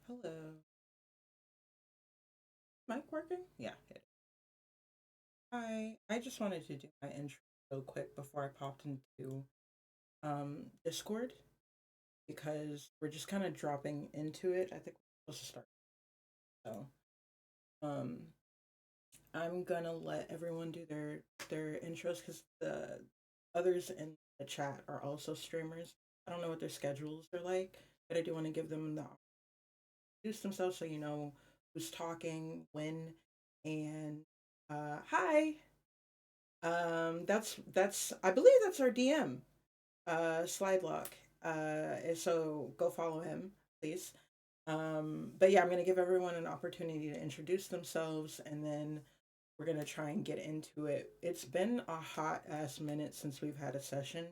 Hello. Mic working? Yeah. Hi. I just wanted to do my intro real quick before I popped into Discord because we're just kind of dropping into it. I think we're supposed to start. So um I'm gonna let everyone do their intros because the others in the chat are also streamers. I don't know what their schedules are like, but I do want to give them the introduce themselves so you know who's talking, when, and hi. That's I believe that's our DM, Slide Lock. So go follow him, please. But yeah, I'm gonna give everyone an opportunity to introduce themselves, and then we're gonna try and get into it. It's been a hot ass minute since we've had a session.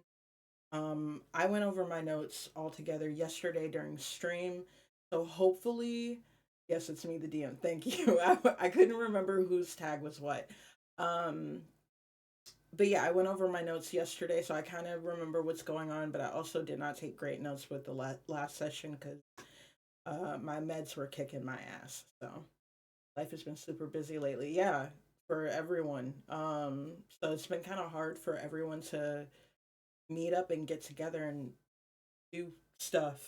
I went over my notes all together yesterday during stream, so hopefully, yes, it's me, the DM. Thank you. I couldn't remember whose tag was what. Um, but yeah, I went over my notes yesterday, so I kind of remember what's going on. But I also did not take great notes with the last session because my meds were kicking my ass. So life has been super busy lately. Yeah, for everyone. So it's been kind of hard for everyone to meet up and get together and do stuff.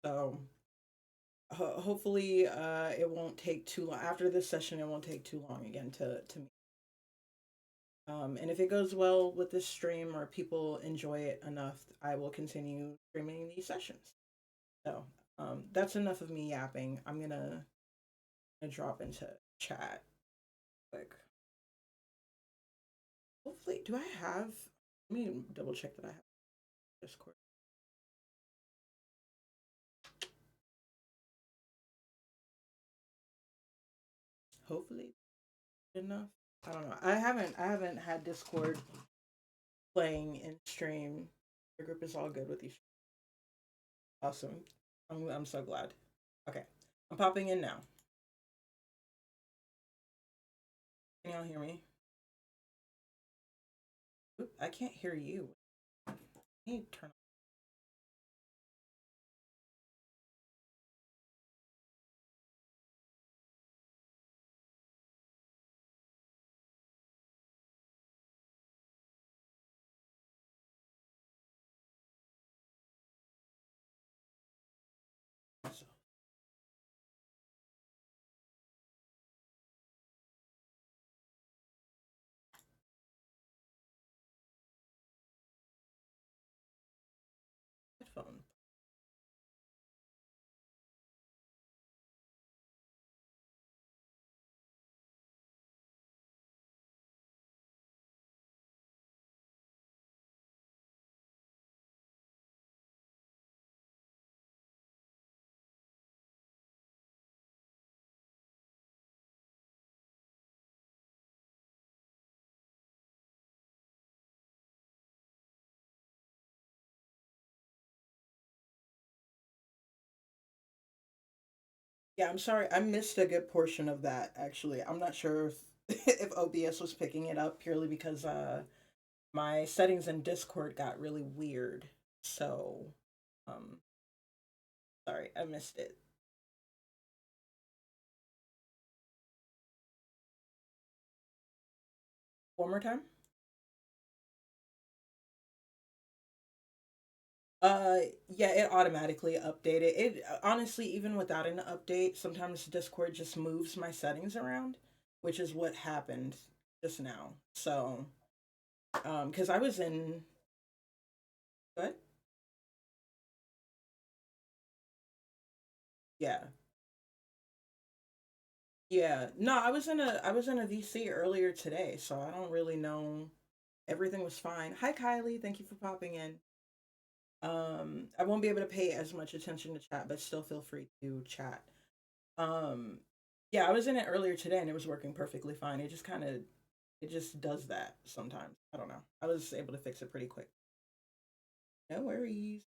So hopefully, it won't take too long after this session. It won't take too long again to meet. And if it goes well with this stream or people enjoy it enough, I will continue streaming these sessions. So that's enough of me yapping. I'm gonna drop into chat quick. Hopefully, do I have? Let me double check that I have Discord. Hopefully, good enough. I don't know. I haven't had Discord playing in stream. The group is all good with each. Awesome. I'm so glad. Okay, I'm popping in now. Can y'all hear me? Oop, I can't hear you. I need to turn off headphone. Yeah, I'm sorry. I missed a good portion of that actually. I'm not sure if if OBS was picking it up purely because my settings in Discord got really weird. So, um sorry, I missed it. One more time? Uh yeah, it automatically updated. It honestly even without an update, sometimes Discord just moves my settings around, which is what happened just now. So, cuz I was in what? Yeah. Yeah. No, I was in a VC earlier today, so I don't really know. Everything was fine. Hi Kylie, thank you for popping in. I won't be able to pay as much attention to chat, but still feel free to chat. Um yeah, I was in it earlier today and it was working perfectly fine. It just does that sometimes. I don't know. I was able to fix it pretty quick. No worries.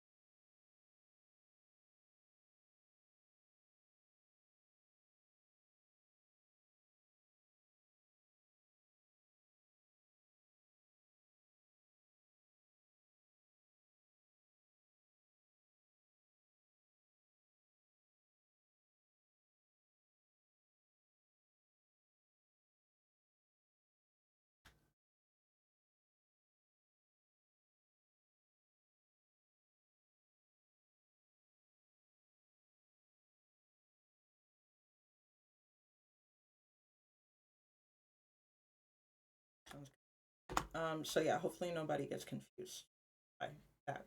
So yeah, hopefully nobody gets confused by that.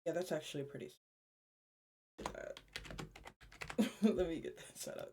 Yeah, that's actually pretty. Let me get that set up.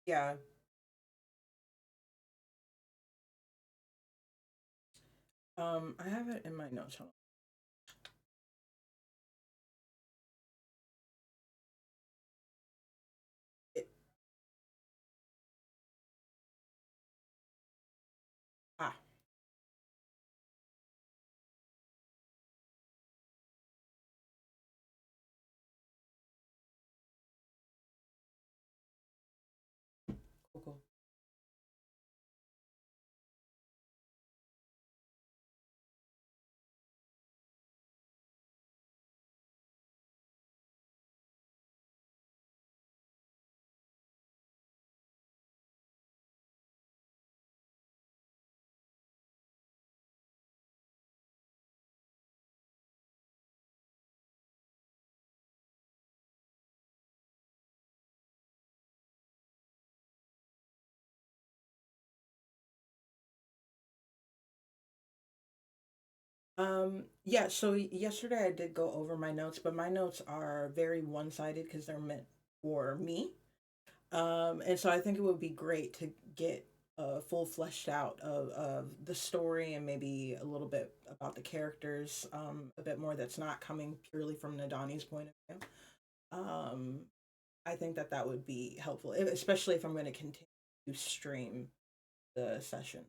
Yeah. I have it in my notes. Hold on. Ah, cool, cool. Yeah, so yesterday I did go over my notes, but my notes are very one-sided because they're meant for me. And so I think it would be great to get a full fleshed out of the story and maybe a little bit about the characters, a bit more that's not coming purely from Nadani's point of view. Um, I think that that would be helpful, especially if I'm going to continue to stream the session.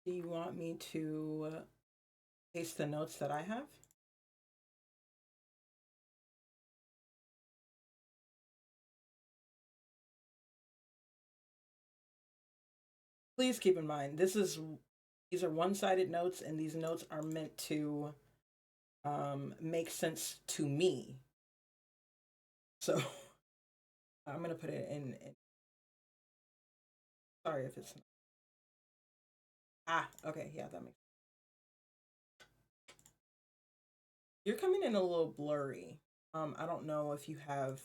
Do you want me to paste the notes that I have? Please keep in mind these are one-sided notes, and these notes are meant to make sense to me. So I'm gonna put it in. Sorry if it's okay, yeah, that makes. You're coming in a little blurry. I don't know if you have.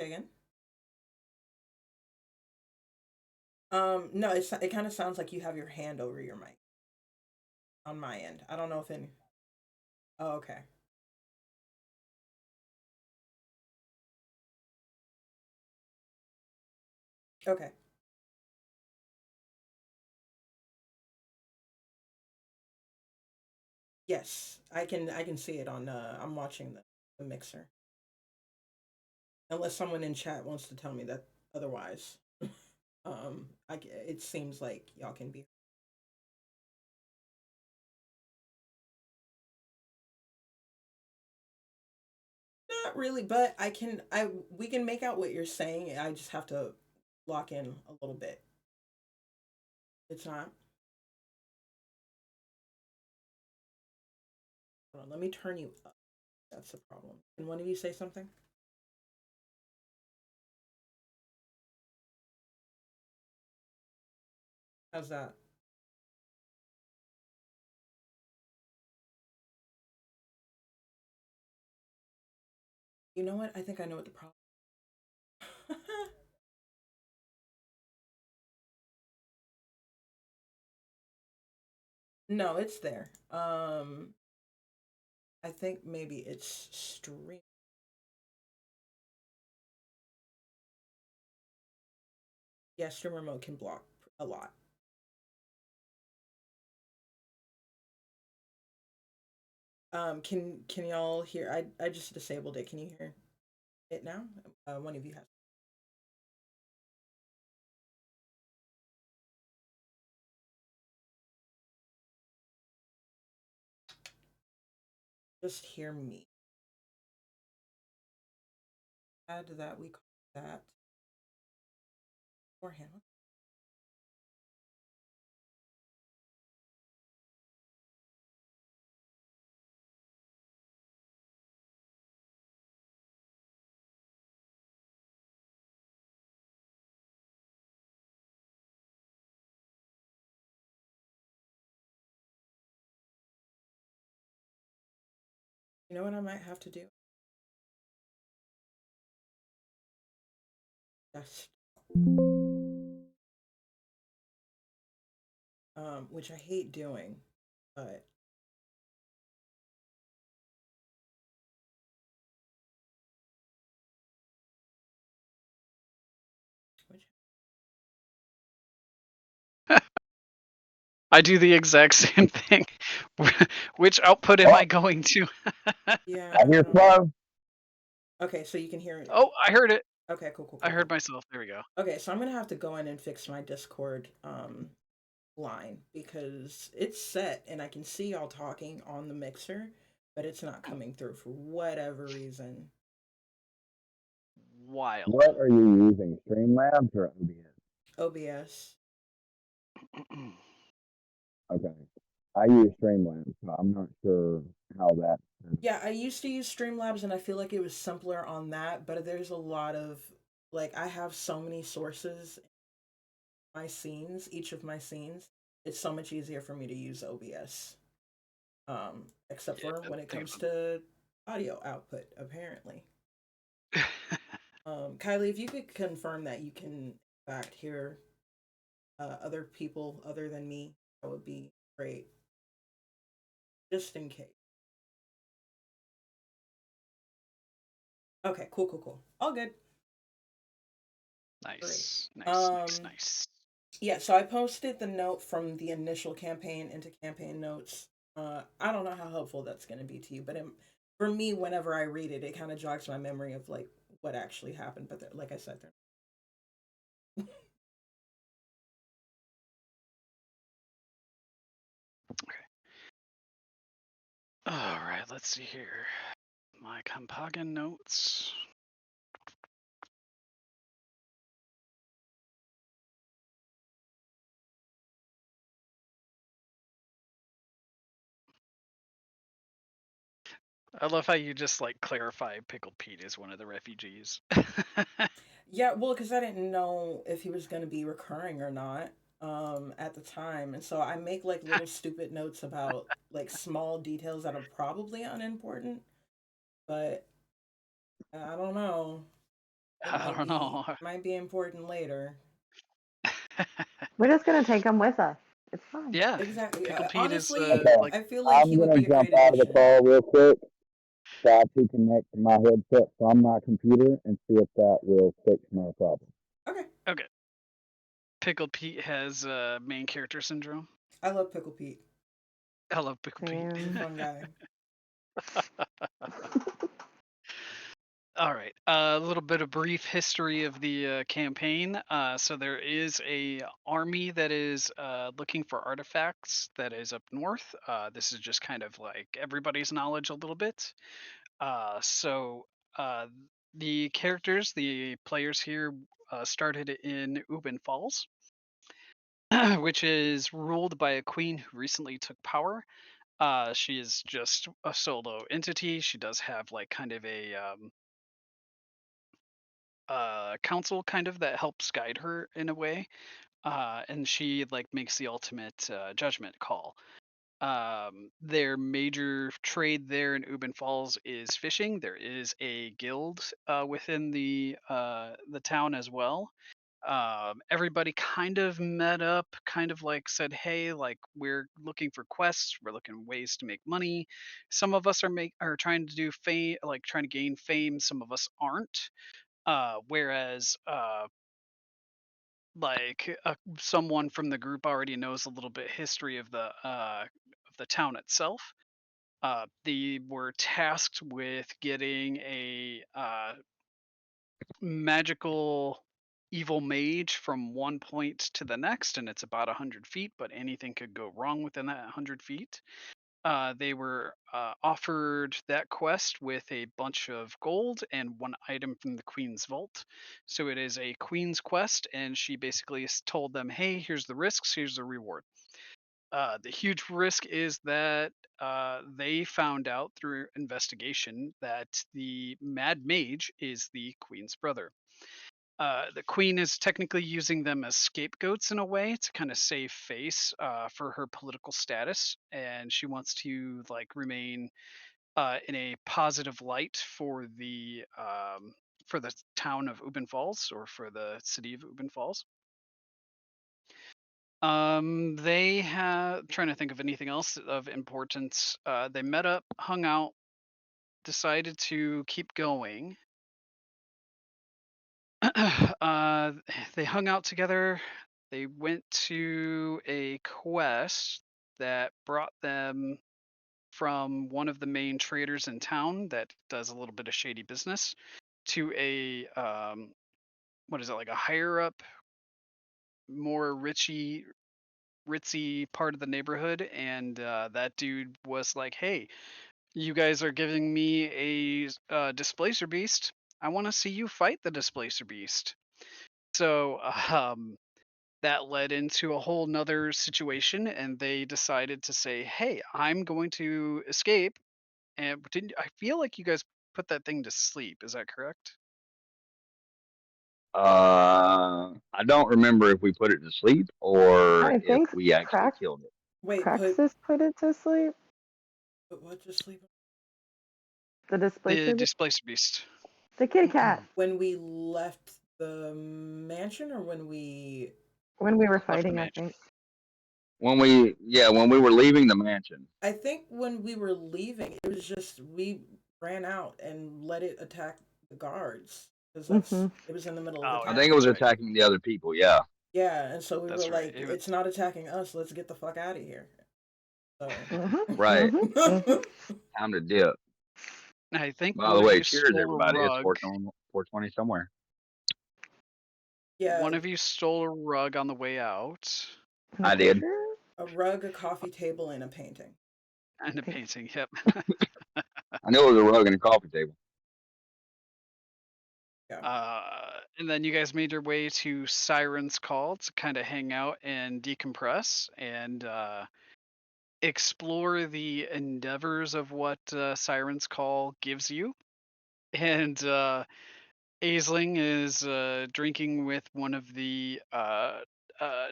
Say again. No, it kind of sounds like you have your hand over your mic on my end. I don't know if any. Oh, okay. Okay. Yes, I can see it on. I'm watching the mixer. Unless someone in chat wants to tell me that otherwise. It seems like y'all can be. Not really, but I we can make out what you're saying. I just have to lock in a little bit. It's not. Hold on, let me turn you up. That's the problem. Can one of you say something? How's that? You know what? I think I know what the problem. No, it's there. I think maybe it's stream. Yeah, streamer mode can block a lot. Can y'all hear? I just disabled it. Can you hear it now? One of you has. Just hear me. Add that. We call that beforehand. You know what I might have to do? Yes. Which I hate doing, but which I do the exact same thing. Which output am I going to? yeah, I hear Flo. Okay, so you can hear it. Oh, I heard it. Okay, cool, cool, I cool, heard cool. myself. There we go. Okay, so I'm gonna have to go in and fix my Discord line because it's set and I can see y'all talking on the mixer, but it's not coming through for whatever reason. Wild. What are you using? Streamlabs or OBS? OBS. Okay. I use Streamlabs, so I'm not sure how that. Yeah, I used to use Streamlabs and I feel like it was simpler on that, but there's a lot of like I have so many sources in my scenes, each of my scenes. It's so much easier for me to use OBS. Except Yeah, for when it think comes to audio output, apparently. about Kylie, if you could confirm that you can in fact hear other people other than me, that would be great. Just in case. Okay, cool, cool, cool. All good. Great. Nice, nice, nice, Um, nice. yeah, so I posted the note from the initial campaign into campaign notes. I don't know how helpful that's going to be to you, but for me, whenever I read it, it kind of jogs my memory of like what actually happened. But like I said, Okay. All right, let's see here. My Kampagan notes. I love how you just like clarify Pickle Pete is one of the refugees. yeah, well, because I didn't know if he was going to be recurring or not at the time, and so I make like little stupid notes about like small details that are probably unimportant, but I don't know. It I don't know. might be important later. We're just gonna take him with us. It's fine. Yeah, Exactly. Pickle Pete is Honestly, Okay, like I feel like I'm he would gonna be a jump great out of the addition. call real quick, try to connect my headset from my computer and see if that will fix my problem. Okay. okay. Pickle Pete has main character syndrome. I love Pickle Pete. I love Pickle Pete. He's a Same. fun guy. All right. A little bit of brief history of the campaign. So there is a army that is looking for artifacts that is up north. This is just kind of like everybody's knowledge a little bit. So the characters, the players here, started in Ubbin Falls, which is ruled by a queen who recently took power. She is just a solo entity. She does have like kind of a council kind of that helps guide her in a way, and she like makes the ultimate judgment call. Their major trade there in Ubbin Falls is fishing. There is a guild within the town as well. Everybody kind of met up, kind of like said, "Hey, like we're looking for quests. We're looking ways to make money. Some of us are trying to do fame, like trying to gain fame. Some of us aren't. Whereas someone from the group already knows a little bit history of the town itself. They were tasked with getting a magical evil mage from one point to the next, and it's about 100 feet, but anything could go wrong within that 100 feet. They were offered that quest with a bunch of gold and one item from the Queen's Vault. So it is a Queen's quest, and she basically told them, hey, here's the risks, here's the reward. The huge risk is that they found out through investigation that the Mad Mage is the Queen's brother. The queen is technically using them as scapegoats in a way to kind of save face for her political status, and she wants to like remain in a positive light for the town of Ubbin Falls, or for the city of Ubbin Falls. They have trying to think of anything else of importance. They met up, hung out, decided to keep going. uh, they hung out together. They went to a quest that brought them from one of the main traders in town that does a little bit of shady business to a what is it, like a higher up, more ritzy part of the neighborhood, and that dude was like, "Hey, you guys are giving me a displacer beast. I want to see you fight the displacer beast." So that led into a whole nother situation, and they decided to say, hey, I'm going to escape. And didn't I feel like you guys put that thing to sleep? Is that correct? I don't remember if we put it to sleep or I if think we actually killed it. Wait, Praxis put it to sleep. put what to sleep? The The displacer, displacer beast. the kitty cat. When we left the mansion, or when we When we were Left the fighting, I mansion. think. When we were leaving the mansion. I think when we were leaving, it was just we ran out and let it attack the guards, because it was in the middle of Oh, I yeah, think it attacking. was right. attacking the other people. Yeah. Yeah, and so we were That's right. like, It was, it's not attacking us. Let's get the fuck out of here. So. Right. Mm-hmm. Time to dip. I think By one the of way, you cheers, stole a everybody. It's rug. 420 somewhere. Yeah, One of you stole a rug on the way out. I did. a rug, a coffee table, and a painting. And a painting, yep. I knew it was a rug and a coffee table. Yeah. And then you guys made your way to Siren's Call to kind of hang out and decompress and explore the endeavors of what Siren's Call gives you. And Aisling is drinking with one of the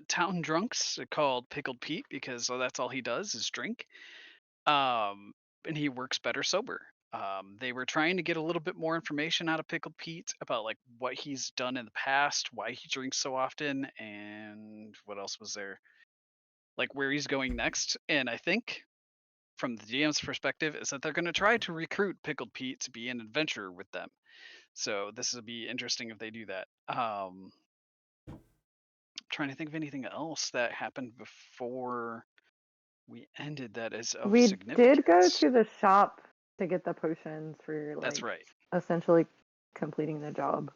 town drunks called Pickled Pete, because that's all he does is drink. And he works better sober. They were trying to get a little bit more information out of Pickled Pete about like what he's done in the past, why he drinks so often, and what else was there? Like where he's going next. And I think from the DM's perspective is that they're going to try to recruit Pickled Pete to be an adventurer with them. So this will be interesting if they do that. Trying to think of anything else that happened before we ended that is of We did go significance. to the shop to get the potions for That's like right. essentially completing the job.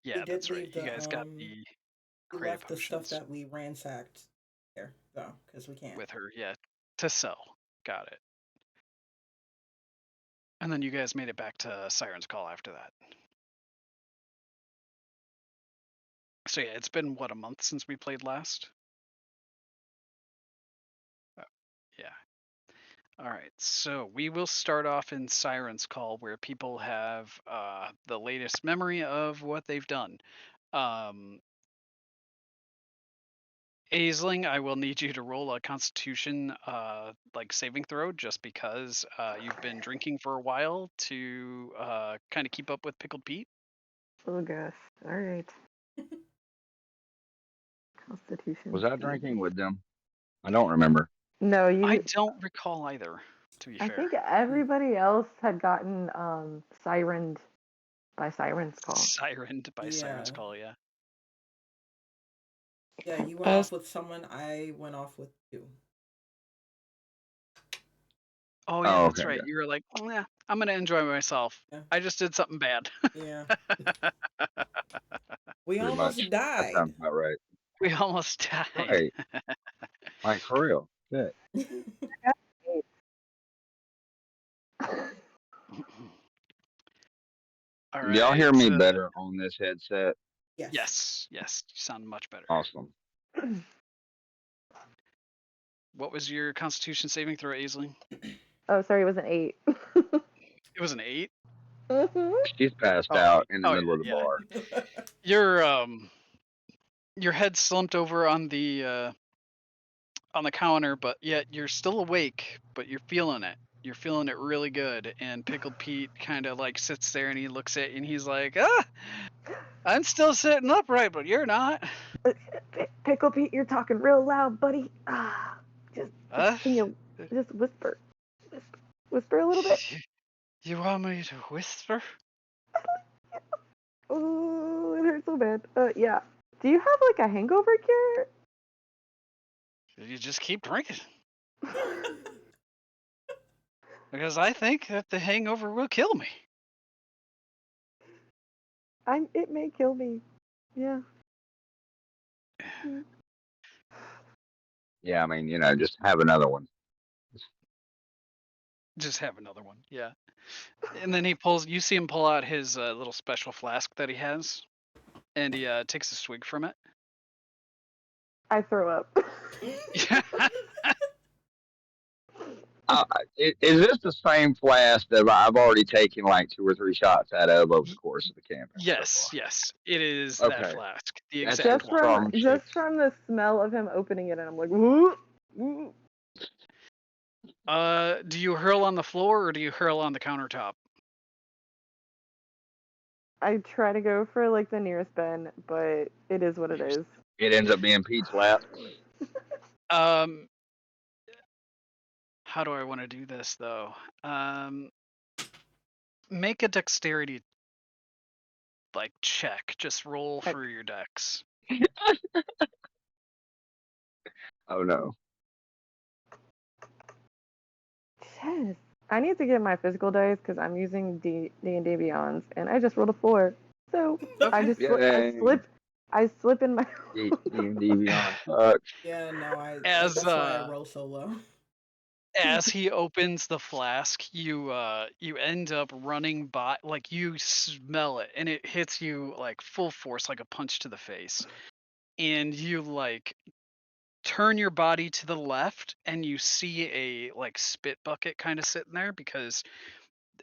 Yeah, We did that's right. leave You the guys got the we crate of left the stuff potions that we ransacked there though, because we can't. with her, yeah, to sell. Got it. And then you guys made it back to Siren's Call after that. So yeah, it's been what, a month since we played last? Yeah. All right. So we will start off in Siren's Call where people have the latest memory of what they've done. Aisling, I will need you to roll a Constitution like saving throw, just because you've been drinking for a while to kind of keep up with Pickled Pete. Oh gosh. All right. Constitution. Was I drinking with them? I don't remember. No, I you. don't recall either, to be I fair. think everybody else had gotten sirened by Siren's Call. Sirened by Siren's Yeah. Call, yeah. Yeah, you went off with someone. I went off with you. Oh yeah, that's okay, right. yeah. You were like, oh, yeah, I'm gonna enjoy myself. Yeah. I just did something bad. Yeah. We Pretty almost much. That died. sounds about right. We almost died. Right. Like, for real. Shit. All Can y'all right. hear me better on this headset? Yes. Yes, yes, you sound much better. Awesome. What was your Constitution saving throw, Aisling? Oh, sorry, it was an 8. It was an 8. She's passed Oh, out in the oh middle of the yeah, bar. yeah. Your head slumped over on the counter, but yet you're still awake, but you're feeling it. You're feeling it really good. And Pickled Pete kind of like sits there and he looks at you and he's like, I'm still sitting upright, but you're not. Pickle Pete, you're talking real loud, buddy. Just can you just whisper a little bit? You want me to whisper? Oh, it hurts so bad. Yeah. Do you have like a hangover cure? You just keep drinking. Because I think that the hangover will kill me. It may kill me. Yeah. Yeah, I mean, just have another one. Just have another one. Yeah. And then you see him pull out his little special flask that he has, and he takes a swig from it. I throw up. Is this the same flask that I've already taken like 2 or 3 shots out of over the course of the campaign? Yes, yes, it is Okay. that flask. The That's exact one. Just from the smell of him opening it, and I'm like, woo, woo. Do you hurl on the floor or do you hurl on the countertop? I try to go for like the nearest bin, but it is what it is. It ends up being Pete's lap. How do I want to do this though? Make a dexterity like check. Just roll for your dex. Oh no. Yes. I need to get my physical dice because I'm using D&D Beyonds, and I just rolled a 4. So Okay. I just I slip in my D&D Beyond. Yeah, no, As that's why I roll so low. As he opens the flask, you end up running by, like you smell it, and it hits you like full force, like a punch to the face, and you like turn your body to the left, and you see a like spit bucket kind of sitting there because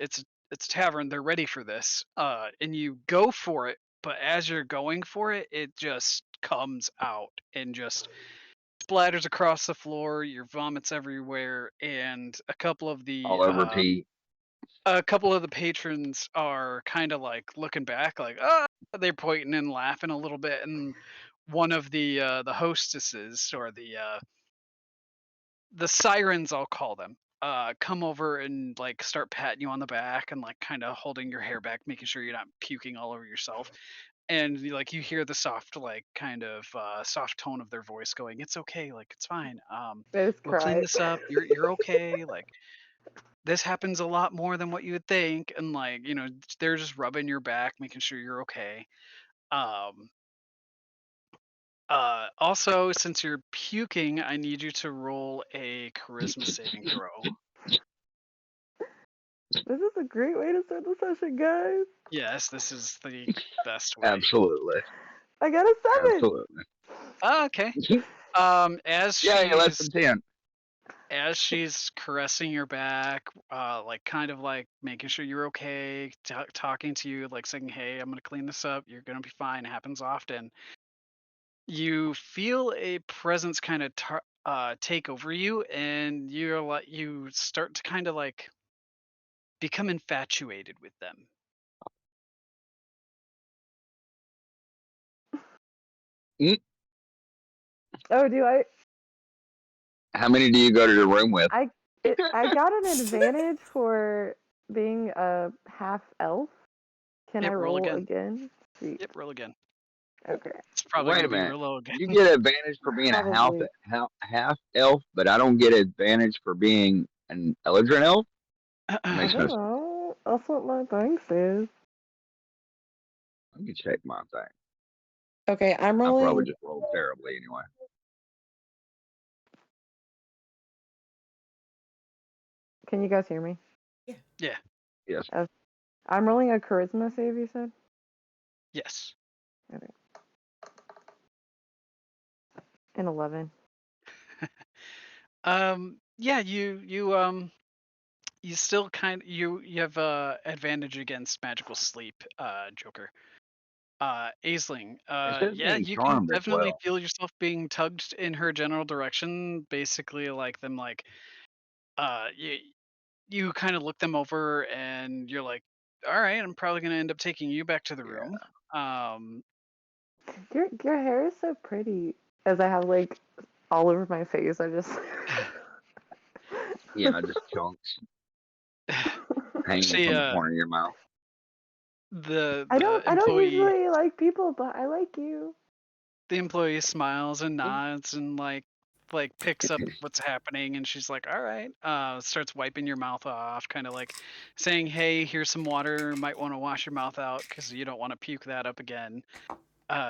it's a tavern. They're ready for this, and you go for it, but as you're going for it, it just comes out and just splatters across the floor, your vomits everywhere, and a couple of the All over Pete. A couple of the patrons are kind of like looking back, like, "Ah!" They're pointing and laughing a little bit, and one of the hostesses or the sirens, I'll call them, come over and like start patting you on the back and like kind of holding your hair back, making sure you're not puking all over yourself. And like you hear the soft, like kind of soft tone of their voice going, "It's okay, like it's fine. I just We'll clean cried. this up. You're okay. Like this happens a lot more than what you would think." And like they're just rubbing your back, making sure you're okay. Um, also, since you're puking, I need you to roll a charisma saving throw. This is a great way to start the session, guys. Yes, this is the best way. Absolutely. I got a 7. Absolutely. Oh, okay. As Yeah, less than 10. she's caressing your back, like kind of like making sure you're okay, talking to you, like saying, "Hey, I'm gonna clean this up. You're gonna be fine." Happens often. You feel a presence kind of take over you, and you start to kind of like become infatuated with them. Mm. Oh, do I? How many do you go to the room with? I got an advantage for being a half elf. Can Yep, I roll roll again. again? Sweet. Yep, roll again. Okay. It's probably Wait gonna a be minute. real low again. You get advantage for being a Probably. half elf, but I don't get advantage for being an Eldrin elf? I Makes don't no sense. know. That's what my thing says. Let me check my thing. Okay, I'm I probably rolling. just rolled terribly anyway. Can you guys hear me? Yeah. Yes. I'm rolling a charisma save, you said? Yes. Okay. An 11. Yeah, you still you have advantage against magical sleep, Joker. Aisling, It says yeah, being you can charmed as definitely well. feel yourself being tugged in her general direction, basically like them like you kind of look them over and you're like, all right, I'm probably going to end up taking you back to the Yeah. room. Um Your hair is so pretty. As I have like all over my face, I just. Yeah, just chunks hanging she from the corner of your mouth. the I don't employee usually like people, but I like you. the employee smiles and nods and like picks up what's happening, and she's like, all right, starts wiping your mouth off, kind of like saying, hey, here's some water, might want to wash your mouth out because you don't want to puke that up again.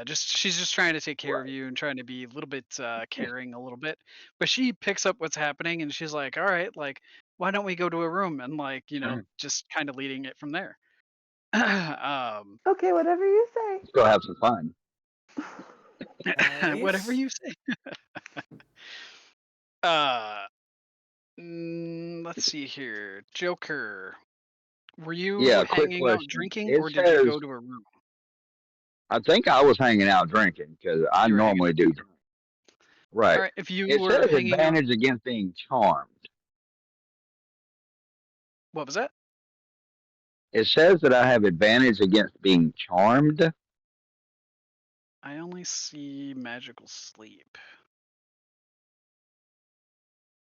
She's just trying to take care of Right. you and trying to be a little bit caring a little bit, but she picks up what's happening and she's like, all right, like why don't we go to a room, and like just kind of leading it from there. um Okay, whatever you say. Let's go have some fun. whatever Nice. you say. uh let's see here. Joker, were you Yeah, quick hanging out question. drinking It or did you says, go to a room? I think I was hanging out drinking because I You were hanging normally out do drinking. drink. All Right. right, if you It were says hanging out, advantage against being charmed. what was that? It says that I have advantage against being charmed. I only see magical sleep.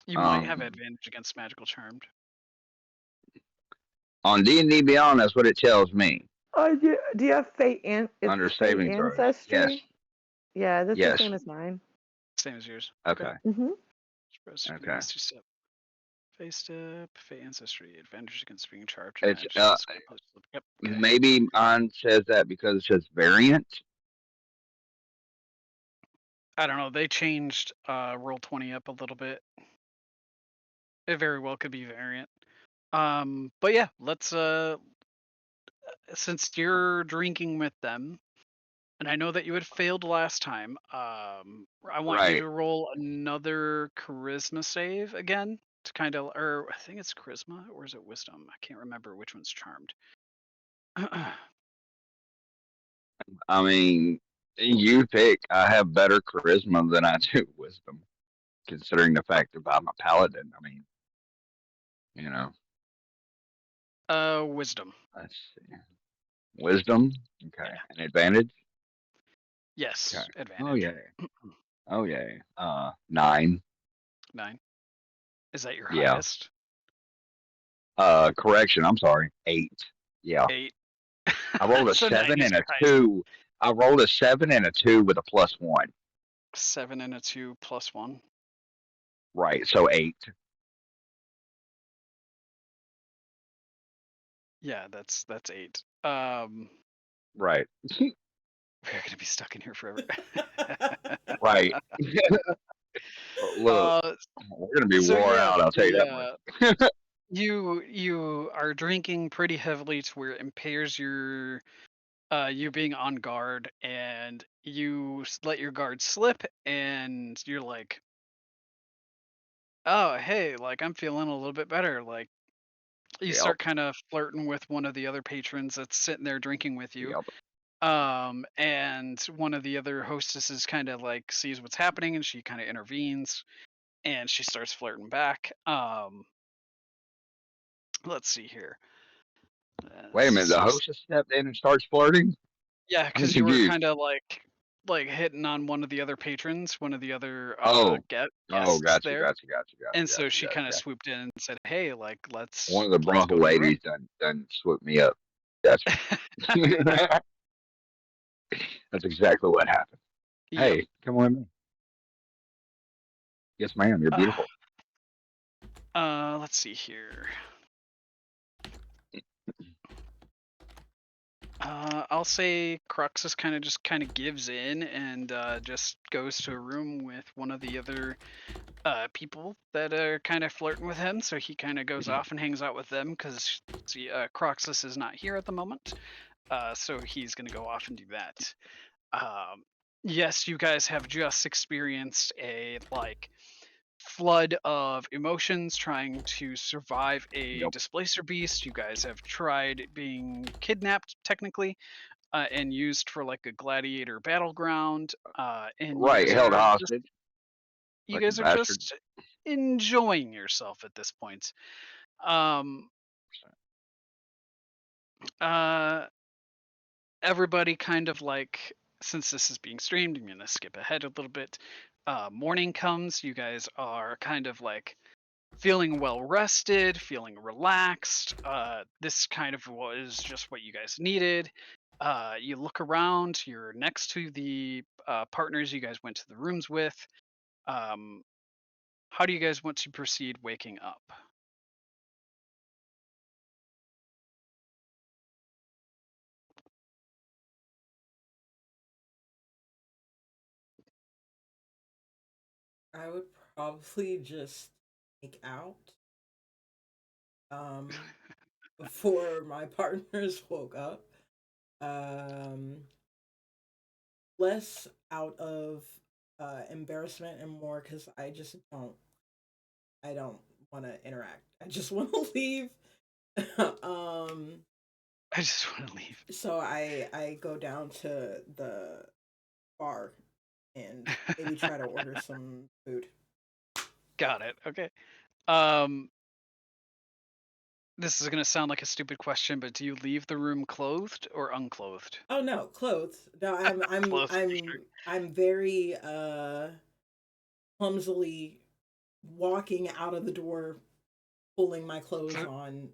You might have Um, advantage against magical charmed. on D&D Beyond, that's what it tells me Oh, do you have fate it's under fate saving throws. Yes. ancestry? Yeah, that's the Yes. same as mine. Same as yours. Okay. Mhm. Okay. Face step, fate ancestry, advantage against being charged. It's Yep. Okay. maybe mine says that because it says variant. I don't know. They changed roll 20 up a little bit. It very well could be variant. But yeah, let's since you're drinking with them, and I know that you had failed last time, I want you Right. to roll another charisma save again to kind of, or I think it's charisma or is it wisdom? I can't remember which one's charmed. I mean, you pick. I have better charisma than I do wisdom, considering the fact that I'm a paladin. I mean, you know. Wisdom. Let's see. Wisdom. Okay. Yeah. An advantage. Yes, Okay. Oh advantage. yeah. Oh yeah. 9. 9. Is that your Yeah. highest? Correction. I'm sorry. 8. Yeah. 8. I rolled a So 9 7 is and a your highest. 2. I rolled a 7 and a 2 with a +1. 7 and a 2 plus 1. Right. So 8. Yeah, that's 8. Right. We're gonna be stuck in here forever. Right. Look, uh, we're gonna be so wore yeah, out. I'll tell you that much. you are drinking pretty heavily to where it impairs your you being on guard, and you let your guard slip, and you're like, oh hey, like I'm feeling a little bit better. Like you Yep. start kind of flirting with one of the other patrons that's sitting there drinking with you. Yep. And one of the other hostesses kind of like sees what's happening, and she kind of intervenes, and she starts flirting back. Let's see here. Wait a minute. The So hostess stepped in and starts flirting. yeah, I'm because you were confused. kind of like hitting on one of the other patrons, one of the other Oh. Oh, guests gotcha. there, and so she kind of Gotcha. swooped in and said, "Hey, like One let's of the go Bronco to the room." ladies done swooped me up. Gotcha. That's exactly what happened. Yep. Hey, come with me. Yes, ma'am. You're Uh, beautiful. let's see here. I'll say Cruxus kind of gives in and just goes to a room with one of the other people that are kind of flirting with him. So he kind of goes off and hangs out with them because Cruxus is not here at the moment. So he's gonna go off and do that. Yes, you guys have just experienced a like flood of emotions trying to survive a Yep. displacer beast. You guys have tried being kidnapped technically and used for like a gladiator battleground, and Right. Held hostage you like a guys are bastard. just enjoying yourself at this point. Um, uh, everybody kind of like, since this is being streamed, I'm gonna skip ahead a little bit. Morning comes, you guys are kind of like feeling well rested, feeling relaxed. This kind of was just what you guys needed. You look around, you're next to the partners you guys went to the rooms with. Um, how do you guys want to proceed waking up? I would probably just make out um, before my partners woke up. Um, Less out of embarrassment and more because I don't want to interact. I just want to leave. um, I just want to leave. so I go down to the bar and maybe try to order some food. Got it. Okay. Um, this is gonna sound like a stupid question, but do you leave the room clothed or unclothed? Oh no, clothes. No, Clothed for sure. I'm very clumsily walking out of the door, pulling my clothes on.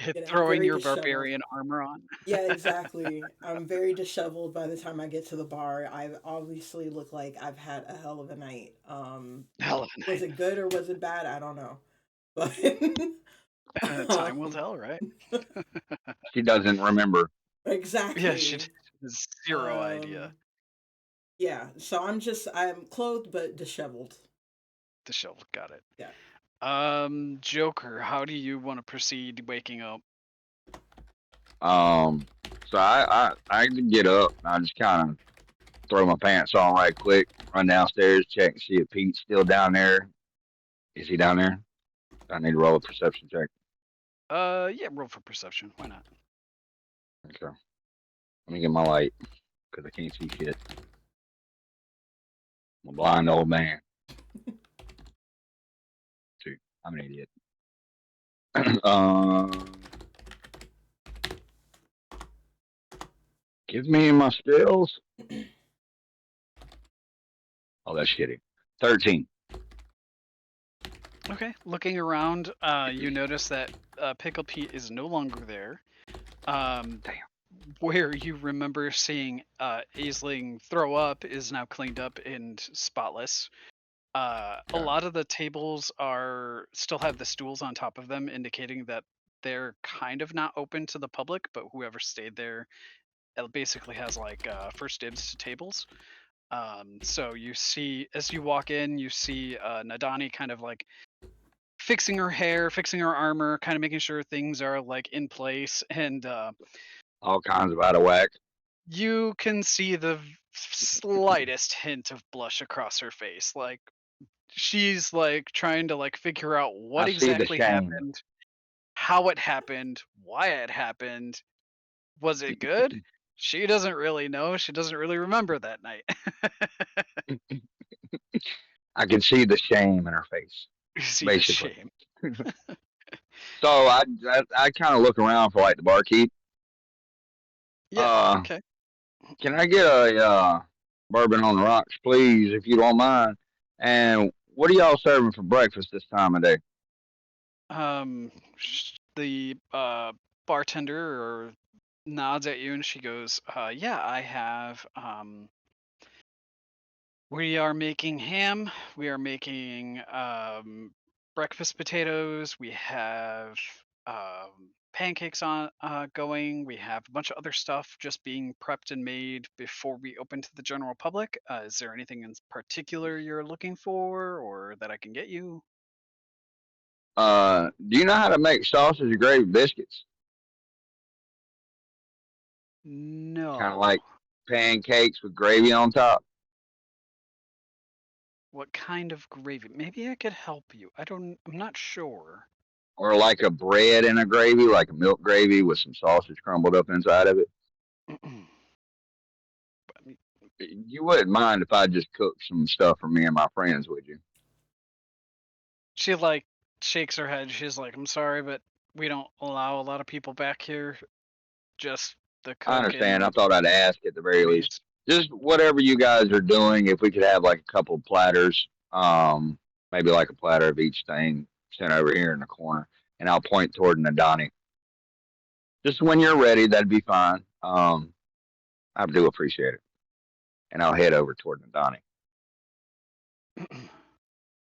I'm Throwing very your disheveled. barbarian armor on. Yeah, exactly. I'm very disheveled by the time I get to the bar. I obviously look like I've had a hell of a night. Hell of a Was night. it good or was it bad? I don't know. But Time will tell, right? She doesn't remember. Yeah, she exactly. has zero idea. Yeah, so I'm clothed but disheveled. Disheveled, got it. Yeah. Joker, how do you want to proceed waking up? So I get up. And I just kind of throw my pants on right quick, run downstairs, check and see if Pete's still down there. Is he down there? I need to roll a perception check. Yeah, roll for perception. Why not? Okay. Let me get my light because I can't see shit. I'm a blind old man. Dude, I'm an idiot. Give me my skills. Oh, that's shitty. 13. Okay, looking around, you notice that Pickle Pete is no longer there. Damn. Where you remember seeing Aisling throw up is now cleaned up and spotless. A Okay. lot of the tables still have the stools on top of them, indicating that they're kind of not open to the public, but whoever stayed there, it basically has like first dibs to tables. So you see, as you walk in, you see Nadani kind of like fixing her hair, fixing her armor, kind of making sure things are like in place, and All kinds of out of whack. you can see the slightest hint of blush across her face. Like she's like trying to like figure out what I see the exactly shame. happened, how it happened, why it happened. Was it good? She doesn't really know. She doesn't really remember that night. I can see the shame in her face, You see the basically. shame. So I kind of look around for like the barkeep. Yeah, Uh, okay. can I get a bourbon on the rocks, please, if you don't mind? And what are y'all serving for breakfast this time of day? The bartender nods at you and she goes, yeah, I have we are making ham. We are making breakfast potatoes. We have pancakes on going. We have a bunch of other stuff just being prepped and made before we open to the general public. Is there anything in particular you're looking for, or that I can get you? Do you know how to make sausage and gravy biscuits? Kind of No. like pancakes with gravy on top, What kind of gravy? Maybe I could help you. I'm not sure. or like a bread in a gravy, like a milk gravy with some sausage crumbled up inside of it. You wouldn't mind if I just cooked some stuff for me and my friends, would you? She like shakes her head. She's like, "I'm sorry, but we don't allow a lot of people back here. Just the I cook understand. I and thought I'd ask at the very least. maids." Just whatever you guys are doing, if we could have like a couple platters, maybe like a platter of each thing sent over here in the corner, and I'll point toward Nadani. Just when you're ready, that'd be fine. I do appreciate it, and I'll head over toward Nadani.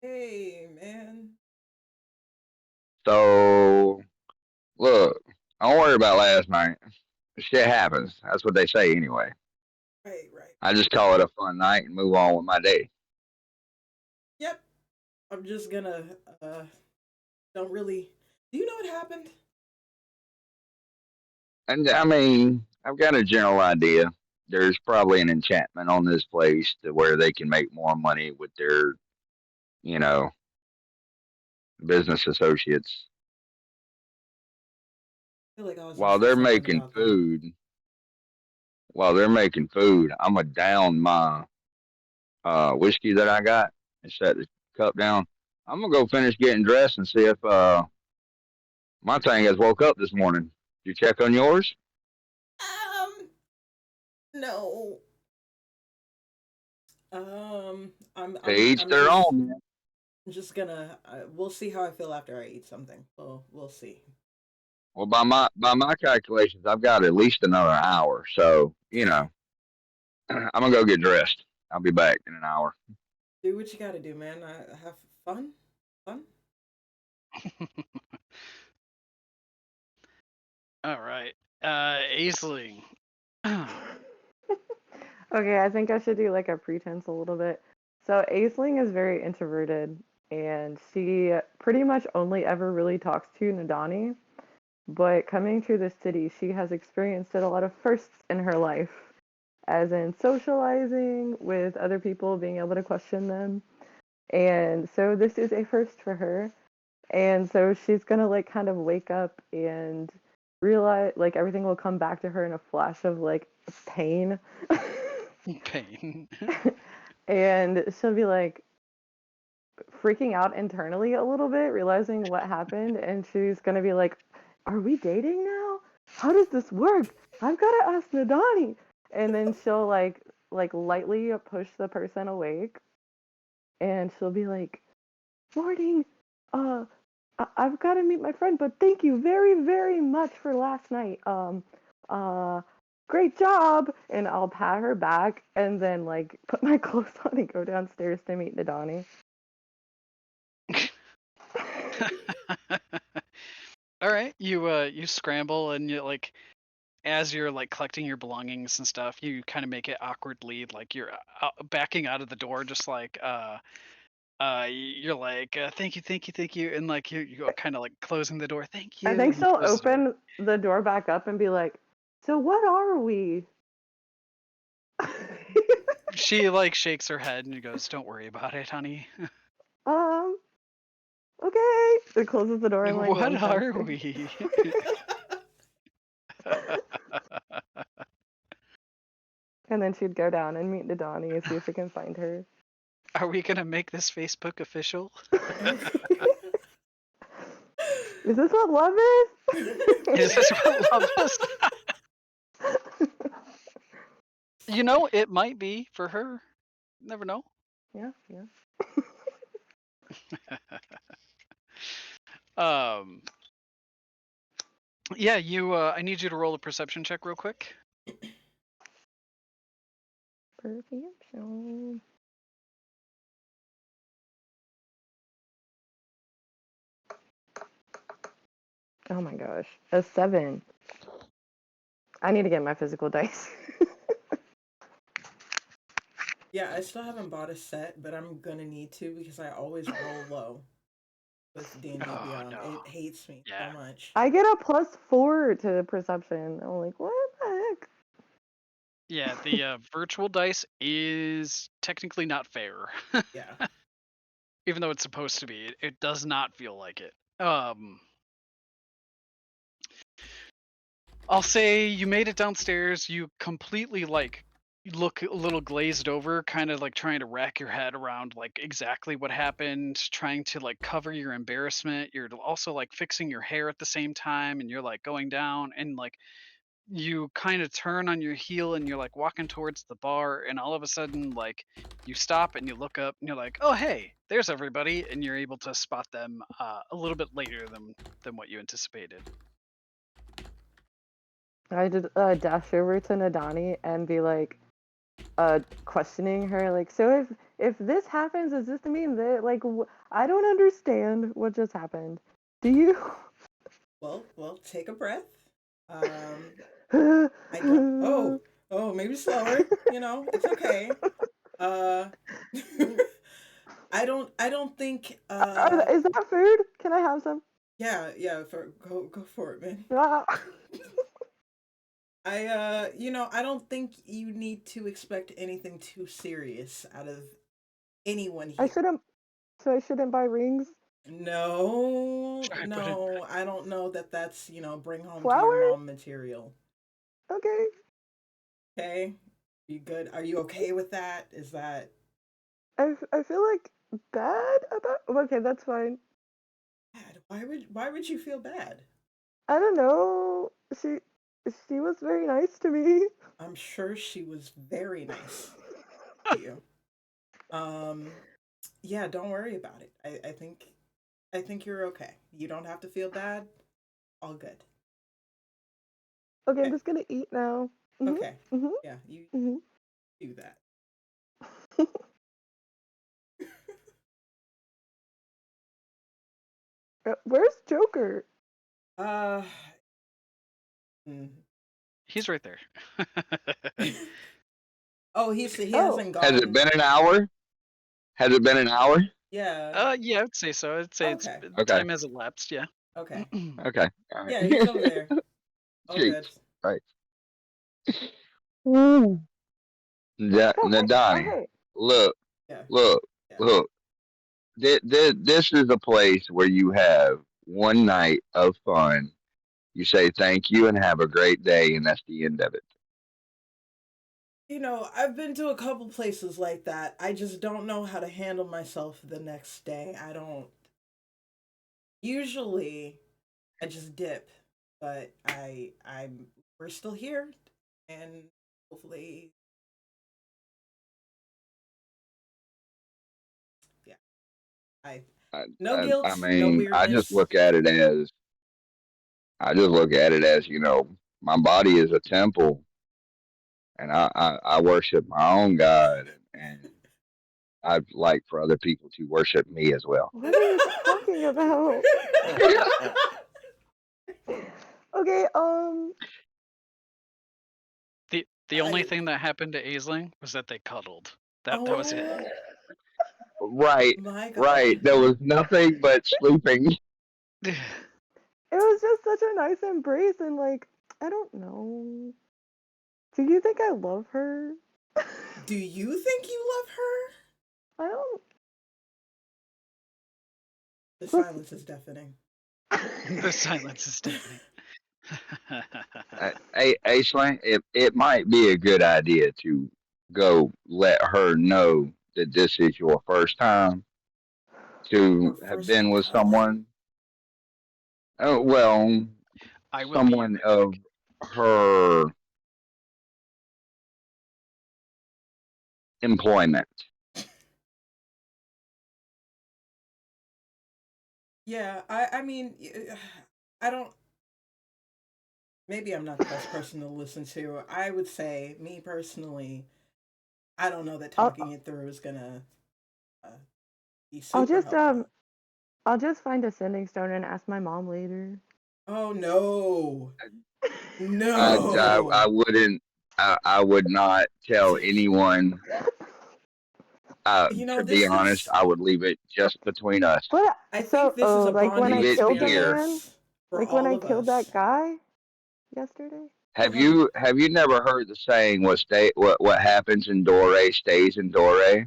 Hey, man. So, look, don't worry about last night. Shit happens. That's what they say anyway. Right, right. I just call it a fun night and move on with my day. Yep. I'm just gonna don't really. Do you know what happened? And I mean, I've got a general idea. There's probably an enchantment on this place to where they can make more money with their, you know, business associates. I feel like I was gonna While say they're something making about that. food, I'm gonna down my whiskey that I got and set the cup down. I'm gonna go finish getting dressed and see if my thing has woke up this morning. Did you check on yours? No. I'm To I'm each I'm their just own. just gonna. We'll see how I feel after I eat something. We'll see. Well, by my calculations, I've got at least another hour. So I'm gonna go get dressed. I'll be back in an hour. Do what you gotta do, man. I have fun. Fun. All right, Aisling. Okay, I think I should do like a pretense a little bit. So Aisling is very introverted, and she pretty much only ever really talks to Nadani. But coming to this city, she has experienced a lot of firsts in her life, as in socializing with other people, being able to question them. And so this is a first for her. And so she's gonna like kind of wake up and realize like everything will come back to her in a flash of like pain. Pain. And she'll be like freaking out internally a little bit, realizing what happened, and she's gonna be like, "Are we dating now? How does this work? I've gotta ask Nadani." and then she'll like lightly push the person awake, and she'll be like, "Morning, I've got to meet my friend, but thank you very, very much for last night. Uh, great job." And I'll pat her back, and then like put my clothes on and go downstairs to meet Nadani. All right, you scramble and you like as you're like collecting your belongings and stuff, you kind of make it awkwardly like you're backing out of the door, just like you're like thank you, and like you go kind of like closing the door, thank I you, think and you she'll close the door. open the door back up and be like, "So what are we?" She like shakes her head and goes, "Don't worry about it, honey." um, okay. It closes the door and like What runs are downstairs. we? And then she'd go down and meet Nadani and see if we can find her. Are we gonna make this Facebook official? Is this what love Is is? this what love is? You know, it might be for her. Never know. Yeah, yeah. Um, yeah, you. I need you to roll a perception check real quick. Perception. Oh my gosh, a 7. I need to get my physical dice. Yeah, I still haven't bought a set, but I'm gonna need to because I always roll low with D&D Oh Beyond. no. It hates me so Yeah. much. I get a +4 to perception. I'm like, what the Yeah, the virtual dice is technically not fair. Yeah. Even though it's supposed to be. It does not feel like it. I'll say you made it downstairs. You completely like look a little glazed over, kind of like trying to rack your head around like exactly what happened, trying to like cover your embarrassment. You're also like fixing your hair at the same time, and you're like going down, and like you kind of turn on your heel and you're like walking towards the bar, and all of a sudden like you stop and you look up and you're like, oh hey, there's everybody, and you're able to spot them a little bit later than what you anticipated. I did dash over to Nadani and be like, questioning her, like, so if this happens, does this mean that like I don't understand what just happened? Do you? Well, take a breath. I don't. Oh, maybe slower. You know, it's okay. Uh, I don't think. Is that food? Can I have some? Yeah. Go for it, man. Ah. I don't think you need to expect anything too serious out of anyone I here. shouldn't. So I shouldn't buy rings. No, Should I put it? no, I don't know that that's, bring home to your Flowers? mom material. Okay. Okay? You good? Are you okay with that? Is that I feel like bad about. Okay, that's fine. bad? Why would you feel bad? I don't know. She was very nice to me. I'm sure she was very nice to you. Um, yeah, don't worry about it. I think you're okay. You don't have to feel bad. All good. Okay, I'm Okay. just gonna eat now. Mhm. Okay. Mhm. Yeah, you Mhm. do that. Where's Joker? Uh, mm. He's right there. Oh, he Oh, hasn't Has it gone. been an hour? Has it been an hour? Yeah. Yeah, I would say so. I'd say it's Okay. Okay. time has elapsed. Yeah. Okay. Okay. All right. Yeah, he's over there. All Jeez. good. Right. Woo. oh hey, oh Nadani, hey. look, Yeah. look, Yeah. look. This is a place where you have one night of fun. You say thank you and have a great day, and that's the end of it. I've been to a couple places like that. I just don't know how to handle myself the next day. I don't. Usually, I just dip, but we're still here, and hopefully, yeah. I I, no I guilt, no mean, weirdness. I just look at it as my body is a temple, and I worship my own God, and I'd like for other people to worship me as well. What are you talking about? Okay, The only I thing that happened to Aisling was that they cuddled. That was it. oh Right, my god. right. There was nothing but sleeping. it was just such a nice embrace, and like, I don't know. Do you think I love her? Do you think you love her? I don't. The Let's. silence is deafening. The silence is deafening. Slang, it might be a good idea to go let her know that this is your first time Her to have first been with cuddling? someone. Oh, well, I will be someone of Rick. her employment. Yeah, I mean, I don't. Maybe I'm not the best person to listen to. I would say, me personally, I don't know that talking I'll. it through is gonna uh, be I'll super just helpful. I'll just find a sending stone and ask my mom later. Oh no, I no. wouldn't. I would not tell anyone. You know, To be this honest, is. I would leave it just between us. But I so think this is a like when bonding Leave I it killed the here. man, experience for like when all I of killed that us. guy yesterday. Have Uh-huh. you never heard the saying what happens in Dore stays in Dore?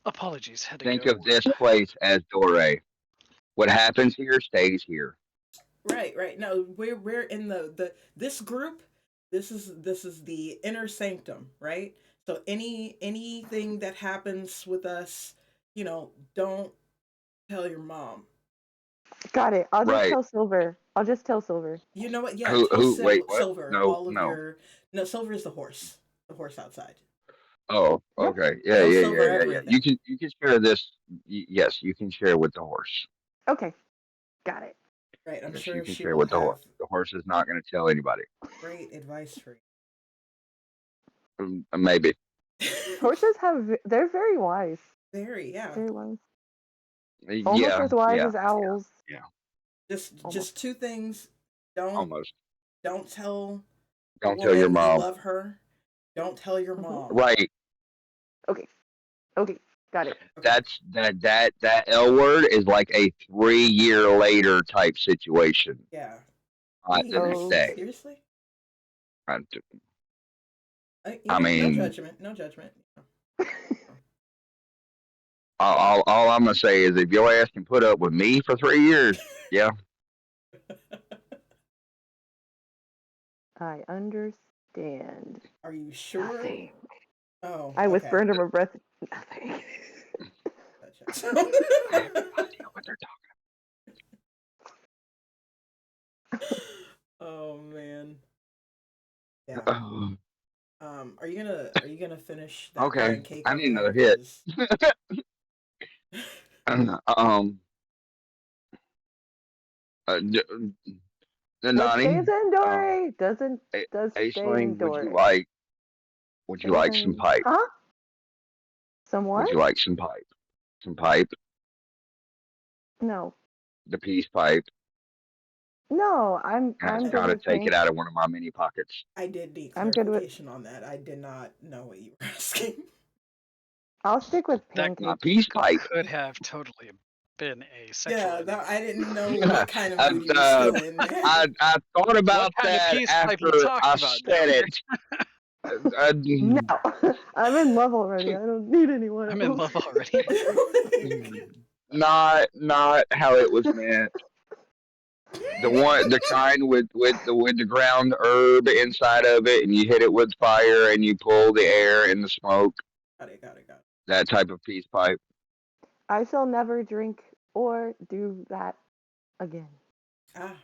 Apologies, had to Think go. of this place as Dore. What happens here stays here. Right, right. No, we're in the this group. This is the inner sanctum, right? So anything that happens with us, don't tell your mom. Got it. I'll just Right. tell Silver. I'll just tell Silver. You know what? Yeah, tell Wait, what? Silver No, all of no. your. No, Silver is the horse outside. Oh, Yep. okay. Yeah, Tell yeah, Silver yeah, yeah, yeah. everything. You can share this. Yes, you can share with the horse. Okay. Got it. Right. I'm Yes, you sure can she share will with the have horse. The horse is not going to tell anybody. great advice for Maybe. you. Horses they're very wise. Very, yeah. Very wise. Almost Yeah, as wise yeah, as owls. yeah. Just Almost. two things. Don't Almost. don't tell a Don't tell your woman you mom. love her. Don't tell your Mm-hmm. mom. Right. Okay. Okay. Got it. Okay. That L word is like a 3 year later type situation. Yeah. Not the next Years? day. Okay. Seriously? I, You I know, no mean, judgment. No judgment. all I'm gonna say is if your ass can put up with me for 3 years, yeah, I understand. Are you sure? Nothing. Oh, I whisper okay. under my breath. Nothing. That checks. I have no idea what they're Oh man. Yeah. talking. Are you gonna finish that pie Okay, and cake I over need there? another hit. Cause um, What Nani, stays in um, Dory does stay in Aisling, Dory. would you Stays like some in. pipe? Huh? Some Would what? you like some pipe? Some pipe, No. the peace pipe. No. And I I'm just good kind of with take it pink. out of one of my mini pockets. I did need I'm good with. clarification on that. I did not know what you were asking. I'll stick with That pink. My It's peace pipe. could have totally been a sexual Yeah, innuendo. I didn't know I, what kind of mood you were still in, man. I thought What about kind of that peace pipe are you after talking I about said now? it. Uh, no. I'm in love already. I don't need anyone I'm in else. love already. not how it was meant. The kind with the ground herb inside of it, and you hit it with fire, and you pull the air and the smoke. Got it, got it, got it. That type of peace pipe. I shall never drink or do that again. Ah,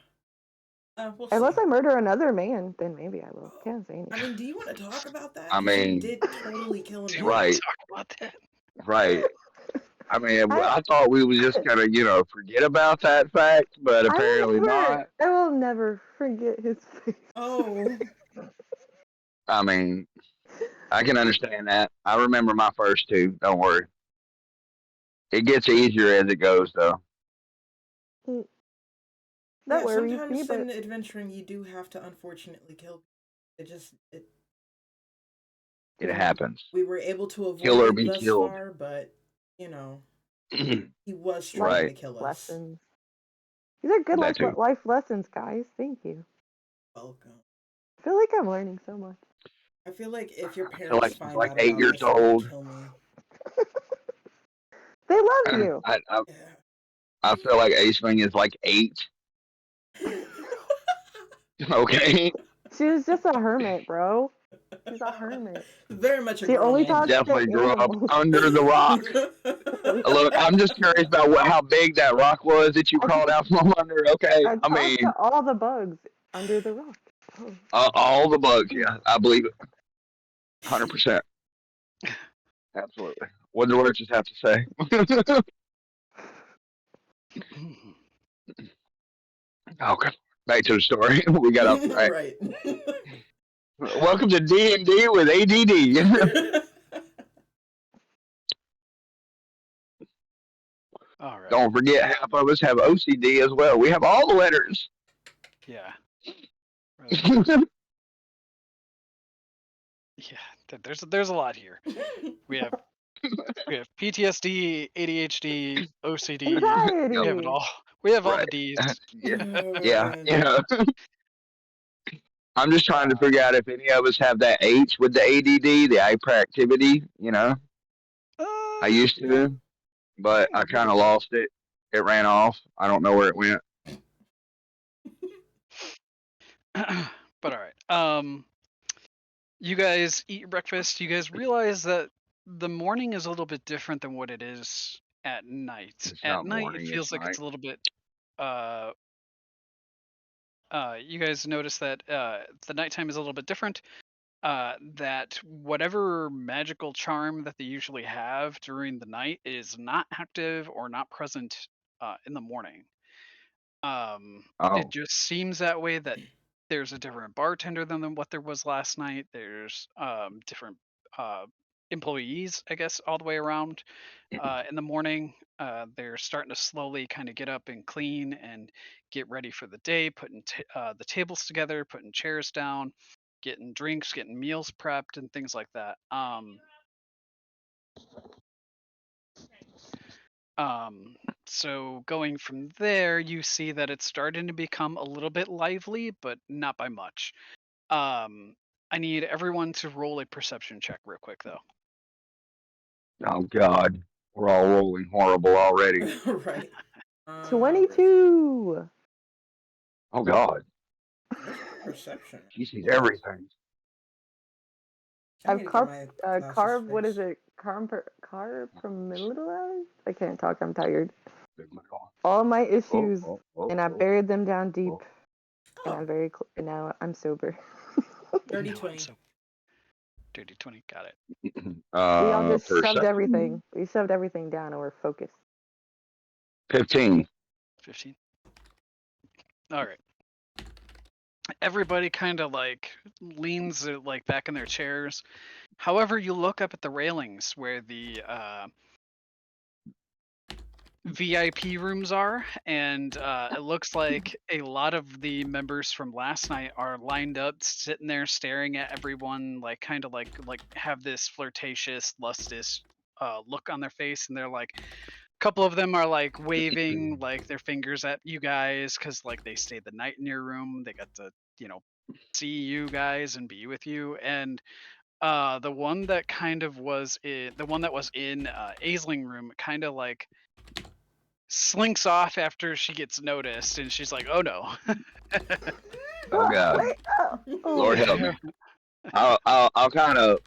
We'll Unless see. I murder another man, then maybe I will. Can't say anything. I mean, do you want to talk about that? I Because you mean, did totally kill a Do you man. want to right, talk about that? right. I mean, I, I thought we was just gonna, forget about that fact, but apparently not. I will never forget his face. Oh. I mean, I can understand that. I remember my first two. Don't worry. It gets easier as it goes, though. That Yeah, worries me, sometimes but in adventuring you do have to unfortunately kill people. It happens. We were able to Kill avoid or it be thus killed. far, but he was life trying Right. to kill us. lessons. These are good That too. life lessons, guys. Thank you. Welcome. I feel like I'm learning so much. I feel like if your I feel parents like he's find like out 8 about years this, they're gonna old. kill me. They love you. Yeah. I feel like Aceling is like 8. Okay. She was just a hermit, bro. She's a hermit. Very much a She only girl. He talks to definitely grew up animals. under the rock. Look, I'm just curious about how big that rock was that you crawled out from under. Okay. I I talk to mean, all the bugs under the rock. Oh. all the bugs. Yeah, I believe it. 100%. Absolutely. What do the words just have to say? Okay. Back to the story. We got up. Right. Right. Welcome to D&D with ADD. All right. Don't forget, half of us have OCD as well. We have all the letters. Yeah. Really. Yeah. There's a lot here. We have PTSD, ADHD, OCD. Anxiety. We have it all. We have all Right. the D's. Yeah. Oh, Yeah. man. Yeah. I'm just trying to figure out if any of us have that H with the ADD, the hyperactivity. I used to, but I kind of lost it. It ran off. I don't know where it went. But all right. You guys eat your breakfast. You guys realize that the morning is a little bit different than what it is at night. It's At not night, it morning. feels It's like it's night. a little bit. Uh, you guys notice that the nighttime is a little bit different. That whatever magical charm that they usually have during the night is not active or not present in the morning. It Oh, just seems that way, that there's a different bartender than what there was last night. There's different uh, employees, I guess, all the way around. In the morning, they're starting to slowly kind of get up and clean and get ready for the day, putting the tables together, putting chairs down, getting drinks, getting meals prepped, and things like that. Um, so going from there, you see that it's starting to become a little bit lively, but not by much. I need everyone to roll a perception check real quick, though. oh God. We're all rolling horrible already. Right. 22. Oh God. Perception. She sees everything. I I've need to get my glasses carved, what is fixed. it? Carpramilitalized? I can't talk, I'm tired. Big Michael. All my Oh, issues, oh, oh, and I oh, buried them down deep, oh. and Oh, I'm and now I'm sober. dirty No, 20. so dirty 20, got it. We all just shoved Perception. everything. We shoved everything down, and we're focused. 15. 15. All right. Everybody kind of like leans like back in their chairs. However, you look up at the railings where the VIP rooms are, and it looks like a lot of the members from last night are lined up, sitting there staring at everyone, like kind of like have this flirtatious, lustous look on their face, and they're like, a couple of them are like waving like their fingers at you guys because like they stayed the night in your room, they got to see you guys and be with you. And the one that kind of was the one that was in Aisling room kind of like slinks off after she gets noticed, and she's like, "Oh no." Oh God. Wait, Lord help me. I'll kind of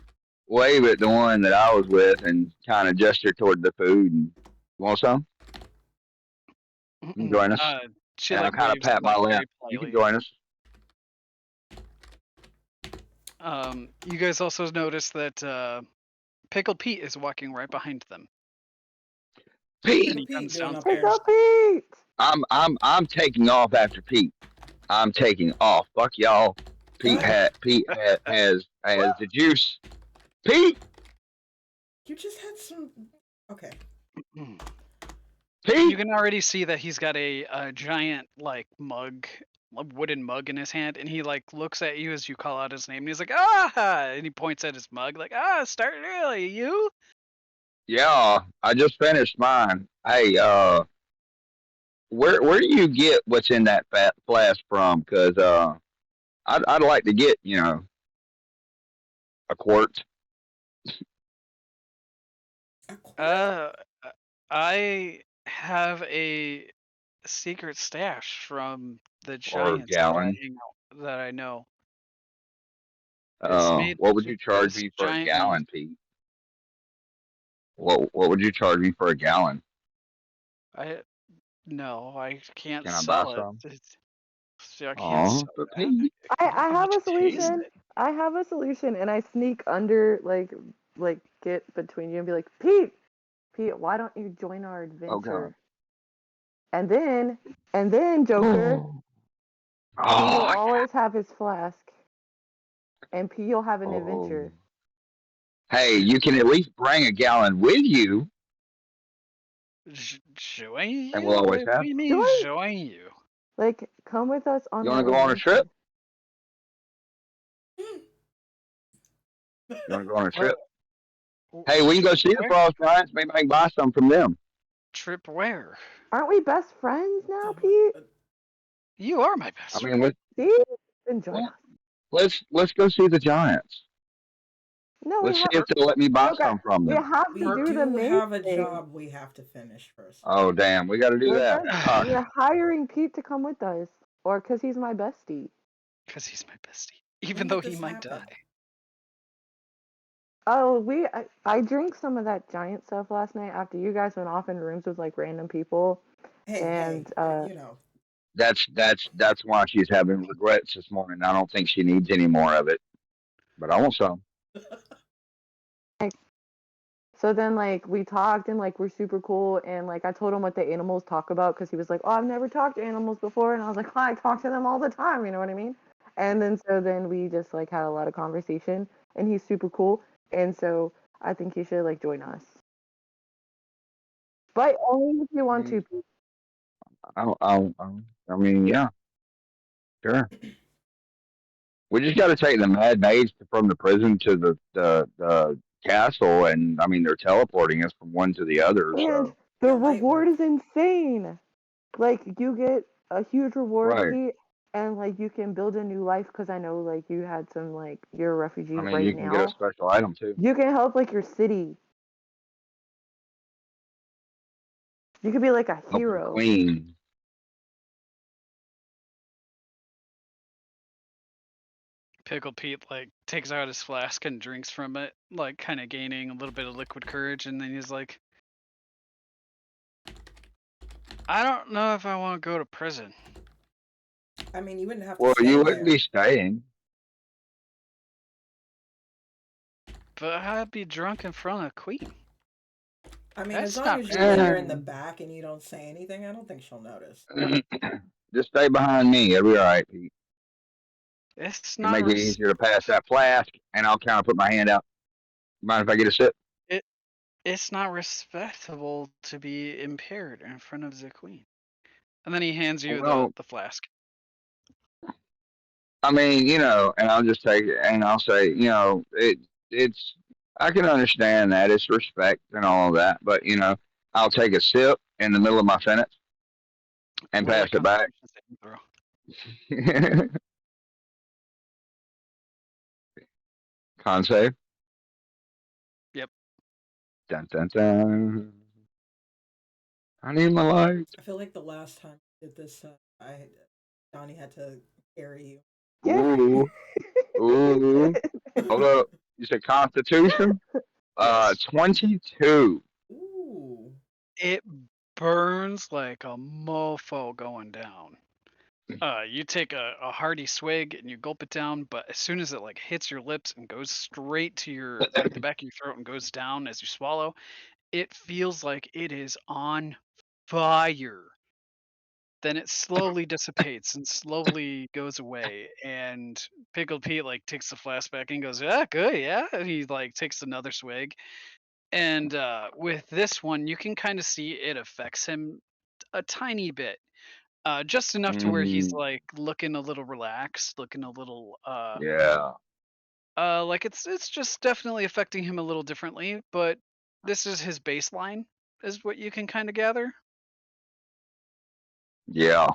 wave at the one that I was with and kind of gesture toward the food. And, you want some? You can join us. She And I'll like kind of waves pat my like lap. very You can politely. join us. You guys also notice that Pickled Pete is walking right behind them. Pete, And he Pete comes doing up Pick downstairs. up Pete! I'm taking off after Pete. I'm taking off. Fuck y'all. Pete has the juice. Pete, You just had some. Okay. You Pete. can already see that he's got a giant like mug, a wooden mug in his hand, and he like looks at you as you call out his name, and he's like, ah, and he points at his mug like, ah, starting early, you. Yeah, I just finished mine. Hey, where do you get what's in that fat flask from? Cause I'd like to get a quart. A quart? Uh, I have a secret stash from the Or giants that I gallon. hang out, that I know. It's made What would with you charge this me for a giant meat. gallon, Pete? What would you charge me for a gallon? No, I can't Can I buy sell it. some? I can't Oh, sell but that. Pete. I I don't know how have to a taste solution. it. I have a solution, and I sneak under, like get between you and be like, Pete, why don't you join our Okay. adventure? And then, Joker, Pete will Oh, always have his flask, and Pete will have an oh. adventure. Hey, you can at least bring a gallon with you, Join and you? we'll always What do have you some. mean Join, join you? like, come with us on You want that to go on a adventure. trip? You want to go on a What? trip? Hey, we can go see the Where? Frost Giants. Maybe I can buy some from them. Trip where? Aren't we best friends now, Pete? You are my I best mean, friend. See? Then join us. let's go see the Giants. No, we Let's see have, if they'll let me buy Joker, some from we them. have We to do the do main have a thing. job we have to finish first. Oh, damn, we got to do that. We're hiring Pete to come with us, or because he's my bestie. Because he's my bestie. When Even did though he this might happen? die. Oh, I drank some of that giant stuff last night after you guys went off in rooms with like random people, Hey, and you know. That's why she's having regrets this morning. I don't think she needs any more of it, but I want some. so then like we talked and like we're super cool and like I told him what the animals talk about because he was like, oh, I've never talked to animals before, and I was like, oh, I talk to them all the time, you know what I mean? And then we just like had a lot of conversation, and he's super cool, and so I think he should like join us, but only if you I want to. mean, I mean, yeah, sure. We just got to take the mad maids from the prison to the castle, and I mean, they're teleporting us from one to the other. And So the Yeah, light reward work. is insane. Like you get a huge reward, right. Pete, and like you can build a new life because I know like you had some like you're a refugee I mean, right you can get a now. special item too. You can help like your city. You could be like a Help the hero. queen. Pickle Pete like takes out his flask and drinks from it, like kind of gaining a little bit of liquid courage, and then he's like, I don't know if I want to go to prison. I mean, you wouldn't have to Well, you stay wouldn't be there. staying. But I'd be drunk in front of Queen. I mean, as That's long not as you linger in the respectable. back and you don't say anything, I don't think she'll notice. Just stay behind me. It'll be all right, Pete. It's It'll not make it easier to pass that flask, and I'll kind of put my hand out. Mind if I get a sip? it. It's not respectable to be impaired in front of the Queen. And then he hands you Well, the flask. I mean, and I'll just take it, and I'll say, it's. I can understand that it's respect and all of that, but I'll take a sip in the middle of my sentence and Roll a pass it back. Constitution saving throw. Con save. Yep. Dun dun dun. I need my light. I feel like the last time I did this, Donnie had to carry you. Yeah. Ooh, ooh. Hold up. You said Constitution? Yes. 22. Ooh. It burns like a mofo going down. You take a hearty swig and you gulp it down, but as soon as it like hits your lips and goes straight to your like the back of your throat and goes down as you swallow, it feels like it is on fire. Then it slowly dissipates and slowly goes away. And Pickled Pete like takes the flashback and goes, "Yeah, good, yeah." And he like takes another swig. And with this one, you can kind of see it affects him a tiny bit, just enough to where he's Mm, like looking a little relaxed, looking a little yeah, like it's just definitely affecting him a little differently. But this is his baseline, is what you can kind of gather. yeah,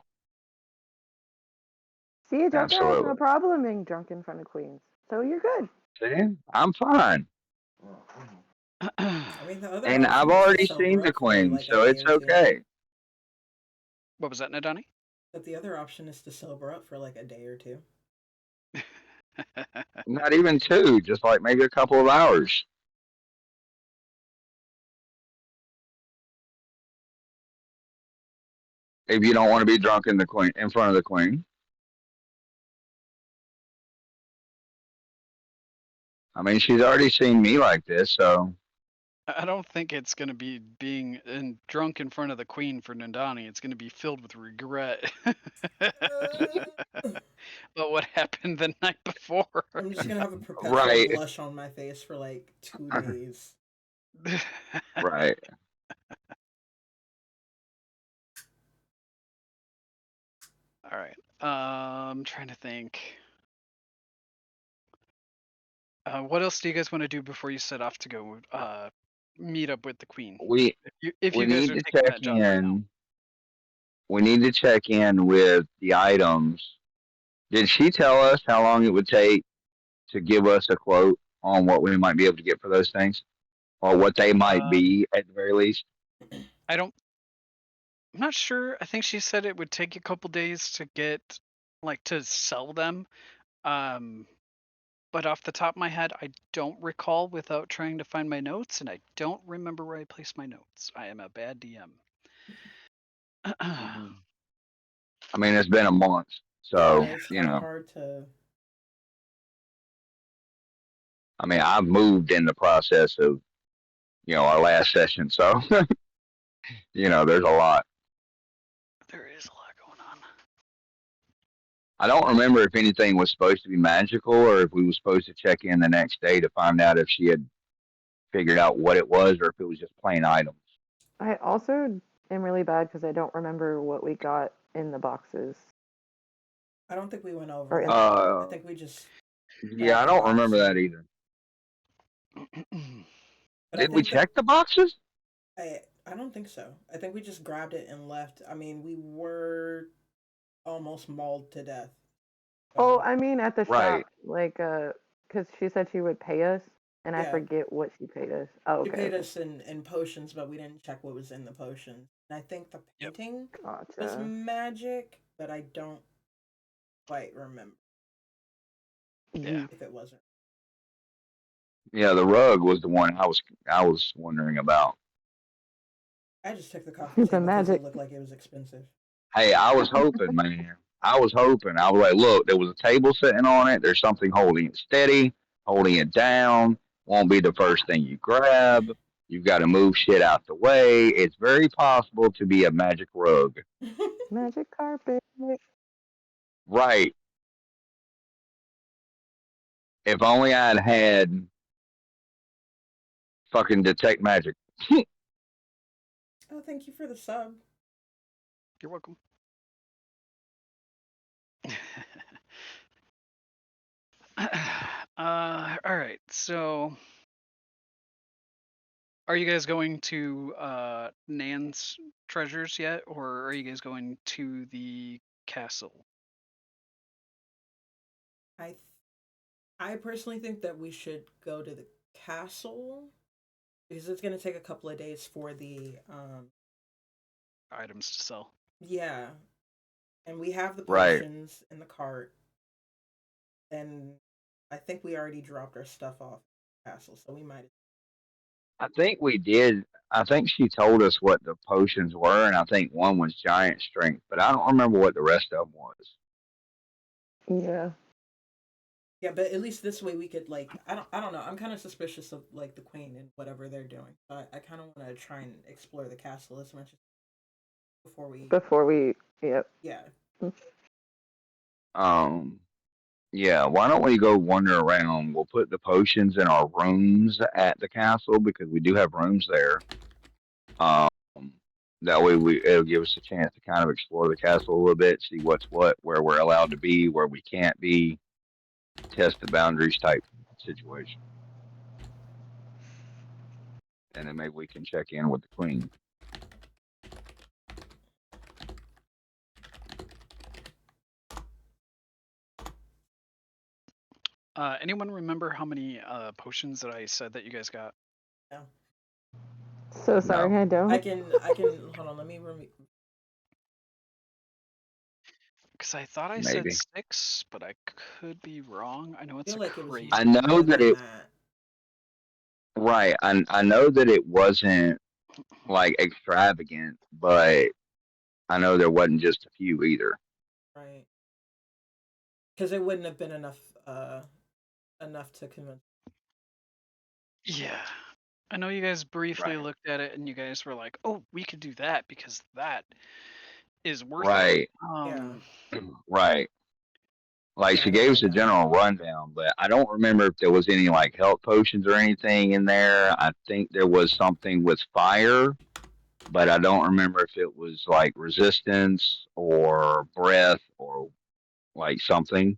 See, Joker has no absolutely. problem being drunk in front of queens, so you're good. See, I'm fine, I mean, the other and I've option is to already sober seen the up for queen, like a so day it's or two. okay. What was that, Nadani? But the other option is to sober up for like a day or two. Not even two, just like maybe a couple of hours. If you don't want to be drunk in front of the queen. I mean, she's already seen me like this, so I don't think it's going to be being drunk in front of the queen for Nandani. It's going to be filled with regret. Uh, But what happened the night before? I'm just gonna have a perpetual right, blush on my face for like 2 days. right. All right. I'm trying to think. What else do you guys want to do before you set off to go meet up with the queen? We If we you guys need are to taking check that job right now. in. We need to check in with the items. Did she tell us how long it would take to give us a quote on what we might be able to get for those things, or what they might Um, be at the very least? I don't. I'm not sure. I think she said it would take a couple days to get, like, to sell them. Um, but off the top of my head, I don't recall without trying to find my notes, and I don't remember where I placed my notes. I am a bad DM. Mhm. I mean, it's been a month, Yeah, so it's you kind of know. hard to. I mean, I've moved in the process of our last session, so there's a lot. There is a lot going on. I don't remember if anything was supposed to be magical or if we were supposed to check in the next day to find out if she had figured out what it was or if it was just plain items. I also am really bad because I don't remember what we got in the boxes I don't think we went over or in. that. I Uh, think we just yeah, grabbed I the don't box remember that and. either. But I Did we think that check the boxes? I don't think so. I think we just grabbed it and left. I mean, we were almost mauled to death. Oh, So I mean at the Right. shop, like because she said she would pay us, and I yeah, forget what she paid us. Oh, she okay, paid okay, us in potions, but we didn't check what was in the potions. And I think the Yep. painting was gotcha. magic, but I don't quite remember Yeah. if it wasn't. Yeah, the rug was the one I was wondering about. I just took the coffee The table because it magic. looked like it was expensive. Hey, I was hoping, man. I was hoping. I was like, look, there was a table sitting on it. There's something holding it steady, holding it down. Won't be the first thing you grab. You've got to move shit out the way. It's very possible to be a magic rug. Magic carpet. Right. If only I'd had fucking detect magic. Oh, thank you for the sub. You're welcome. All right. So, are you guys going to Nan's treasures yet, or are you guys going to the castle? I I personally think that we should go to the castle because it's going to take a couple of days for the Items to sell. yeah, and we have the Right. potions in the cart, and I think we already dropped our stuff off at the castle, so we might. I think we did. I think she told us what the potions were, and I think one was giant strength, but I don't remember what the rest of them was. Yeah. Yeah, but at least this way we could like I don't know. I'm kind of suspicious of like the queen and whatever they're doing. So I kind of want to try and explore the castle as much as before we. Before we, yep. Yeah. Um, yeah, why don't we go wander around? We'll put the potions in our rooms at the castle because we do have rooms there. Um, that way it'll give us a chance to kind of explore the castle a little bit, see what's what, where we're allowed to be, where we can't be, test the boundaries type situation. And then maybe we can check in with the queen. Anyone remember how many potions that I said that you guys got? No. So sorry, No, I don't. I can hold on. Let me Because I thought I said maybe. 6, but I could be wrong. I know it's feel a like it was I crazy. know more that than it that. right. I know that it wasn't like extravagant, but I know there wasn't just a few either. Right. Because it wouldn't have been enough to convince. Yeah. I know you guys briefly Right. looked at it and you guys were like, "Oh, we could do that because that is worth it." Right. Yeah. Right. Like Yeah, I she don't gave know us a that. general rundown, but I don't remember if there was any like health potions or anything in there. I think there was something with fire, but I don't remember if it was like resistance or breath or like something.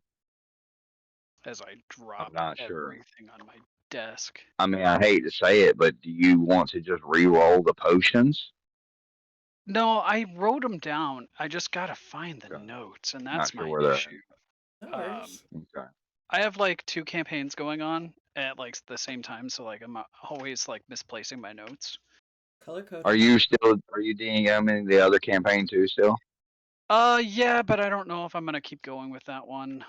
As I I'm drop not sure. everything on my desk. I mean, I hate to say it, but do you want to just re-roll the potions? No, I wrote them down. I just gotta find the Okay. notes, and Not that's sure my where they're issue. No Um, worries. at. Okay. I have like 2 campaigns going on at like the same time, so like I'm always like misplacing my notes. Color code. Are you DMing the other campaign too still? Yeah, but I don't know if I'm gonna keep going with that one.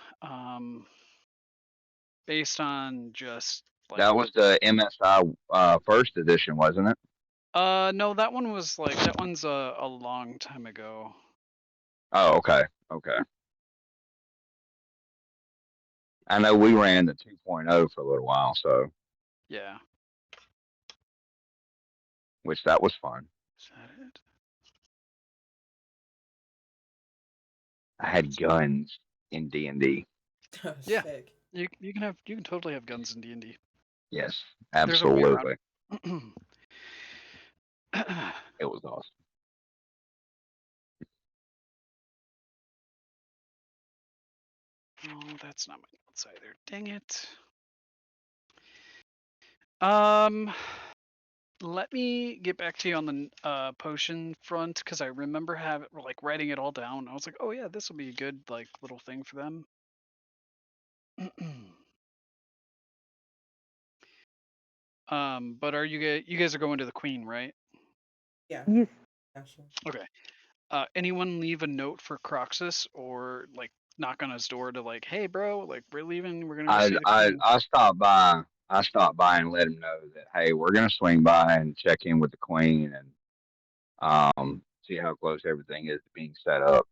Based on just like That was the MSI first edition, wasn't it? no, that one was like that one's a long time ago. Oh, okay. Okay. I know we ran the 2.0 for a little while, so Yeah. which that was fun. Is that it? I had guns in D&D. Yeah. Sick. You can totally have guns in D&D. Yes, There's a way around absolutely. it. It was awesome. Oh, that's not my notes either. Dang it. Um, let me get back to you on the potion front because I remember like writing it all down. I was like, oh yeah, this will be a good like little thing for them. But you guys are going to the Queen, right? Yeah. Yes. Absolutely. Okay. Anyone leave a note for Croxus or like knock on his door to like, hey bro, like we're leaving, we're gonna go I see the I Queen. I stopped by. I stopped by and let him know that hey, we're gonna swing by and check in with the queen and see how close everything is to being set up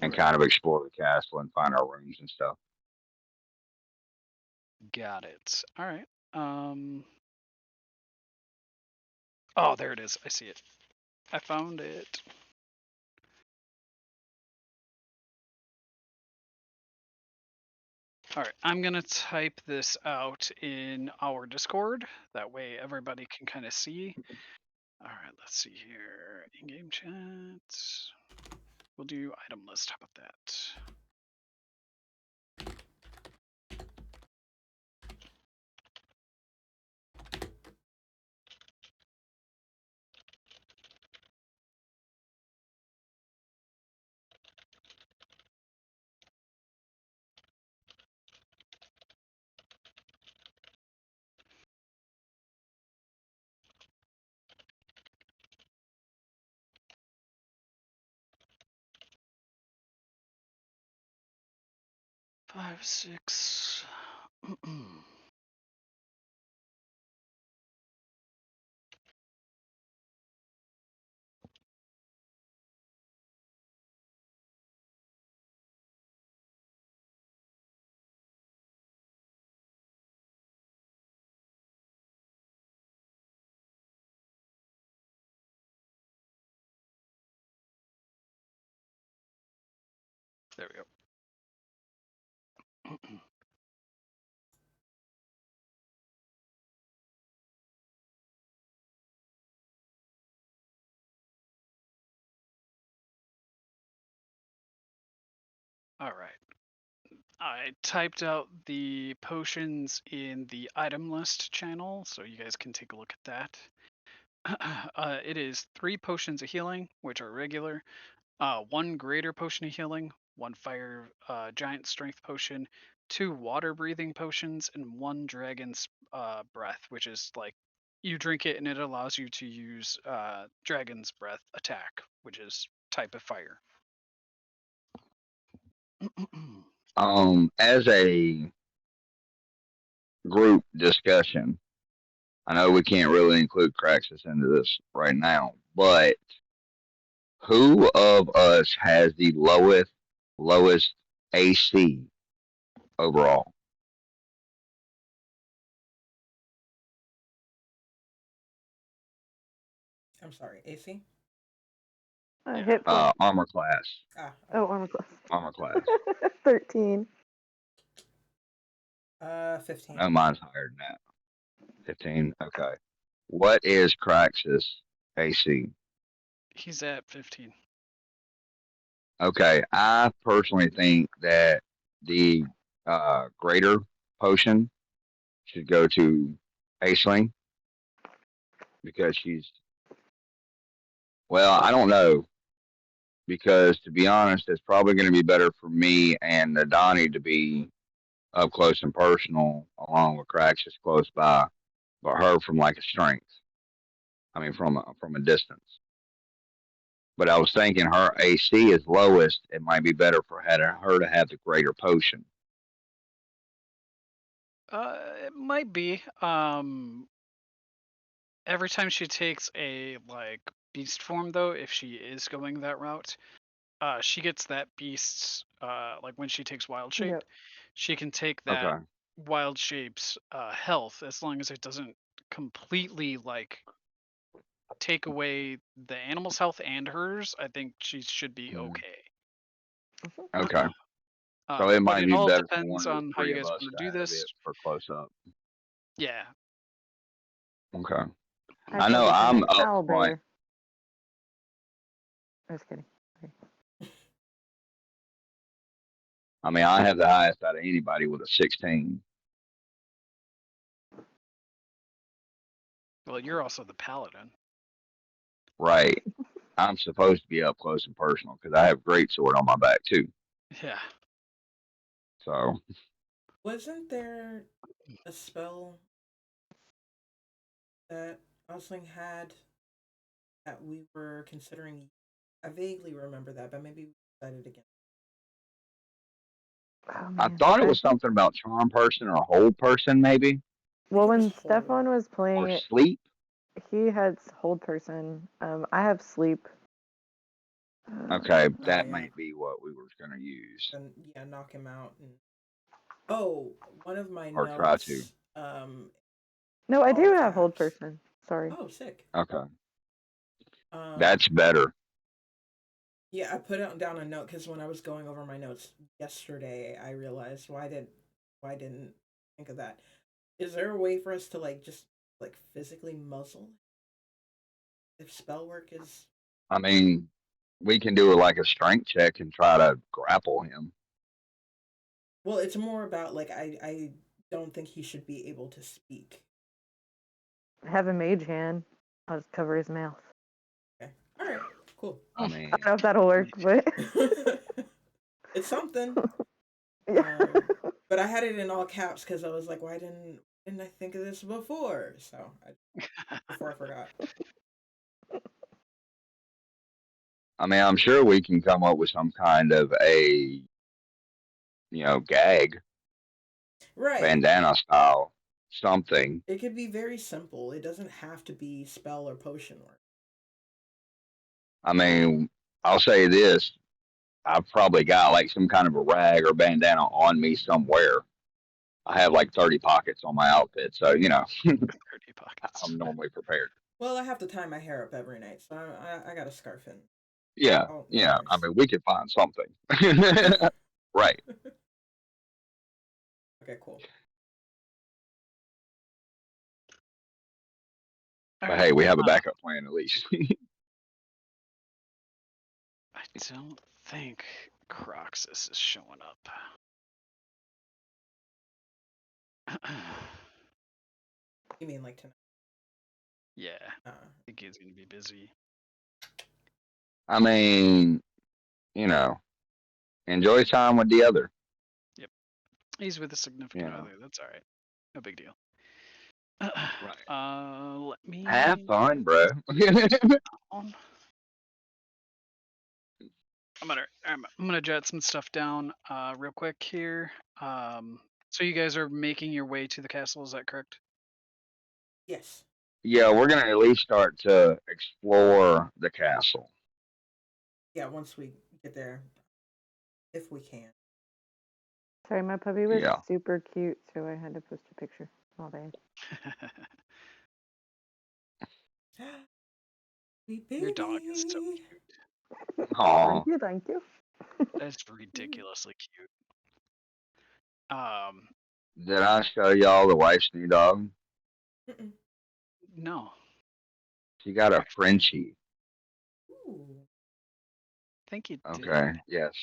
and Okay. kind of explore the castle and find our rooms and stuff. Got it. All right. Um. Oh, there it is. I see it. I found it. All right. I'm gonna type this out in our Discord. That way everybody can kind of see. All right. Let's see here. In-game chat. We'll do item list. How about that? 5, 6. There we go. All right. I typed out the potions in the item list channel, so you guys can take a look at that. It is 3 potions of healing, which are regular, 1 greater potion of healing, 1 fire giant strength potion, 2 water breathing potions, and 1 dragon's breath, which is like you drink it and it allows you to use dragon's breath attack, which is type of fire. As a group discussion, I know we can't really include Craxus into this right now, but who of us has the lowest AC overall? I'm sorry, AC? Hit point. Armor class. Oh, armor class. Armor class. 13. 15. No, mine's higher than that. 15. Okay. What is Craxus AC? He's at 15. Okay, I personally think that the greater potion should go to Aisling because she's, well, I don't know, because to be honest, it's probably going to be better for me and Adani to be up close and personal along with Craxus close by, but her from like a strength. I mean, from a distance. But I was thinking her AC is lowest. It might be better for her to have the greater potion. It might be. Every time she takes a like beast form, though, if she is going that route, she gets that beast's like when she takes wild shape, Yep. she can take that Okay. wild shape's health as long as it doesn't completely like take away the animal's health and hers. I think she should be okay. Okay. So it But might it be all better for depends one of the on how you three of guys us want to to do have this. it for close up. Yeah. Okay. I I know shall become I'm an up owl front. bear. I was kidding. I mean, I have the highest out of anybody with a 16. Well, you're also the paladin. Right. I'm supposed to be up close and personal because I have great sword on my back too. Yeah. So Wasn't there a spell that Osling had that we were considering? I vaguely remember that, but maybe we decided again. Oh, I man. thought it was something about charm person or hold person, maybe, I Well, think it was when whole. Stefan was playing or it, sleep. he had hold person. I have sleep. Okay, Oh that yeah. might be what we were gonna use Then yeah, knock him out. And oh, one of my or try to. notes. No, I do All have hold caps. person. Sorry. Oh, sick. Okay, Um, that's better. yeah, I put it down a note because when I was going over my notes yesterday, I realized why didn't think of that. Is there a way for us to like just like physically muzzle if spell work is? I mean, we can do like a strength check and try to grapple him. Well, it's more about like I don't think he should be able to speak. I have a mage hand. I'll just cover his mouth. Okay. All right. Cool. I I mean, don't know if that'll work, but It's something. yeah. But I had it in all caps because I was like, why didn't I think of this before? So before I forgot. I mean, I'm sure we can come up with some kind of a gag, Right. bandana style, something. It could be very simple. It doesn't have to be spell or potion work. I mean, I'll say this: I've probably got like some kind of a rag or bandana on me somewhere. I have like 30 pockets on my outfit, so 30 pockets. I'm normally prepared. Well, I have to tie my hair up every night, so I got a scarf in. Yeah, Oh, no yeah. I worries. mean, we could find something. Right. Okay, cool. All But right. hey, we have a backup plan at least. I don't think Croxus is showing up. You mean like tonight? Yeah, I Uh, think he's gonna be busy. I mean, you know, enjoy time with the other. Yep, he's with a You significant know, other. That's all right. No big deal. right. Let Have me. fun, bro. On. I'm gonna jot some stuff down real quick here. So you guys are making your way to the castle, is that correct? yes. Yeah, we're gonna at least start to explore the castle. Yeah, once we get there, if we can. Sorry, my puppy was Yeah. super cute, so I had to post a picture. Oh, dang. Sweet Your dog is so baby. cute. Aw. Thank you. That's ridiculously cute. Um, Did I show y'all the wife's new dog? Mm-mm. no, She got a actually, Frenchie. Ooh. I think you did. Okay. Yes.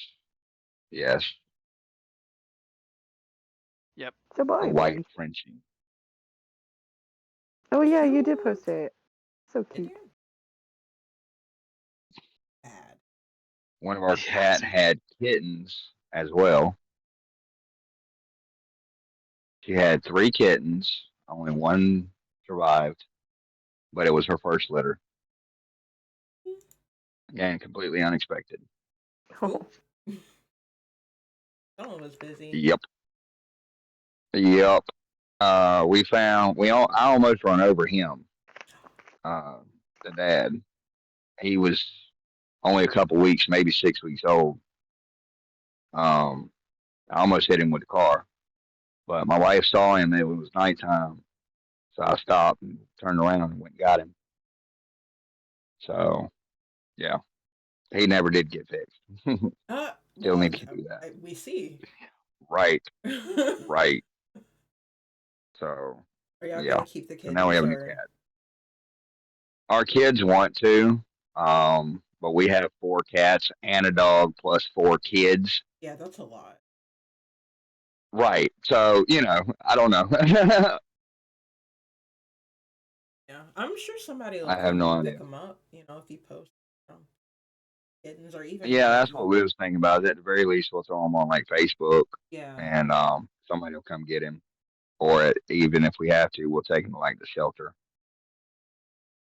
Yes. Yep. It's a A boy, white baby. Frenchie. Oh, yeah, you did Cute. post it. So Did cute. you? Bad. One of our Yeah. cat had kittens as well. She had three kittens. Only one survived, but it was her first litter. Again, completely unexpected. Oh, Oop. Someone was busy. Yep. Yep. I almost run over him. Uh, the dad. He was only a couple weeks, maybe 6 weeks old. Um, I almost hit him with the car, but my wife saw him. It was nighttime, so I stopped and turned around and went and got him. So yeah, he never did get fixed. Still Well, need to do that. we see. Right, Are right. So y'all yeah. gonna keep the So now we kittens have a new or? cat. Our kids want to, but we have four cats and a dog plus four kids. Yeah, that's a lot. Right. So I don't know. Yeah, I'm sure somebody will I have come no and pick idea. them up. If you post kittens or even Yeah, like that's what we was thinking about. At the very least, we'll throw him on like Facebook, yeah, and somebody will come get him. Or even if we have to, we'll take him to like the shelter.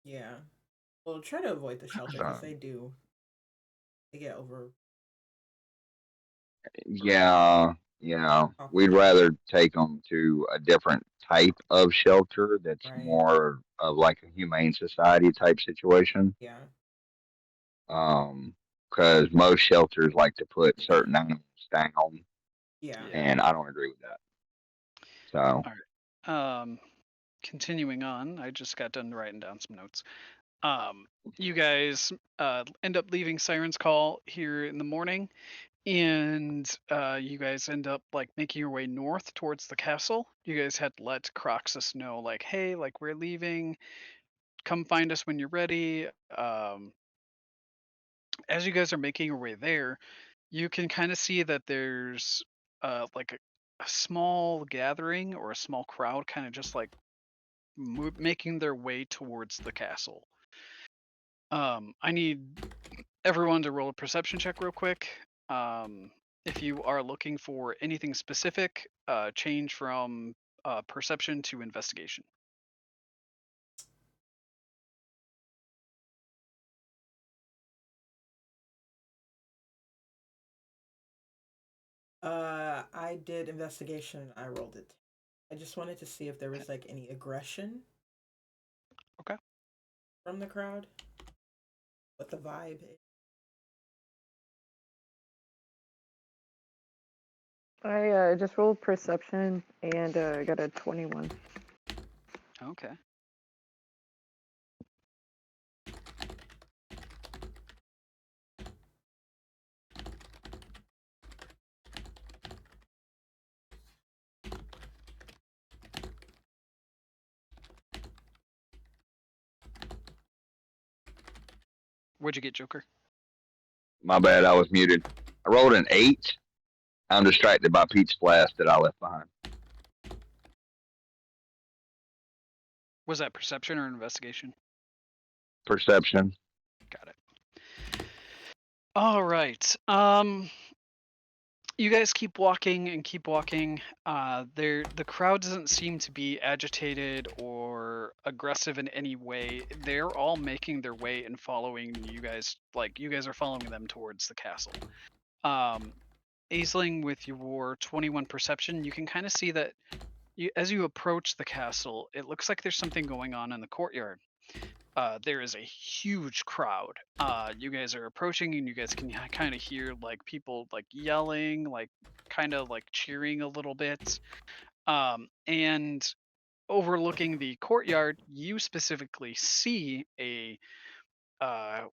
yeah. Well, try to avoid the shelter because So they get over yeah, we'd populated, rather take them to a different type of shelter that's right? more of like a humane society type situation. Yeah, Because most shelters like to put certain animals down, yeah. Yeah. and I don't agree with that. So All right. Continuing on, I just got done writing down some notes. You guys end up leaving Siren's Call here in the morning, and you guys end up like making your way north towards the castle. You guys had let Croxus know, like, hey, like we're leaving. Come find us when you're ready. As you guys are making your way there, you can kind of see that there's like a small gathering or a small crowd, kind of just like making their way towards the castle. I need everyone to roll a perception check real quick. If you are looking for anything specific, change from perception to investigation. I did investigation. I rolled it. I just wanted to see if there Okay. was like any aggression Okay. from the crowd. What the vibe is. I just rolled perception and got a 21. Okay. What'd you get, Joker? My bad, I was muted. I rolled an 8. I'm distracted by Pete's flask that I left behind. Was that perception or investigation? Perception. Got it. All right. You guys keep walking and keep walking. The crowd doesn't seem to be agitated or aggressive in any way. They're all making their way and following you guys. Like you guys are following them towards the castle. Aisling, with your 21 perception, you can kind of see that as you approach the castle, it looks like there's something going on in the courtyard. There is a huge crowd. You guys are approaching, and you guys can kind of hear like people like yelling, like kind of like cheering a little bit. And overlooking the courtyard, you specifically see a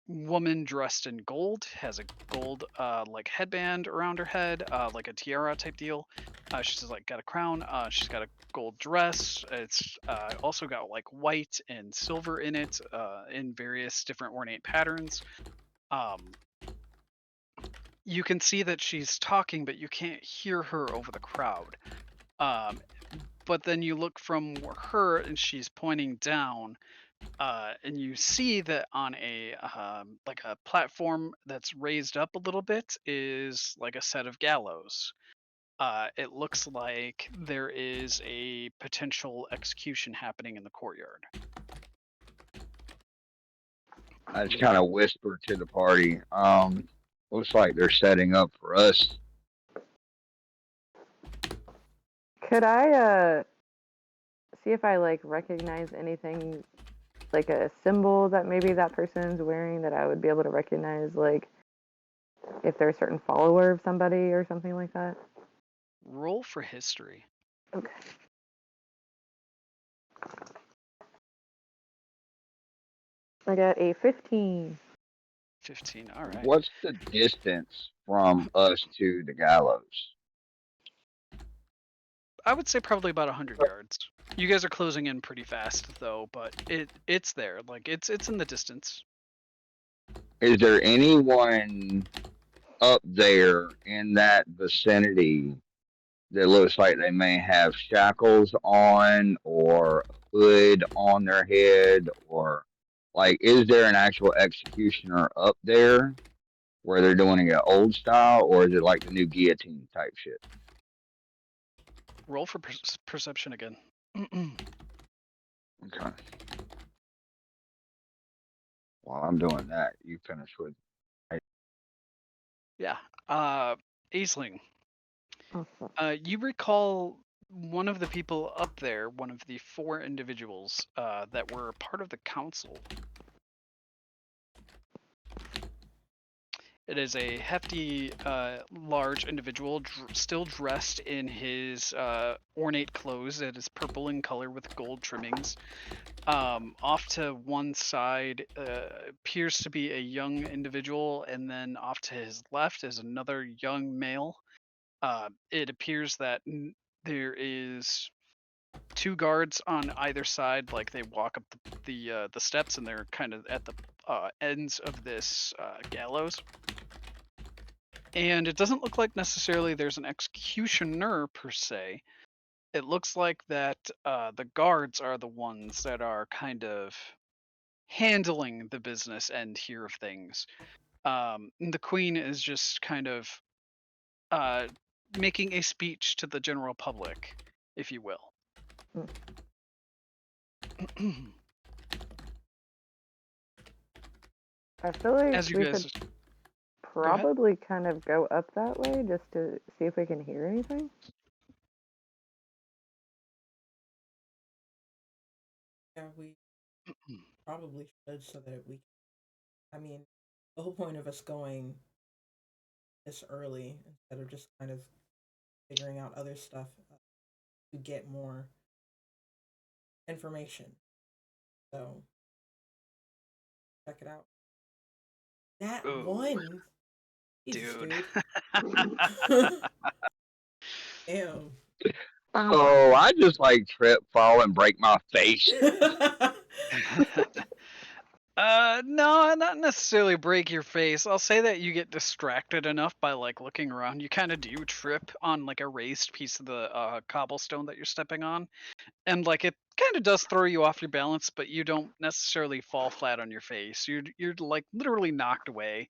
woman dressed in gold, has a gold like headband around her head, like a tiara type deal. She's like got a crown. She's got a gold dress. It's also got like white and silver in it, in various different ornate patterns. You can see that she's talking, but you can't hear her over the crowd. But then you look from her, and she's pointing down. And you see that on a like a platform that's raised up a little bit is like a set of gallows. It looks like there is a potential execution happening in the courtyard. I just kind of whisper to the party. Looks like they're setting up for us. Could I see if I like recognize anything, like a symbol that maybe that person's wearing that I would be able to recognize, like if they're a certain follower of somebody or something like that? Roll for history. Okay. I got a 15. 15. All right. What's the distance from us to the gallows? I would say probably about 100 yards. You guys are closing in pretty fast though, but it's there. Like it's in the distance. Is there anyone up there in that vicinity that looks like they may have shackles on or a hood on their head, or like is there an actual executioner up there where they're doing it old style, or is it like the new guillotine type shit? Roll for perception again. Okay. While I'm doing that, you finish with. Yeah. Aisling, Awesome. you recall one of the people up there, one of the 4 individuals that were part of the council. It is a hefty, large individual, still dressed in his ornate clothes that is purple in color with gold trimmings. Off to one side appears to be a young individual, and then off to his left is another young male. It appears that there is 2 guards on either side, like they walk up the steps, and they're kind of at the ends of this gallows. And it doesn't look like necessarily there's an executioner per se. It looks like that the guards are the ones that are kind of handling the business end here of things. The queen is just kind of making a speech to the general public, if you will. I feel like As you we guys, could probably kind of go up that way just to see if we can hear anything. Yeah, we probably should so that we. I mean, the whole point of us going this early instead of just kind of figuring out other stuff to get more information. So check it out. That ooh, one, Jesus, dude. Damn. Oh, I just like trip, fall, and break my face. No, not necessarily break your face. I'll say that you get distracted enough by like looking around. You kind of do trip on like a raised piece of the cobblestone that you're stepping on, and like it kind of does throw you off your balance, but you don't necessarily fall flat on your face. You're like literally knocked away,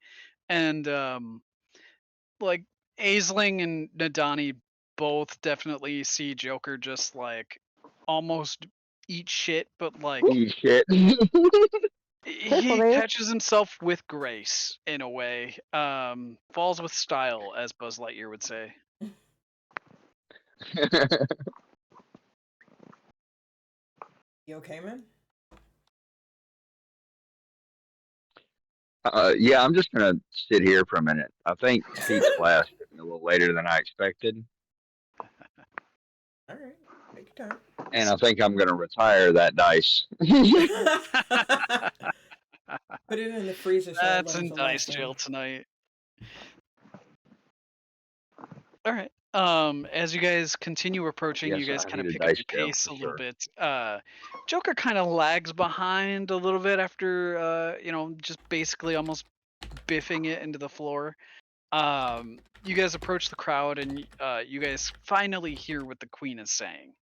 and like Aisling and Nadani both definitely see Joker just like almost eat shit, but like Eat shit. Careful, he Dave. catches himself with grace in a way. Falls with style, as Buzz Lightyear would say. You okay, man? Yeah, I'm just gonna sit here for a minute. I think Pete's class took me a little later than I expected, All right, take your time. and I think I'm gonna retire that dice. Put it in the freezer so it That's learns in a dice lesson. jail tonight. All right. As you guys continue approaching, you Yes, guys I kind of need a pick up dice your jail pace for a little sure. bit. Joker kind of lags behind a little bit after, just basically almost biffing it into the floor. You guys approach the crowd, and you guys finally hear what the queen is saying.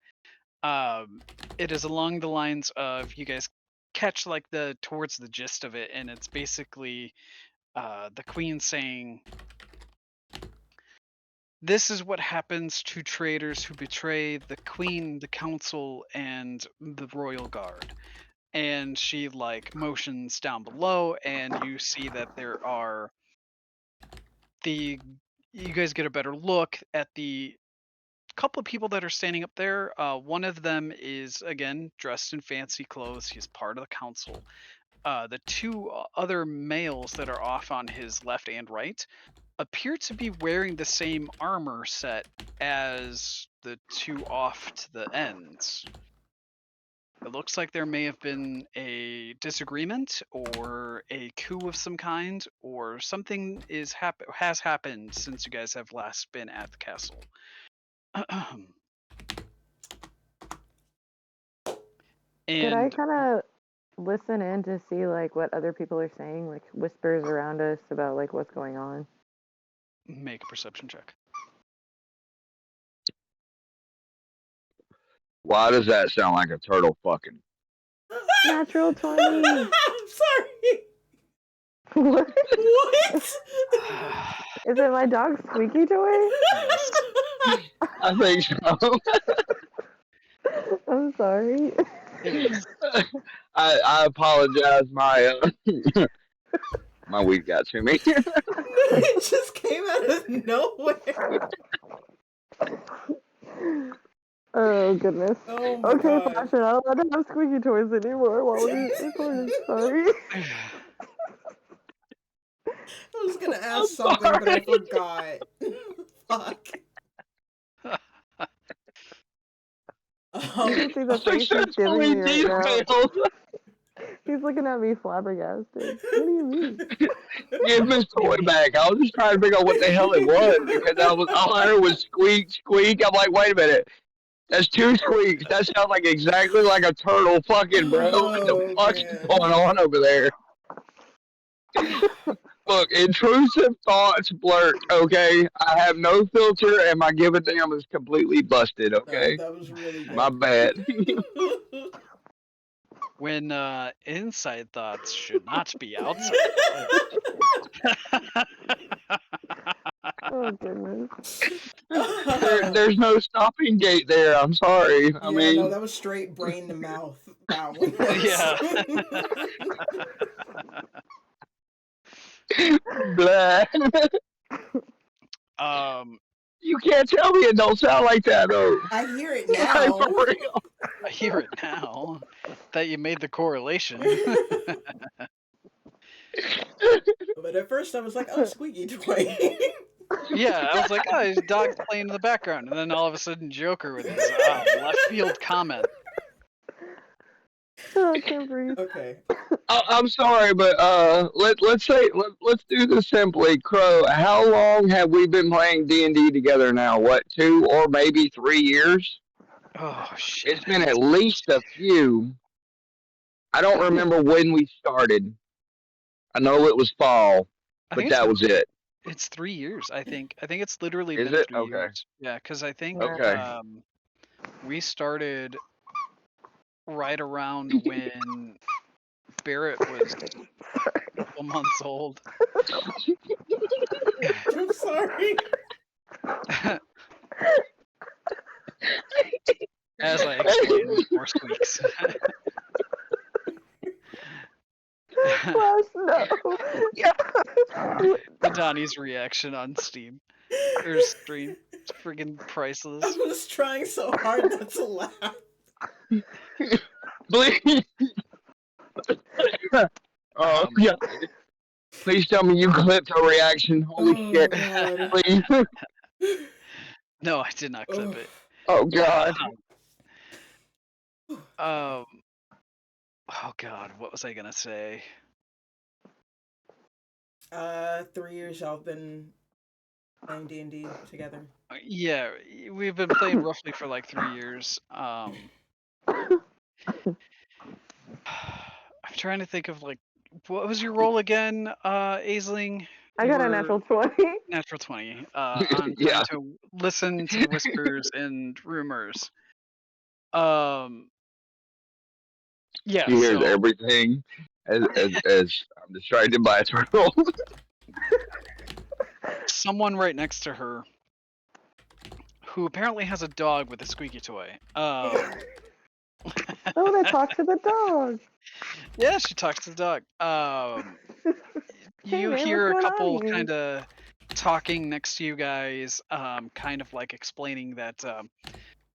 It is along the lines of you guys catch like the towards the gist of it, and it's basically the queen saying, "This is what happens to traitors who betray the queen, the council, and the royal guard." And she like motions down below, and you see that there are the you guys get a better look at the couple of people that are standing up there. One of them is again dressed in fancy clothes. He's part of the council. The two other males that are off on his left and right appear to be wearing the same armor set as the two off to the ends. It looks like there may have been a disagreement or a coup of some kind, or something has happened since you guys have last been at the castle. Could I And kind of listen in to see like what other people are saying, like whispers around us about like what's going on? make a perception check. Why does that sound like a turtle fucking? Natural 20. I'm sorry. What? What? Is it my dog's squeaky toy? Yes. I think so. I'm sorry. It is. I apologize. My weed got to me. It just came out of nowhere. Oh goodness. Oh my Okay, god. Passion, I don't let to have squeaky toys anymore while we're recording. Sorry. I was gonna I'm ask something, but I sorry. forgot. Fuck. You can see the I'm face he's giving successfully me right now. derailed. He's looking at me flabbergasted. What do you mean? Give his toy back. I was just trying to figure out what the hell it was because all I heard was squeak, squeak. I'm like, wait a minute. That's two squeaks. That sounds like exactly like a turtle fucking, bro. What the Oh fuck is man. going on over there? Look, intrusive thoughts blurt, okay? I have no filter and my give a damn is completely busted, okay? That was really My good. bad. When inside thoughts should not be outside thoughts. Oh goodness. There's no stopping gate there. I'm sorry. I Yeah, no, mean, that was straight brain to mouth. That one was. Yeah. blah. You can't tell me it don't sound like that, though. I hear it Like, now. for real. I hear it now that you made the correlation. But at first I was like, oh, squeaky toy. Yeah, I was like, oh, his dog's playing in the background. And then all of a sudden, Joker with his left field comment. Oh, I can't breathe. Okay. I'm sorry, but let's do this simply. Crow, how long have we been playing D&D together now? What, 2 or maybe 3 years? Oh, shit. It's been at least a few. I don't remember when we started. I know it was fall, I but think that was it. it's 3 years, I think. I think it's literally Is been it? 3 Okay. years. Yeah, because I think Yeah. Okay. we started right around when Barrett was a couple months old. I'm sorry. As I explained with more squeaks. Flash, no. Donnie's reaction on Steam or stream. It's friggin' I priceless. was trying so hard not to laugh. Please. Oh, yeah. Please tell me you clipped her reaction. Holy Oh shit. God. Please. No, I did not clip Oh. it. Oh, God. Oh God, what was I gonna say? 3 years y'all have been playing D&D together. Yeah, we've been playing roughly for like 3 years. I'm trying to think of like what was your role again, Aisling? I You got a were natural 20. natural 20 on trying Yeah. to listen to whispers and rumors. Yeah, She hears so everything as I'm distracted by a turtle. someone right next to her who apparently has a dog with a squeaky toy. Oh, they talk to the dog. Yeah, she talks to the dog. Hey You man, what's hear a going on couple here? kind of talking next to you guys, kind of like explaining that,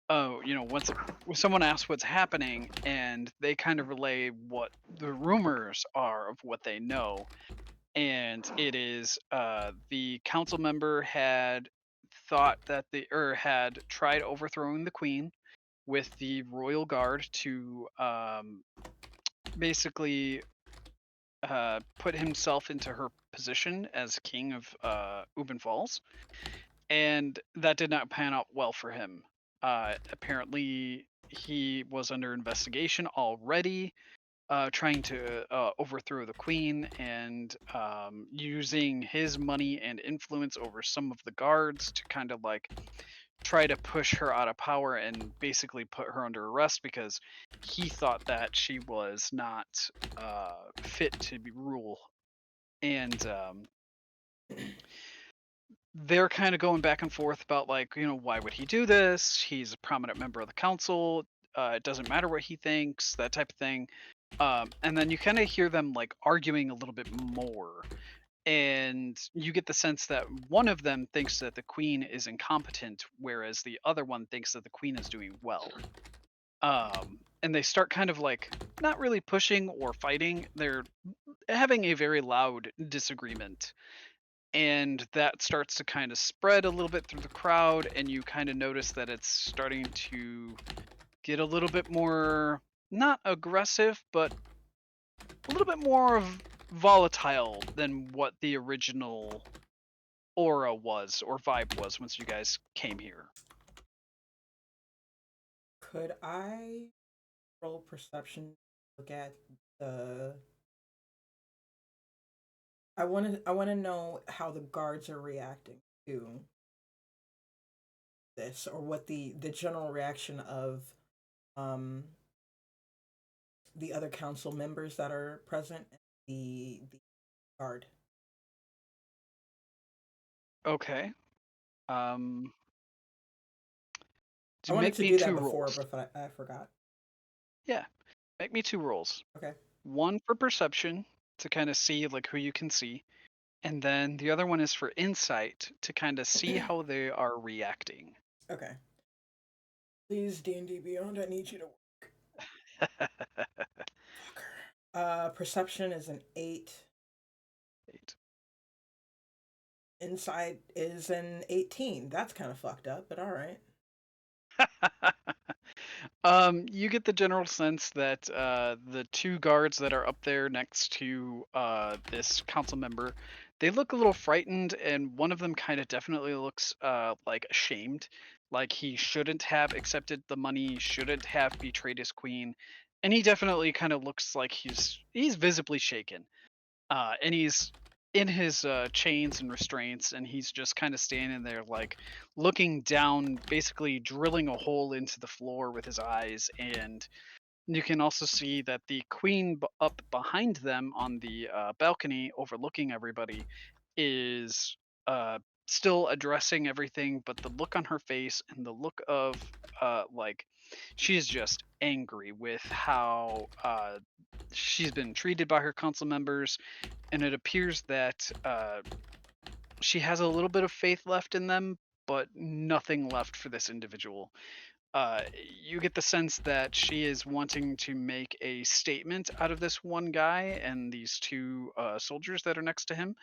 oh, once someone asks what's happening, and they kind of relay what the rumors are of what they know, and it is the council member had thought that had tried overthrowing the queen with the royal guard to basically put himself into her position as king of Ubbin Falls, and that did not pan out well for him. Apparently, he was under investigation already, trying to overthrow the queen and using his money and influence over some of the guards to kind of like try to push her out of power and basically put her under arrest because he thought that she was not fit to rule. And they're kind of going back and forth about like, why would he do this? He's a prominent member of the council. It doesn't matter what he thinks, that type of thing. And then you kind of hear them like arguing a little bit more. And you get the sense that one of them thinks that the queen is incompetent, whereas the other one thinks that the queen is doing well. And they start kind of like not really pushing or fighting. They're having a very loud disagreement. And that starts to kind of spread a little bit through the crowd, and you kind of notice that it's starting to get a little bit more, not aggressive, but a little bit more volatile than what the original aura was or vibe was once you guys came here. Could I roll perception? Look at the. I want to know how the guards are reacting to this, or what the general reaction of um the other council members that are present, and the guard. Okay. Um, I wanted make to me do that two before, rolls. but I forgot. Yeah, make me two rolls. Okay. One for perception to kind of see like who you can see, and then the other one is for insight to kind of see how they are reacting. Okay. Please, D&D Beyond, I need you to work. Fucker. Perception is an 8. 8. Insight is an 18. That's kind of fucked up, but all right. You get the general sense that the two guards that are up there next to this council member, they look a little frightened, and one of them kind of definitely looks like ashamed, like he shouldn't have accepted the money, shouldn't have betrayed his queen, and he definitely kind of looks like he's visibly shaken. And he's in his chains and restraints, and he's just kind of standing there, like looking down, basically drilling a hole into the floor with his eyes. And you can also see that the queen up behind them on the balcony, overlooking everybody, is still addressing everything, but the look on her face and the look of like she's just angry with how she's been treated by her council members, and it appears that she has a little bit of faith left in them, but nothing left for this individual. You get the sense that she is wanting to make a statement out of this one guy and these two soldiers that are next to him,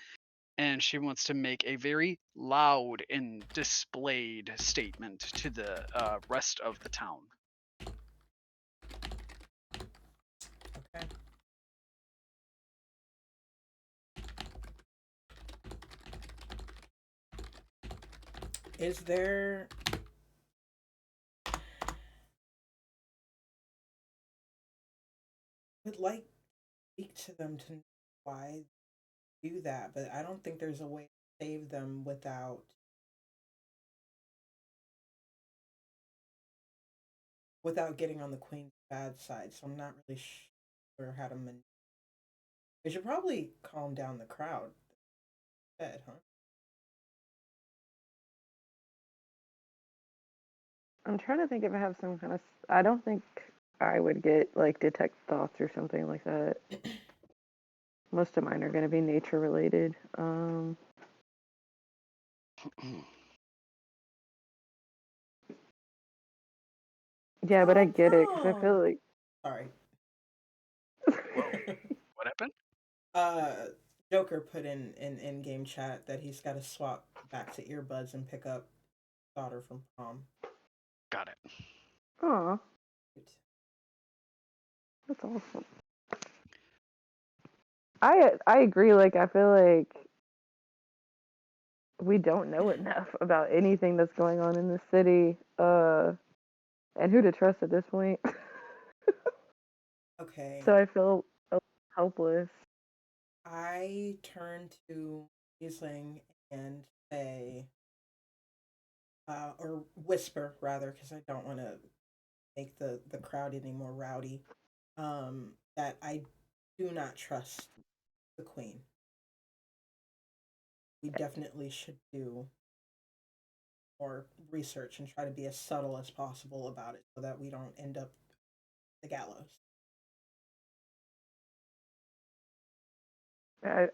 and she wants to make a very loud and displayed statement to the rest of the town. Okay. Is there would like to speak to them to know why they do that, but I don't think there's a way to save them without getting on the queen's bad side. So I'm not really sure how to we should probably calm down the crowd. Bed, huh? I'm trying to think if I have some kind of. I don't think I would get like detect thoughts or something like that. Most of mine are going to be nature related. Yeah, but I Calm get it because I feel down. like. Sorry. Whoa, what happened? uh, Joker put in game chat that he's got to swap back to earbuds and pick up daughter from prom. Got it. Aw, that's awesome. I agree. Like I feel like we don't know enough about anything that's going on in the city. And who to trust at this point. Okay. So I feel helpless. I turn to Riesling and say, or whisper rather, because I don't want to make the crowd any more rowdy. That I do not trust the queen. We definitely should do more research and try to be as subtle as possible about it so that we don't end up the gallows.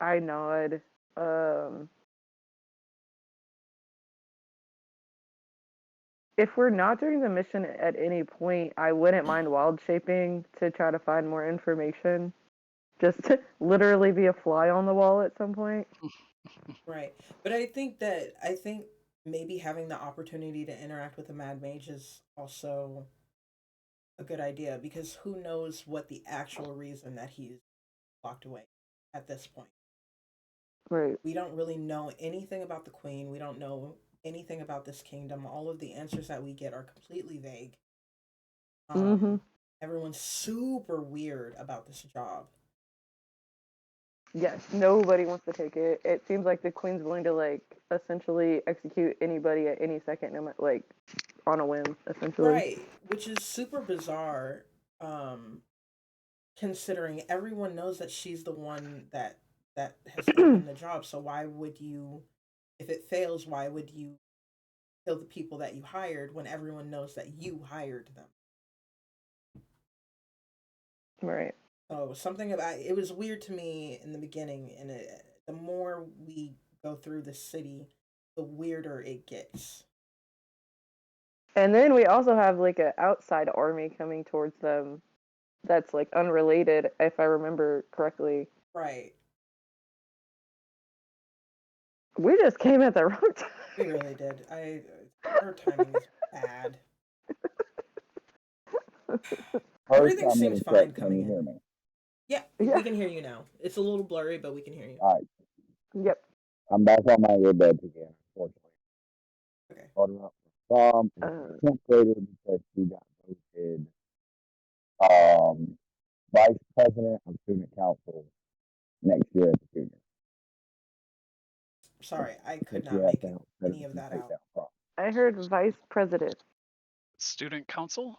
I nod. Um, if we're not doing the mission at any point, I wouldn't mind wild shaping to try to find more information. Just to literally be a fly on the wall at some point. Right. But I think maybe having the opportunity to interact with a mad mage is also a good idea because who knows what the actual reason that he's locked away at this point. Right. We don't really know anything about the queen. We don't know anything about this kingdom. All of the answers that we get are completely vague. Mm-hmm. Everyone's super weird about this job. Yes, nobody wants to take it. It seems like the queen's willing to like essentially execute anybody at any second, no matter like on a whim, essentially. Right, which is super bizarre. Um, Considering everyone knows that she's the one that has opened the job, so why would you, if it fails, why would you kill the people that you hired when everyone knows that you hired them? Right. So something about it was weird to me in the beginning, and the more we go through the city, the weirder it gets. And then we also have like an outside army coming towards them that's like unrelated, if I remember correctly. Right. We just came at the wrong time. We really did. Our timing is bad. First, Everything I'm seems gonna check. fine Can coming you hear in. me? Yeah, Yeah. we can hear you now. It's a little blurry, but we can hear you. All right, Yep. I'm back on my earbuds again. Unfortunately, Okay. hold up. Uh, 10th grader because she got voted Vice president of student council next year at the junior. Sorry, I could Next not year at make the any of that out. takedown. I heard vice president. Student council?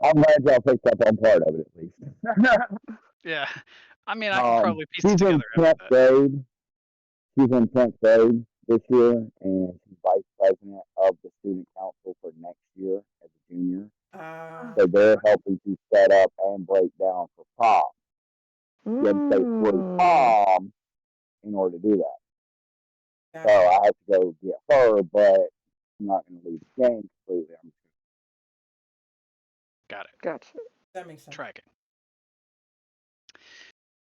I'm glad y'all picked up on part of it at least. Yeah. I mean, I can probably piece it She's in together after 10th that. grade. She's in 10th grade this year, and she's vice president of the student council for next year as a junior. So they're helping to set up and break down for prom. You have to stay through prom in order to do that. Gotcha. So I have to go get her, but I'm not going to leave the game completely. I'm just Got it. Gotcha. That makes sense. Tracking.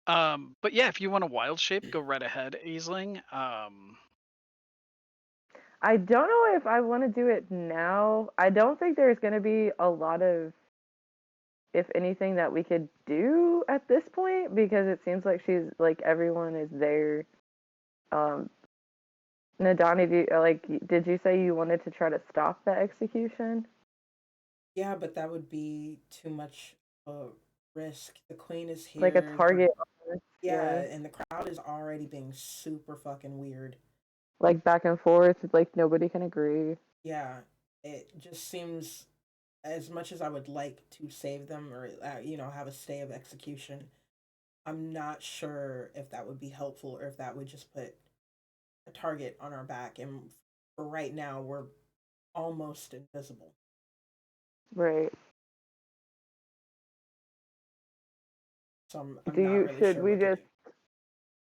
But yeah, if you want a wild shape, go right ahead, Aisling. I don't know if I want to do it now. I don't think there's going to be a lot of, if anything, that we could do at this point because it seems like she's like everyone is there. Nadani, did you say you wanted to try to stop the execution? Yeah, but that would be too much risk. The queen is here. Like a target. Yeah, and the crowd is already being super fucking weird. Like back and forth, like nobody can agree. Yeah, it just seems, as much as I would like to save them or have a stay of execution, I'm not sure if that would be helpful or if that would just put a target on our back. And for right now, we're almost invisible. Right. So I'm not really should sure we what to just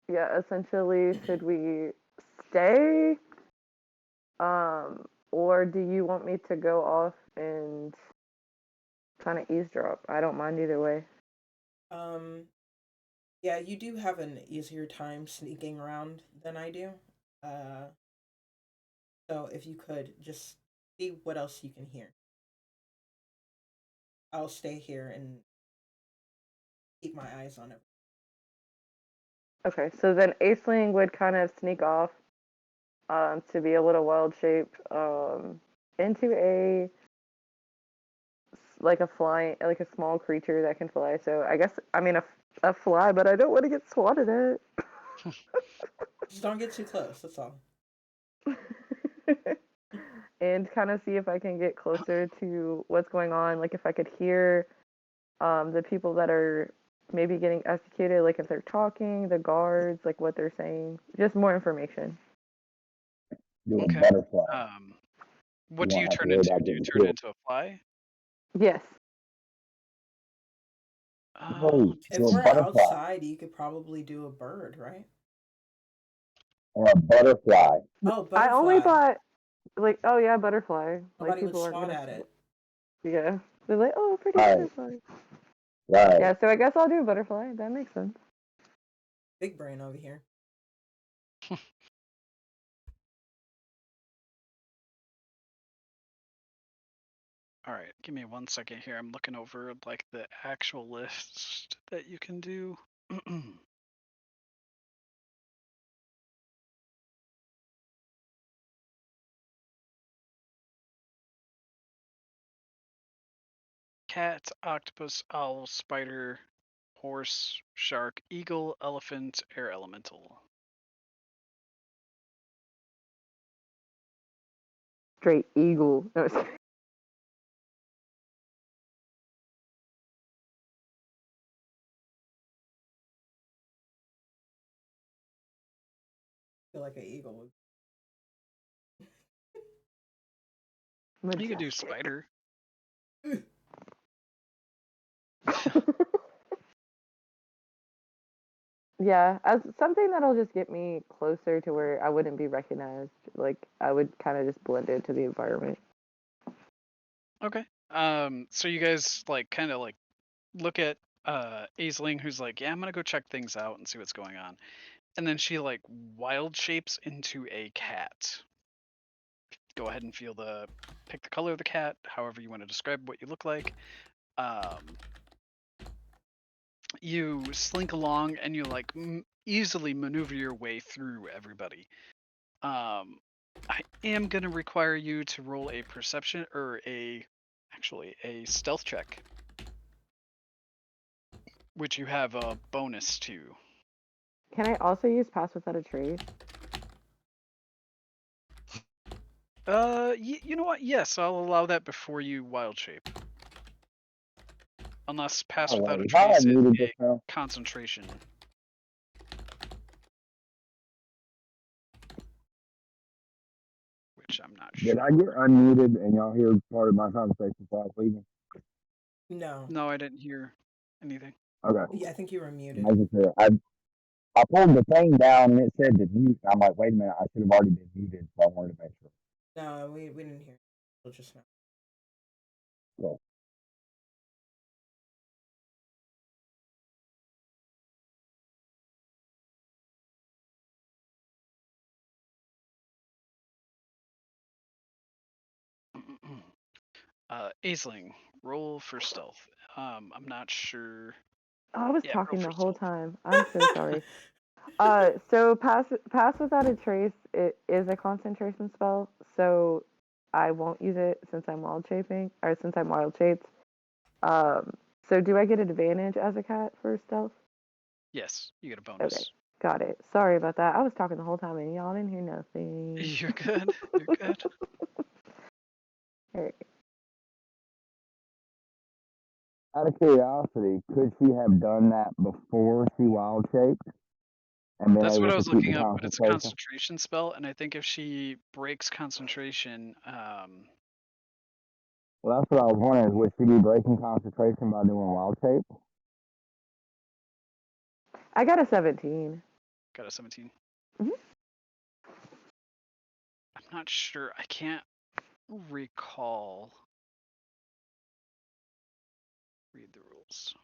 do. essentially should we stay? Or do you want me to go off and kind of eavesdrop? I don't mind either way. Yeah, you do have an easier time sneaking around than I do. So if you could just see what else you can hear. I'll stay here and keep my eyes on it. Okay, so then Aisling would kind of sneak off to be a little wild shape into a like a small creature that can fly. So I guess a fly, but I don't want to get swatted at. Just don't get too close. That's all. And kind of see if I can get closer to what's going on. Like if I could hear the people that are maybe getting executed, like if they're talking, the guards, like what they're saying, just more information. do a Okay. butterfly. What You do you won't have to turn worry into? about Do you getting turn killed. into a fly? Yes. No, If do a we're butterfly outside, you could probably do a bird, right? or a butterfly. Oh, I only butterfly. thought like, oh yeah, butterfly. Like Nobody would people are swat gonna at it. Yeah. They're like, oh, pretty Right. butterfly. Right. Yeah, so I guess I'll do a butterfly. That makes sense. Big brain over here. All right, give me 1 second here. I'm looking over like the actual list that you can do. Cat, octopus, owl, spider, horse, shark, eagle, elephant, air elemental. Straight eagle. No, I feel like an eagle would. You could do majestic. spider. Yeah, as something that'll just get me closer to where I wouldn't be recognized. Like I would kind of just blend into the environment. Okay. So you guys like kind of like look at Aisling, who's like, yeah, I'm gonna go check things out and see what's going on, and then she like wild shapes into a cat. Go ahead and pick the color of the cat, however you want to describe what you look like. You slink along and you like easily maneuver your way through everybody. I am gonna require you to roll a perception or a actually a stealth check, which you have a bonus to. Can I also use pass without a trace? You know what? Yes, I'll allow that before you wild shape. Unless pass without a If I trace had is muted a just now, concentration. Which I'm not did sure. I get unmuted and y'all hear part of my conversation before I was leaving? No. No, I didn't hear anything. Okay. Yeah, I think you were muted. Making sure. I pulled the thing down and it said to mute. I'm like, wait a minute, I should have already been muted, so I wanted to make sure. No, we didn't hear you just now. Cool. Aisling, roll for stealth. I'm not sure. Oh, I was Yeah, roll talking the for whole stealth. time. I'm so sorry. So pass without a trace, it is a concentration spell, so I won't use it since I'm wild shaping, or since I'm wild shaped. Um, so do I get advantage as a cat for stealth? Yes, you get a Okay, bonus. got it. Sorry about that. I was talking the whole time and y'all didn't hear nothing. You're good. You're good. All right. Out of curiosity, could she have done that before she wild shaped and been That's what able I to was keep the looking up, but it's a concentration? concentration spell, and I think if she breaks concentration, Well, that's what I was wondering. Would she be breaking concentration by doing wild shape? I got a 17. got a 17. Mhm. I'm not sure. I can't recall. Read the rules.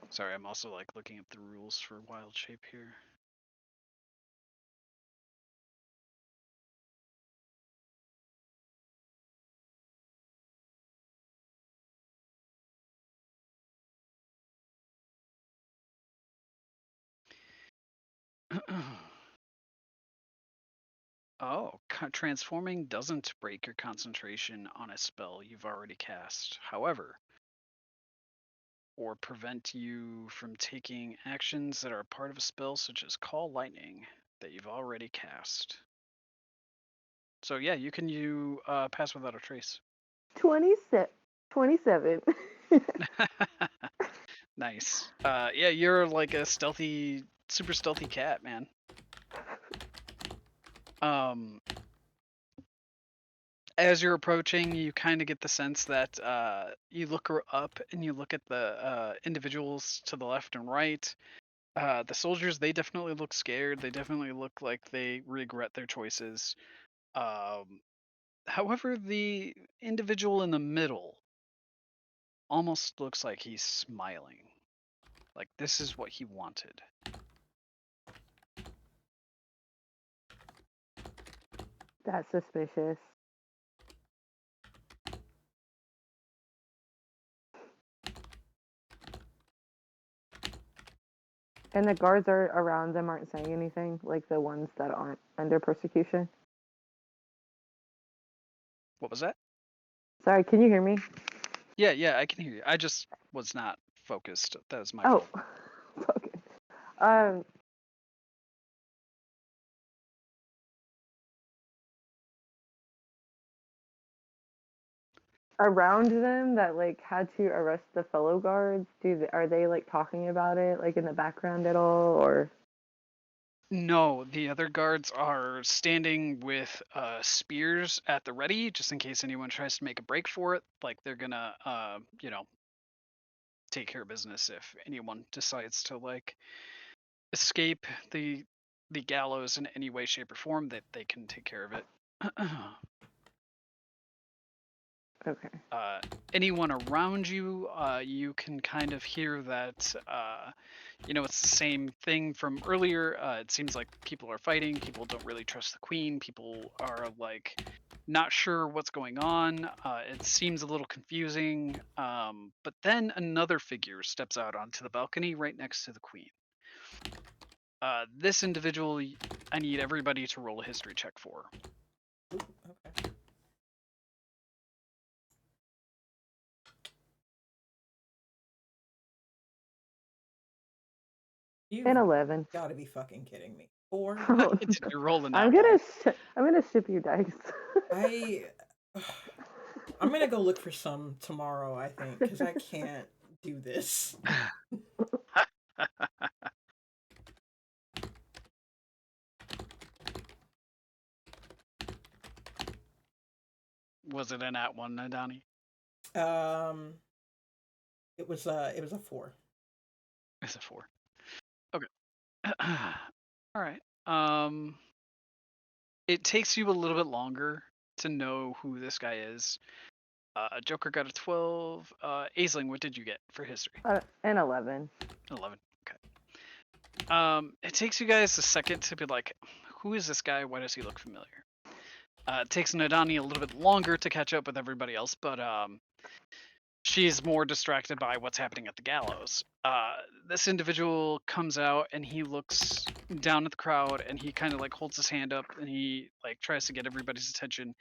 Sorry, I'm also like looking up the rules for wild shape here. Oh, transforming doesn't break your concentration on a spell you've already cast. However, or prevent you from taking actions that are part of a spell such as Call Lightning that you've already cast. So yeah, you can pass without a trace. 27. Nice. Yeah, you're like a stealthy, super stealthy cat, man. As you're approaching, you kind of get the sense that you look up and you look at the individuals to the left and right. The soldiers, they definitely look scared. They definitely look like they regret their choices. However, the individual in the middle almost looks like he's smiling. Like this is what he wanted. That's suspicious. And the guards are around them aren't saying anything, like the ones that aren't under persecution. What was that? Sorry, can you hear me? Yeah, I can hear you. I just was not focused. That was my Oh, fault. okay. Um, Around them that like had to arrest the fellow guards. Are they like talking about it like in the background at all, or? No, the other guards are standing with spears at the ready, just in case anyone tries to make a break for it. Like they're gonna, take care of business if anyone decides to like escape the gallows in any way, shape, or form. That they can take care of it. Okay. Anyone around you, you can kind of hear that, it's the same thing from earlier. It seems like people are fighting. People don't really trust the queen. People are like not sure what's going on. It seems a little confusing. But then another figure steps out onto the balcony right next to the queen. This individual, I need everybody to roll a history check for. Ooh, okay. An You've 11. got to be fucking kidding me. 4? Did you roll in I'm that one? gonna ship you dice. I I'm gonna go look for some tomorrow, I think, because I can't do this. Was it an at one, Donnie? Um, it was a 4. It's a 4. Okay. All right. It takes you a little bit longer to know who this guy is. Joker got a 12. Aisling, what did you get for history? An 11. 11. Okay. It takes you guys a second to be like, who is this guy? Why does he look familiar? It takes Nadani a little bit longer to catch up with everybody else, but she's more distracted by what's happening at the gallows. This individual comes out and he looks down at the crowd and he kind of like holds his hand up and he like tries to get everybody's attention.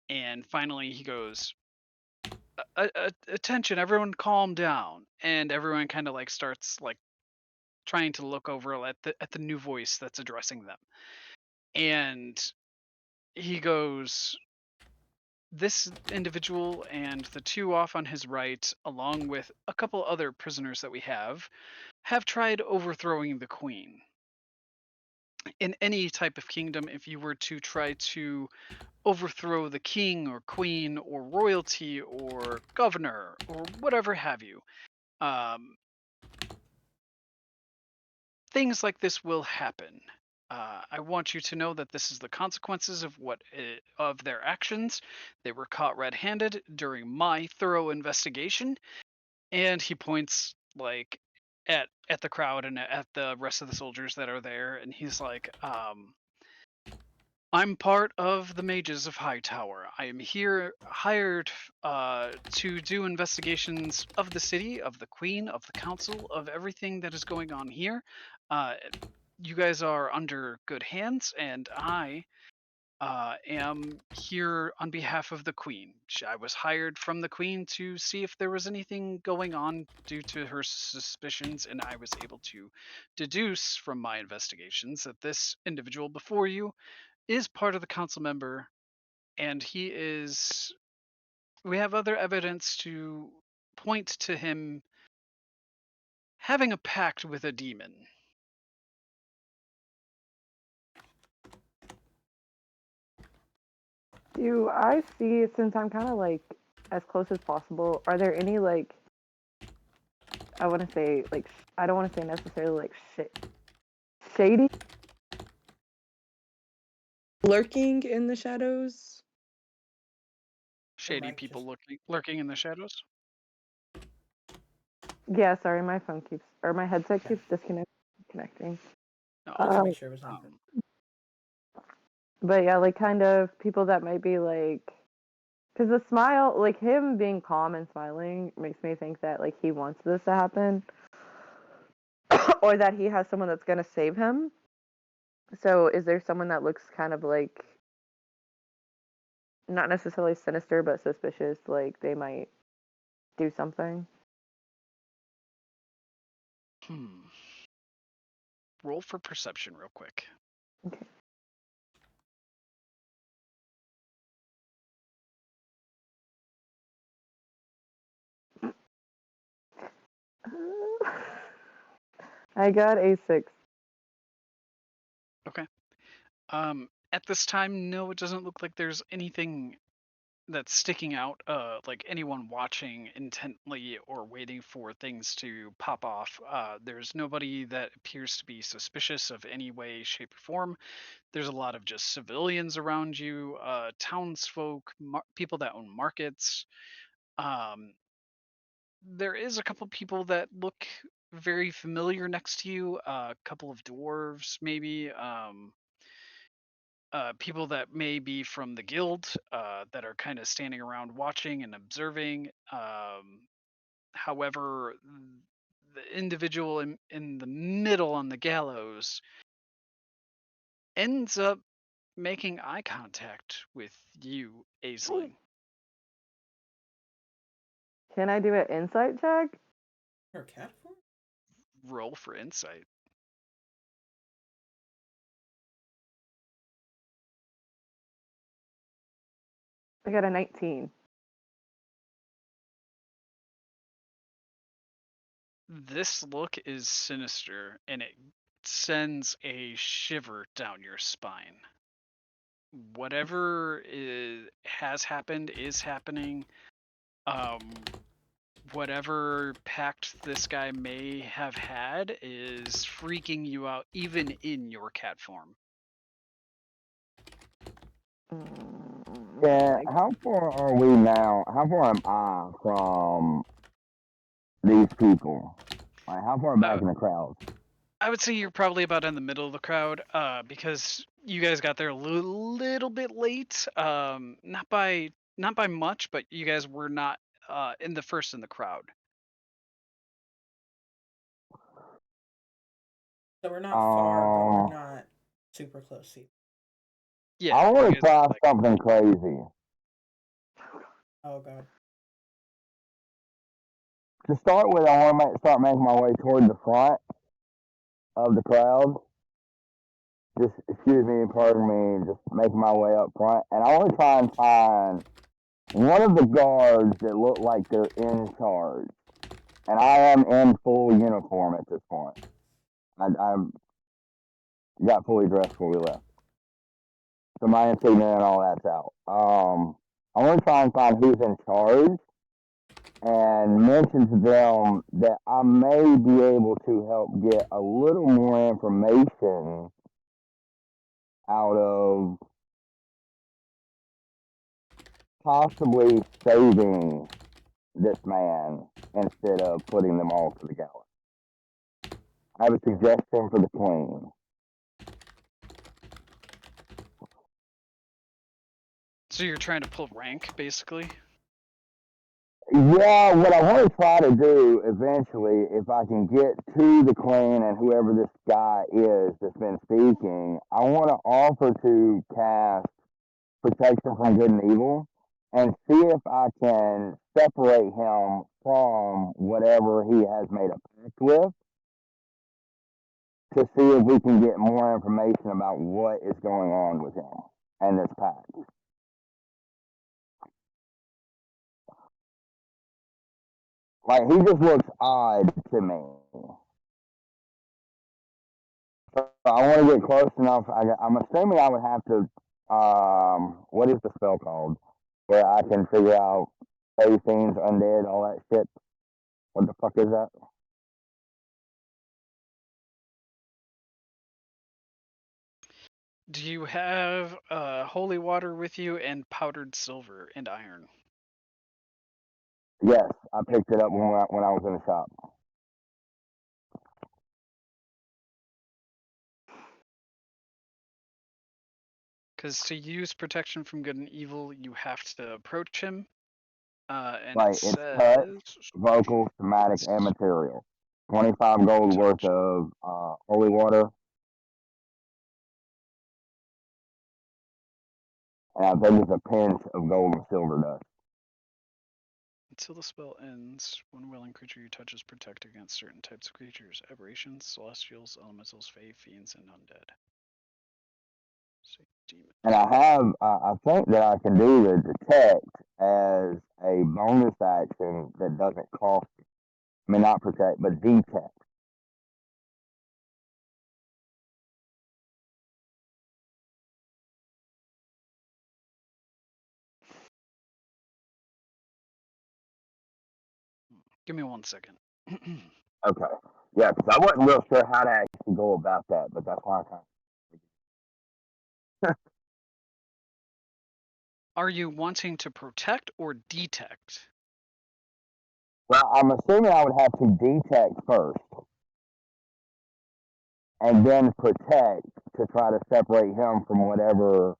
And finally he goes, attention, everyone calm down. And everyone kind of like starts like trying to look over at the new voice that's addressing them. And he goes, this individual and the two off on his right, along with a couple other prisoners that we have tried overthrowing the queen. In any type of kingdom, if you were to try to overthrow the king or queen or royalty or governor or whatever have you, um, things like this will happen. I want you to know that this is the consequences of of their actions. They were caught red-handed during my thorough investigation, and he points like at the crowd and at the rest of the soldiers that are there, and he's like, I'm part of the mages of Hightower. I am here hired to do investigations of the city, of the queen, of the council, of everything that is going on here. Uh, you guys are under good hands, and I am here on behalf of the queen. I was hired from the queen to see if there was anything going on due to her suspicions, and I was able to deduce from my investigations that this individual before you is part of the council member, and we have other evidence to point to him having a pact with a demon. Do I see, since I'm kind of like as close as possible, are there any like, I want to say like, I don't want to say necessarily like shady lurking in the shadows? Shady people lurking in the shadows. Yeah, sorry, my phone keeps, or my headset Okay. keeps disconnecting. No, I wanted to Um, make sure it was nothing. But yeah, like kind of people that might be like, because the smile, like him being calm and smiling, makes me think that like he wants this to happen, or that he has someone that's gonna save him. So is there someone that looks kind of like not necessarily sinister but suspicious, like they might do something? Roll for perception real quick. Okay. I got a 6. Okay. At this time, no, it doesn't look like there's anything that's sticking out, like anyone watching intently or waiting for things to pop off. There's nobody that appears to be suspicious of any way, shape, or form. There's a lot of just civilians around you, townsfolk, people that own markets. Um, there is a couple people that look very familiar next to you. A couple of dwarves, maybe. People that may be from the guild that are kind of standing around watching and observing. However, the individual in the middle on the gallows ends up making eye contact with you, Aisling. Can I do an insight check? Her cat form? Roll for insight. I got a 19. This look is sinister and it sends a shiver down your spine. Whatever has happened is happening. Whatever pact this guy may have had is freaking you out, even in your cat form. Yeah, how far are we now? How far am I from these people? Like, how far back in the crowd? I would say you're probably about in the middle of the crowd, because you guys got there a little bit late. Not by much, but you guys were not in the first in the crowd. So we're not far, but we're not super close either. Yeah, I want you to guys try are like, something crazy. Oh god. To start with, I want to start making my way toward the front of the crowd. Just excuse me, pardon me, just making my way up front, and I want to try and find one of the guards that look like they're in charge. And I am in full uniform at this point. I'm got fully dressed before we left, so my insignia and all that's out. I want to try and find who's in charge and mention to them that I may be able to help get a little more information out of possibly saving this man instead of putting them all to the gallows. I have a suggestion for the queen. so you're trying to pull rank, basically. Yeah, what I want to try to do eventually, if I can get to the queen and whoever this guy is that's been speaking, I want to offer to cast protection from good and evil and see if I can separate him from whatever he has made a pact with to see if we can get more information about what is going on with him and this pact. Like, he just looks odd to me. So I want to get close enough. I'm assuming I would have to, what is the spell called? Where I can figure out face things, undead, all that shit. What the fuck is that? Do you have holy water with you and powdered silver and iron? Yes, I picked it up when I was in the shop. Because to use protection from good and evil, you have to approach him. And Like, it it's touch, says vocal, somatic, and material. 25 gold worth touch of holy water. And I think it's a pinch of gold and silver dust. until the spell ends. One willing creature you touch is protected against certain types of creatures: aberrations, celestials, elementals, fae, fiends, and undead. Demons. And I think that I can do the detect as a bonus action that doesn't cost. I mean, not protect, but detect. Give me 1 second. Okay. Yeah, because I wasn't real sure how to actually go about that, but that's why I kind of. Are you wanting to protect or detect? Well, I'm assuming I would have to detect first, and then protect to try to separate him from whatever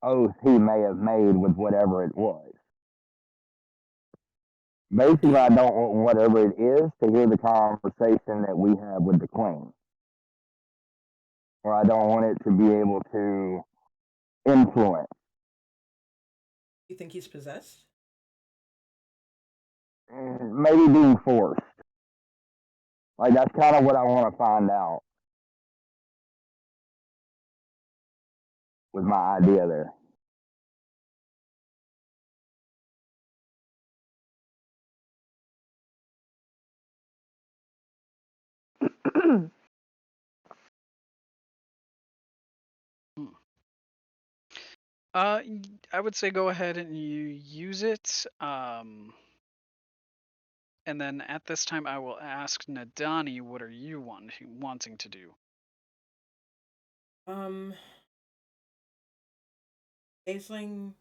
oath he may have made with whatever it was. Basically, I don't want whatever it is to hear the conversation that we have with the queen, or I don't want it to be able to influence. You think he's possessed? Maybe being forced. Like that's kind of what I want to find out with my idea there. I would say go ahead and you use it. And then at this time, I will ask Nadani, what are you wanting to do? Aisling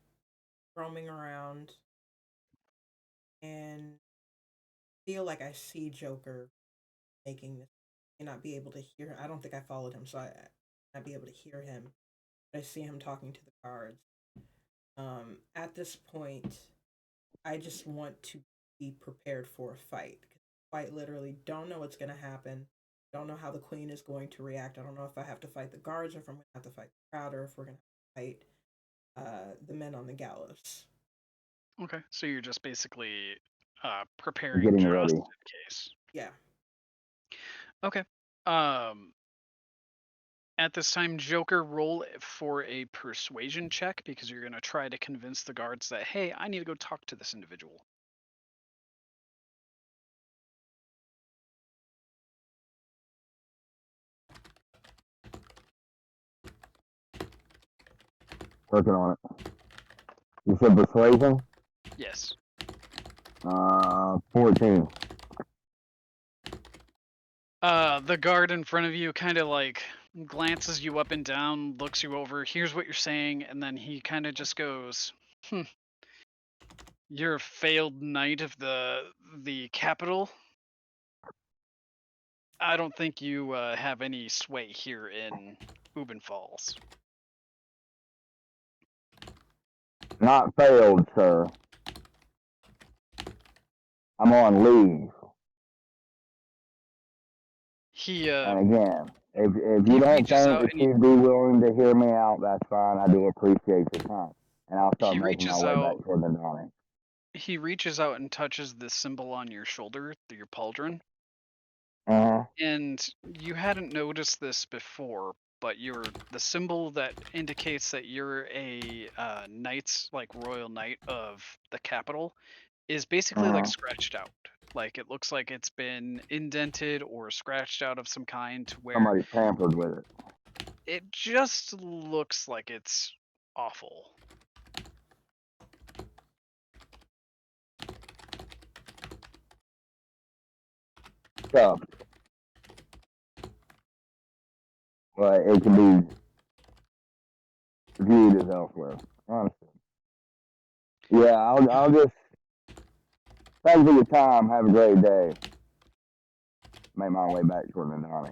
roaming around and feel like I see Joker making this. I may not be able to hear. I don't think I followed him, so I not be able to hear him. But I see him talking to the guards. At this point, I just want to be prepared for a fight. Quite literally, don't know what's going to happen. Don't know how the queen is going to react. I don't know if I have to fight the guards or if I'm going to have to fight the crowd or if we're going to fight the men on the gallows. Okay, so you're just basically preparing Getting just ready. in case. Yeah. Okay. At this time, Joker, roll for a persuasion check because you're going to try to convince the guards that, hey, I need to go talk to this individual. Working on it. You said persuasion? Yes. 14. The guard in front of you kind of like glances you up and down, looks you over, hears what you're saying, and then he kind of just goes, "You're a failed knight of the capital. I don't think you have any sway here in Ubbin Falls." Not failed, sir. I'm on leave. He And again, if he you don't reaches think out that and you'd be willing to hear me out, that's fine. I do appreciate your time. And I'll start he making my reaches way back out toward the Donnie. he reaches out and touches the symbol on your shoulder, your pauldron. Uh-huh. And you hadn't noticed this before, but the symbol that indicates that you're a knight, like royal knight of the capital, is basically like scratched out. Like it looks like it's been indented or scratched out of some kind to where Somebody tampered with it. it just looks like it's awful. Stuff. But it can be viewed as elsewhere. Honestly. Yeah, I'll just thank you for your time. Have a great day. Make my way back toward the Donnie.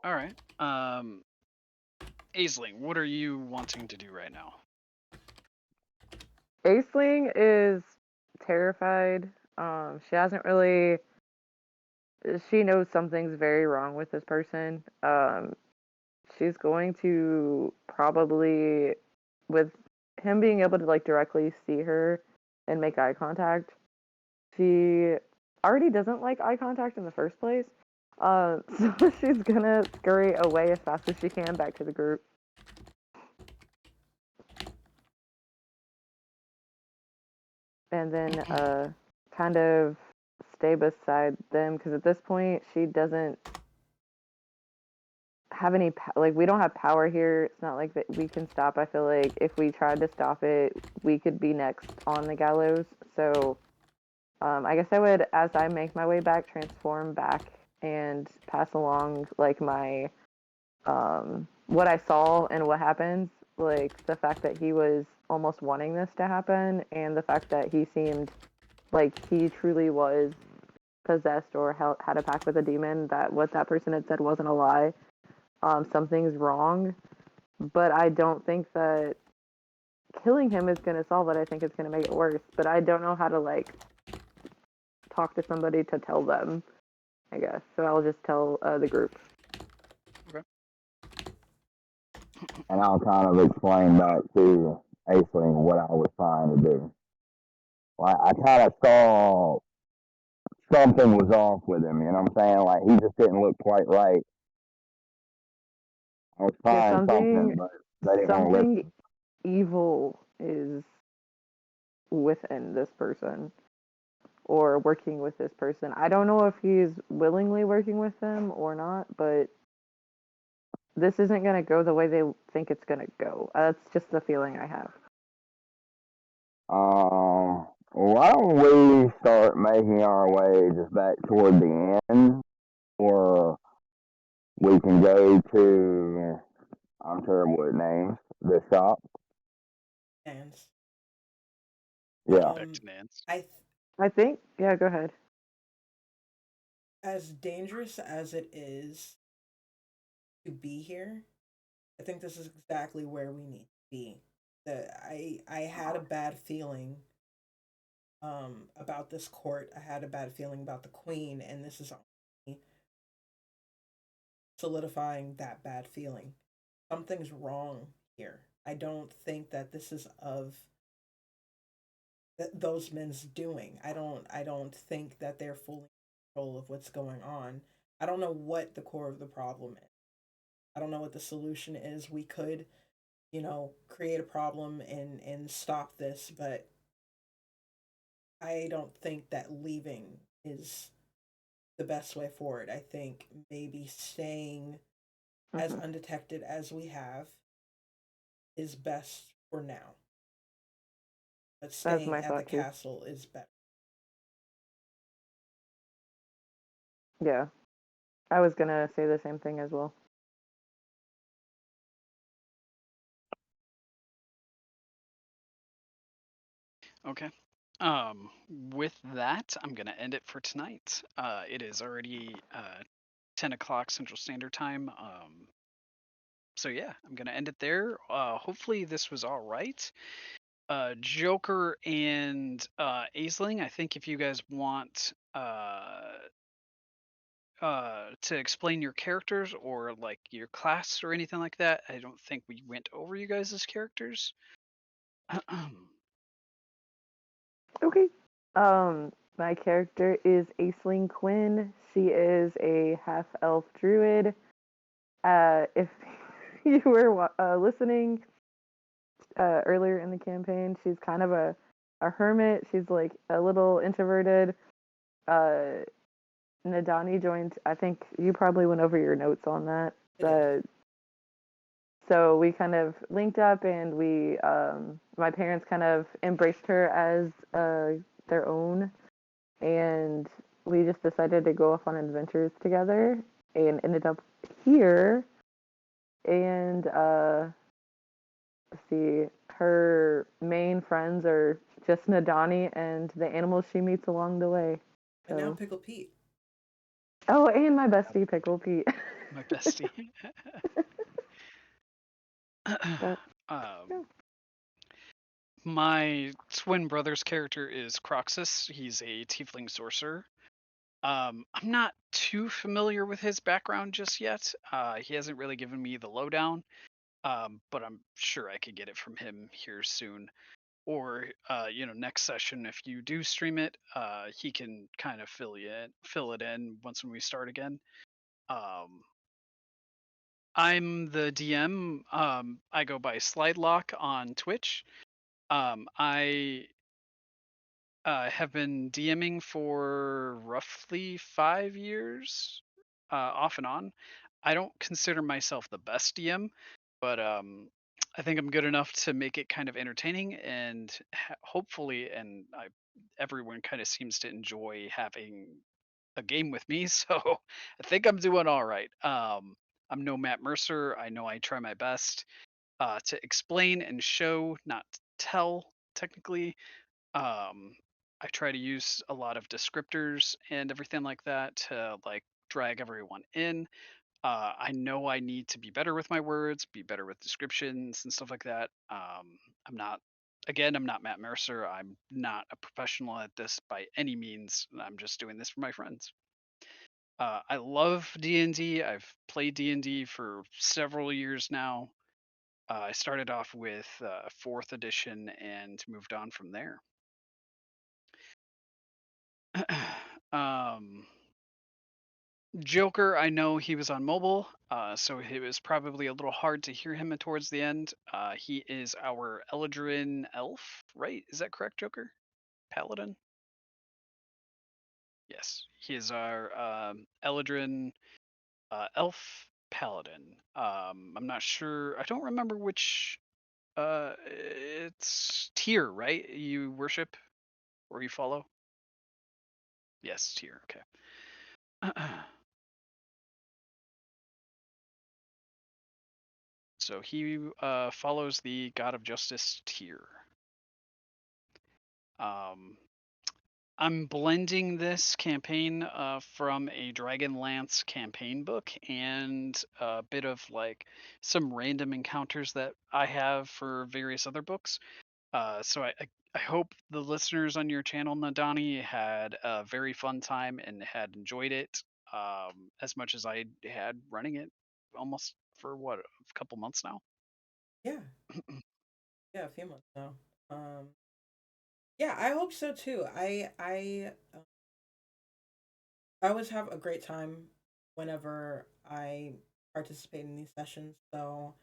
All right. Aisling, what are you wanting to do right now? Aisling is terrified. She hasn't really. She knows something's very wrong with this person. She's going to probably, with him being able to like directly see her and make eye contact, she already doesn't like eye contact in the first place. So she's gonna scurry away as fast as she can back to the group. And then kind of stay beside them because at this point she doesn't have any like we don't have power here. It's not like that we can stop. I feel like if we tried to stop it, we could be next on the gallows. So I guess I would, as I make my way back, transform back and pass along like my what I saw and what happens, like the fact that he was almost wanting this to happen, and the fact that he seemed like he truly was possessed or had a pact with a demon. That what that person had said wasn't a lie. Something's wrong, but I don't think that killing him is going to solve it. I think it's going to make it worse. But I don't know how to like talk to somebody to tell them. I guess so. I'll just tell the group. Okay. And I'll kind of explain back to Aisling what I was trying to do. Like I kind of saw something was off with him. You know what I'm saying? Like he just didn't look quite right. I was Yeah, trying something, but they didn't want to listen. something evil is within this person or working with this person. I don't know if he's willingly working with them or not, but this isn't going to go the way they think it's going to go. That's just the feeling I have. Why don't we start making our way just back toward the end, or we can go to, I'm terrible with names, the shop. And Yeah. Back to Nance. I think, yeah, go ahead. as dangerous as it is to be here, I think this is exactly where we need to be. I had a bad feeling about this court. I had a bad feeling about the queen, and this is only solidifying that bad feeling. Something's wrong here. I don't think that this is of those men's doing. I don't think that they're fully in control of what's going on. I don't know what the core of the problem is. I don't know what the solution is. We could, create a problem and stop this, but I don't think that leaving is the best way forward. I think maybe staying as Mm-hmm. undetected as we have is best for now. But That's staying my at the thought too. castle is better. Yeah, I was going to say the same thing as well. Okay. With that, I'm gonna end it for tonight. It is already 10 o'clock Central Standard Time. So yeah, I'm gonna end it there. Hopefully this was all right. Joker and Aisling, I think if you guys want to explain your characters or like your class or anything like that, I don't think we went over you guys' characters. Okay. My character is Aisling Quinn. She is a half elf druid. If you were listening earlier in the campaign, she's kind of a hermit. She's like a little introverted. Uh, Nadani joined. I think you probably went over your notes on that. I did. So we kind of linked up, and my parents kind of embraced her as their own, and we just decided to go off on adventures together, and ended up here. And let's see, her main friends are just Nadani and the animals she meets along the way. And now So, Pickle Pete. oh, and my bestie Pickle Pete. My bestie. But um, yeah. my twin brother's character is Croxus. He's a tiefling sorcerer. I'm not too familiar with his background just yet. He hasn't really given me the lowdown, but I'm sure I could get it from him here soon. Or next session if you do stream it, he can kind of fill it in once when we start again. I'm the DM. I go by Slidelock on Twitch. I have been DMing for roughly 5 years, off and on. I don't consider myself the best DM, but I think I'm good enough to make it kind of entertaining and hopefully, and everyone kind of seems to enjoy having a game with me, so I think I'm doing all right. I'm no Matt Mercer. I know I try my best to explain and show, not tell, technically. Um, I try to use a lot of descriptors and everything like that to like drag everyone in. I know I need to be better with my words, be better with descriptions and stuff like that. I'm not, again, I'm not Matt Mercer. I'm not a professional at this by any means. I'm just doing this for my friends. I love D&D. I've played D&D for several years now. I started off with fourth edition and moved on from there. um, Joker, I know he was on mobile, so it was probably a little hard to hear him towards the end. He is our Eldrin elf, right? Is that correct, Joker? Paladin? Yes, he is our Eldrin elf paladin. I'm not sure. I don't remember which. It's tier, right? You worship or you follow? Yes, tier. Okay. So he follows the God of Justice tier. Um, I'm blending this campaign from a Dragonlance campaign book and a bit of like some random encounters that I have for various other books. So I hope the listeners on your channel, Nadani, had a very fun time and had enjoyed it as much as I had running it almost for what, a couple months now. Yeah, yeah, a few months now. Um, yeah, I hope so too. I always have a great time whenever I participate in these sessions. So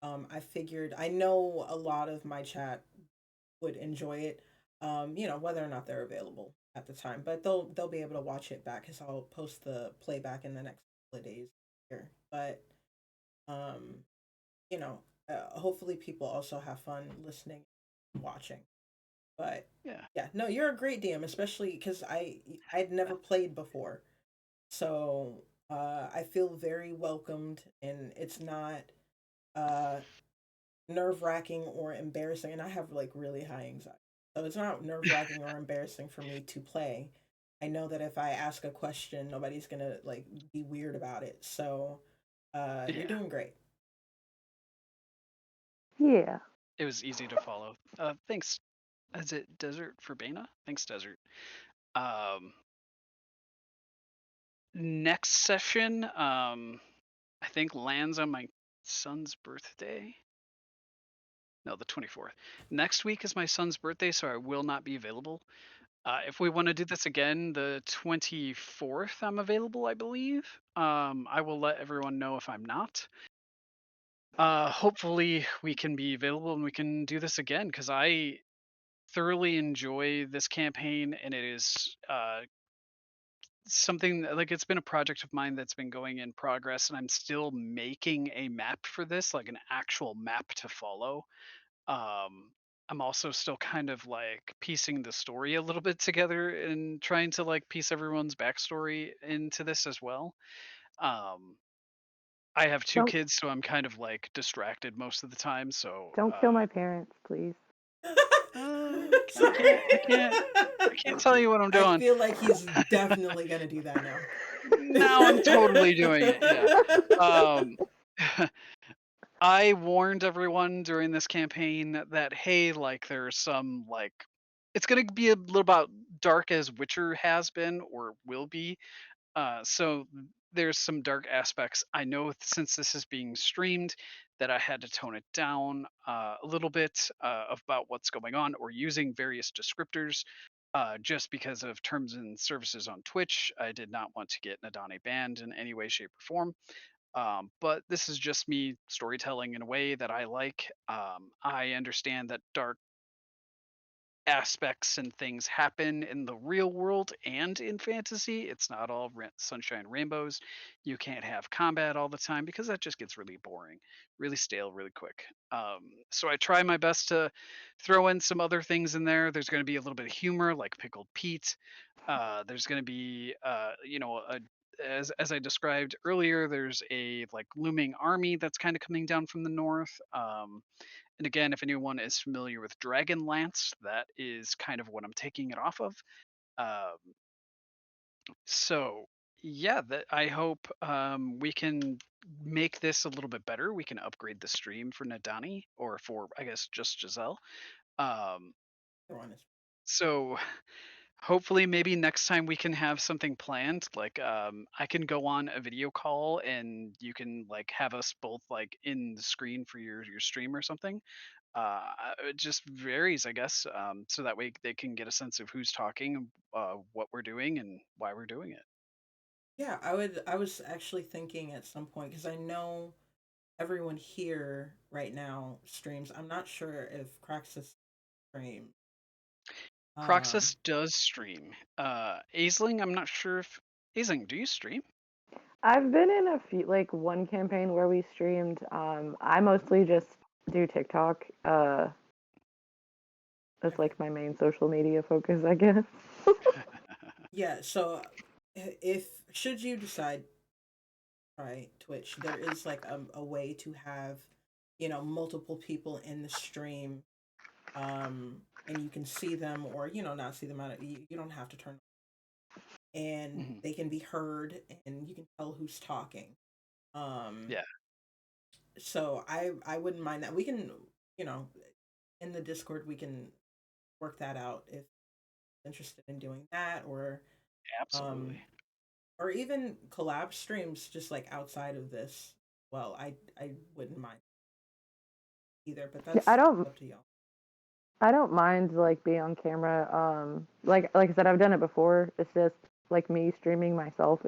I figured I know a lot of my chat would enjoy it. Whether or not they're available at the time, but they'll be able to watch it back because I'll post the playback in the next couple of days here. But um, hopefully people also have fun listening, and watching. But Yeah. yeah, no, you're a great DM, especially because I'd never played before, so I feel very welcomed, and it's not uh, nerve wracking or embarrassing. And I have like really high anxiety, so it's not nerve wracking or embarrassing for me to play. I know that if I ask a question, nobody's gonna like be weird about it. So you're Yeah. doing great. Yeah. It was easy to follow. Thanks. Is it Desert for Bana? Thanks, Desert. Um, Next session, I think lands on my son's birthday. No, the 24th. Next week is my son's birthday, so I will not be available. If we want to do this again, the 24th, I'm available, I believe. I will let everyone know if I'm not. Hopefully, we can be available and we can do this again because I thoroughly enjoy this campaign and it is something like it's been a project of mine that's been going in progress and I'm still making a map for this, like an actual map to follow. um I'm also still kind of like piecing the story a little bit together and trying to like piece everyone's backstory into this as well. um I have two Don't kids, so I'm kind of like distracted most of the time, so don't kill my parents, please. I Sorry. can't I can't tell you what I'm I doing. feel like he's definitely gonna do that now. Now I'm totally doing it, yeah. um I warned everyone during this campaign that hey, like there's some like it's gonna be a little about dark as Witcher has been or will be. So there's some dark aspects. I know since this is being streamed that I had to tone it down a little bit about what's going on or using various descriptors. Just because of terms and services on Twitch, I did not want to get Nadane banned in any way, shape, or form. But this is just me storytelling in a way that I like. I understand that dark aspects and things happen in the real world and in fantasy. It's not all sunshine and rainbows. You can't have combat all the time because that just gets really boring, really stale, really quick. So I try my best to throw in some other things in there. There's going to be a little bit of humor, like pickled Pete. There's going to be, as I described earlier, there's a like looming army that's kind of coming down from the north. And again, if anyone is familiar with Dragonlance, that is kind of what I'm taking it off of. Um, so yeah, I hope we can make this a little bit better. We can upgrade the stream for Nadani, or for I guess just Giselle. Um, so hopefully maybe next time we can have something planned, like I can go on a video call and you can like have us both like in the screen for your stream or something. It just varies, I guess, so that way they can get a sense of who's talking, what we're doing, and why we're doing it. Yeah, I was actually thinking at some point because I know everyone here right now streams. I'm not sure if Craxus stream. Croxus does stream. Aisling, I'm not sure if Aisling, do you stream? I've been in a few, like one campaign where we streamed. I mostly just do TikTok. That's like my main social media focus, I guess. Yeah, so if should you decide try Twitch, there is like a way to have, multiple people in the stream, and you can see them or not see them out. You don't have to turn, and they can be heard, and you can tell who's talking. Yeah. So I wouldn't mind that. We can, in the Discord we can work that out if interested in doing that, Absolutely. or even collab streams just like outside of this. Well, I wouldn't mind either, but Yeah, I that's don't up to y'all. I don't mind like being on camera. Like I said, I've done it before. It's just like me streaming myself.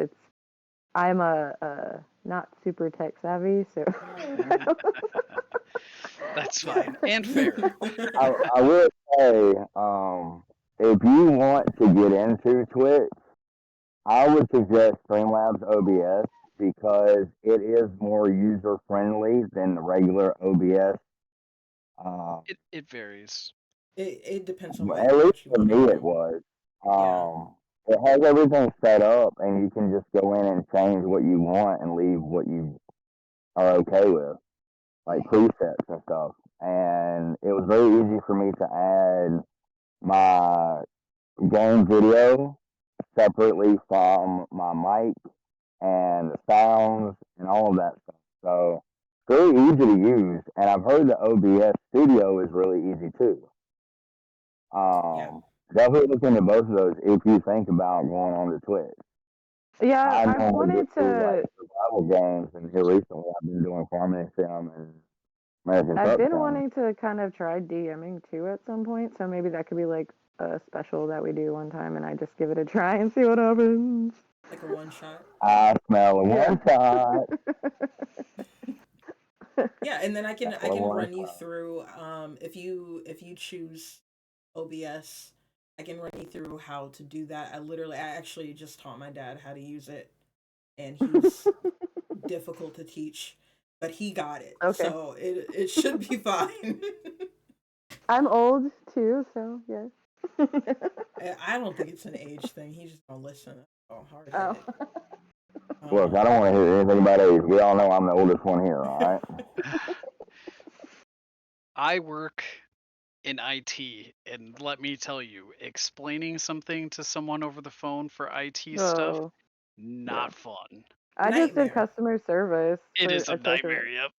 I'm a not super tech savvy, so That's fine and fair. I will say, if you want to get into Twitch, I would suggest Streamlabs OBS because it is more user friendly than the regular OBS. Um, It varies. It depends on at least what you for want to me, it do. was. Yeah. It has everything set up, and you can just go in and change what you want and leave what you are okay with, like presets and stuff. And it was very easy for me to add my game video separately from my mic and the sounds and all of that stuff. So very easy to use, and I've heard the OBS Studio is really easy too. Yeah. Definitely look into both of those if you think about going on to Twitch. yeah, I I've normally wanted just do like to. survival games, and here recently I've been doing Farming Sim and American I've Truck been Sim. wanting to kind of try DMing too at some point, so maybe that could be like a special that we do one time, and I just give it a try and see what happens. Like a one shot. I smell a Yeah. one shot. Yeah, and then I Smell a can one run you shot. through if you choose OBS, I can run you through how to do that. I actually just taught my dad how to use it, and he's difficult to teach, but he got it. Okay. So it should be fine. I'm old too, so yes. I don't think it's an age thing. He's just gonna listen. Oh, hard Oh. headed. Look, I don't want to hear anything about age. We all know I'm the oldest one here, all right? I work in IT, and let me tell you, explaining something to someone over the phone for IT stuff, Oh, yeah. not fun. I just did Nightmare. customer service It for is a a treasury, nightmare. Yep.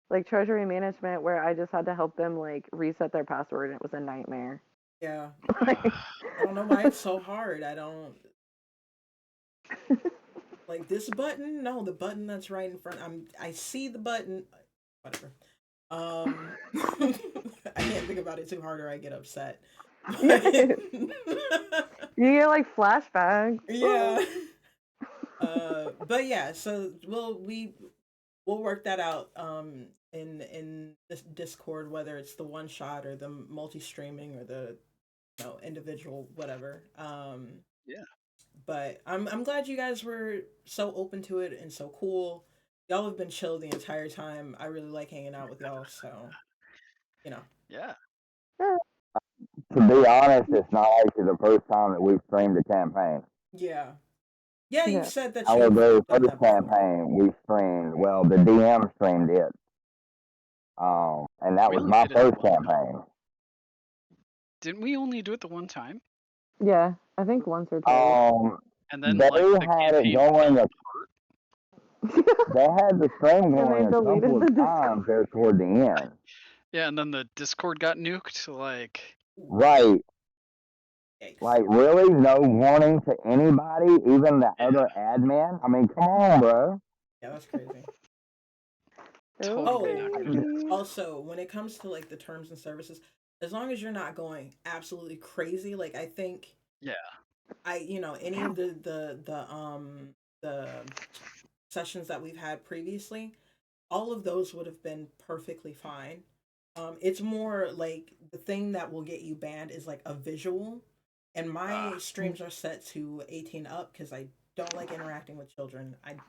like treasury management, where I just had to help them like reset their password, and it was a nightmare. Yeah. Like, I don't know why it's so hard. I don't like this button. No, the button that's right in front. I see the button. Whatever. I can't think about it too hard or I get upset. But you get like flashbacks. yeah. But yeah, so we'll work that out in this Discord, whether it's the one shot or the multi streaming or the individual whatever. Yeah. But I'm glad you guys were so open to it and so cool. Y'all have been chill the entire time. I really like hanging out with y'all, so you know. Yeah. To be honest, it's not actually the first time that we've streamed a campaign. Yeah. Yeah, you Yeah. said that Our you've very done first that before. campaign, we streamed. Well, the DM streamed it, and that We was only my did it first one time. campaign. Didn't we only do it the one time? Yeah, I think once or twice. And then They like the had it campaign going. fell They had the stream And they going a deleted couple the of Discord. times there toward the end. Yeah, and then the Discord got nuked. Like, Right. Yikes. Like, really? No warning to anybody, even the Yeah. other admin? I mean, come on, bro. Yeah, that's crazy. Totally not gonna do Okay. Also, when it comes to like the terms and services, as long as you're not going absolutely crazy, like I think Yeah. any of the sessions that we've had previously, all of those would have been perfectly fine. It's more like the thing that will get you banned is like a visual, and my streams are set to 18 up because I don't like interacting with children. I'm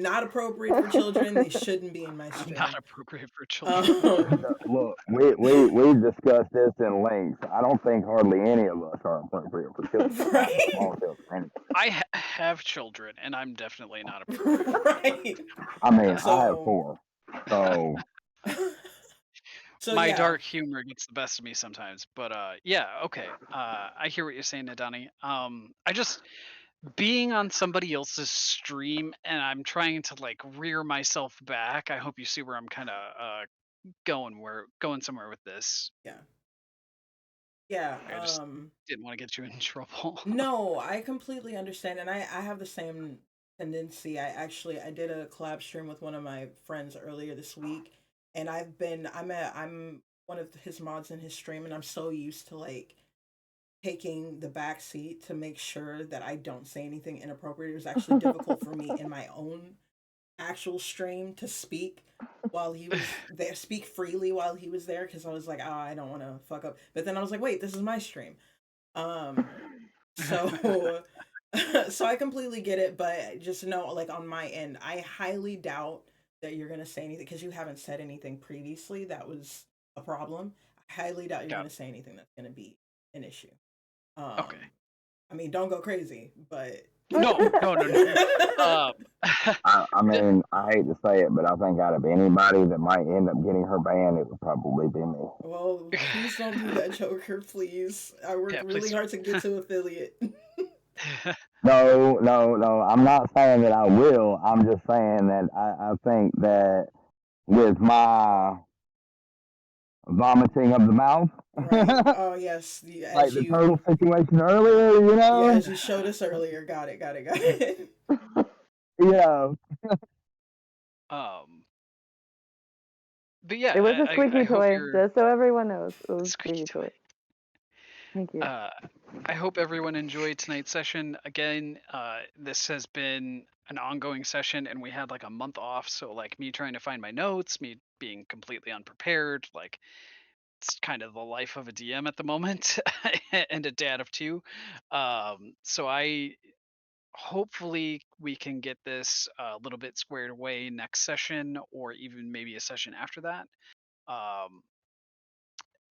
not appropriate for children. They shouldn't be in my I'm stream. not appropriate for children. Look, we discussed this in length. I don't think hardly any of us are appropriate for children. Right. Small children. I have children, and I'm definitely not appropriate. Right. I mean, So- I have 4. So So My yeah. dark humor gets the best of me sometimes, but yeah, okay. I hear what you're saying, Nadani. I just being on somebody else's stream and I'm trying to like rear myself back. I hope you see where I'm kind of going somewhere with this. Yeah. Yeah. I just didn't want to get you in trouble. No, I completely understand, and I have the same tendency. I did a collab stream with one of my friends earlier this week, and I'm one of his mods in his stream, and I'm so used to like taking the back seat to make sure that I don't say anything inappropriate. It was actually difficult for me in my own actual stream to speak while he was there, speak freely while he was there, because I was like, oh, I don't want to fuck up. But then I was like, wait, this is my stream. So so I completely get it, but just know, like on my end, I highly doubt that you're gonna say anything because you haven't said anything previously that was a problem. I highly doubt you're Got gonna it. say anything that's gonna be an issue. Okay. I mean, don't go crazy, but No. I mean, I hate to say it, but I think out of anybody that might end up getting her banned, it would probably be me. Well, please don't do that, Joker, please. I work Yeah, really please hard to get to affiliate. No. I'm not saying that I will. I'm just saying that I think that with my vomiting of the mouth, Right. Oh yes, like the turtle situation earlier, you know? yeah, as you showed us earlier. Got it. You know. But yeah, It was a I squeaky hope toy, you're just so everyone knows. It was a squeaky squeaky toy. Thank you. I hope everyone enjoyed tonight's session. Again, this has been an ongoing session, and we had like a month off. So like me trying to find my notes, me being completely unprepared, like it's kind of the life of a DM at the moment, and a dad of 2. So I hopefully we can get this a little bit squared away next session, or even maybe a session after that. Um,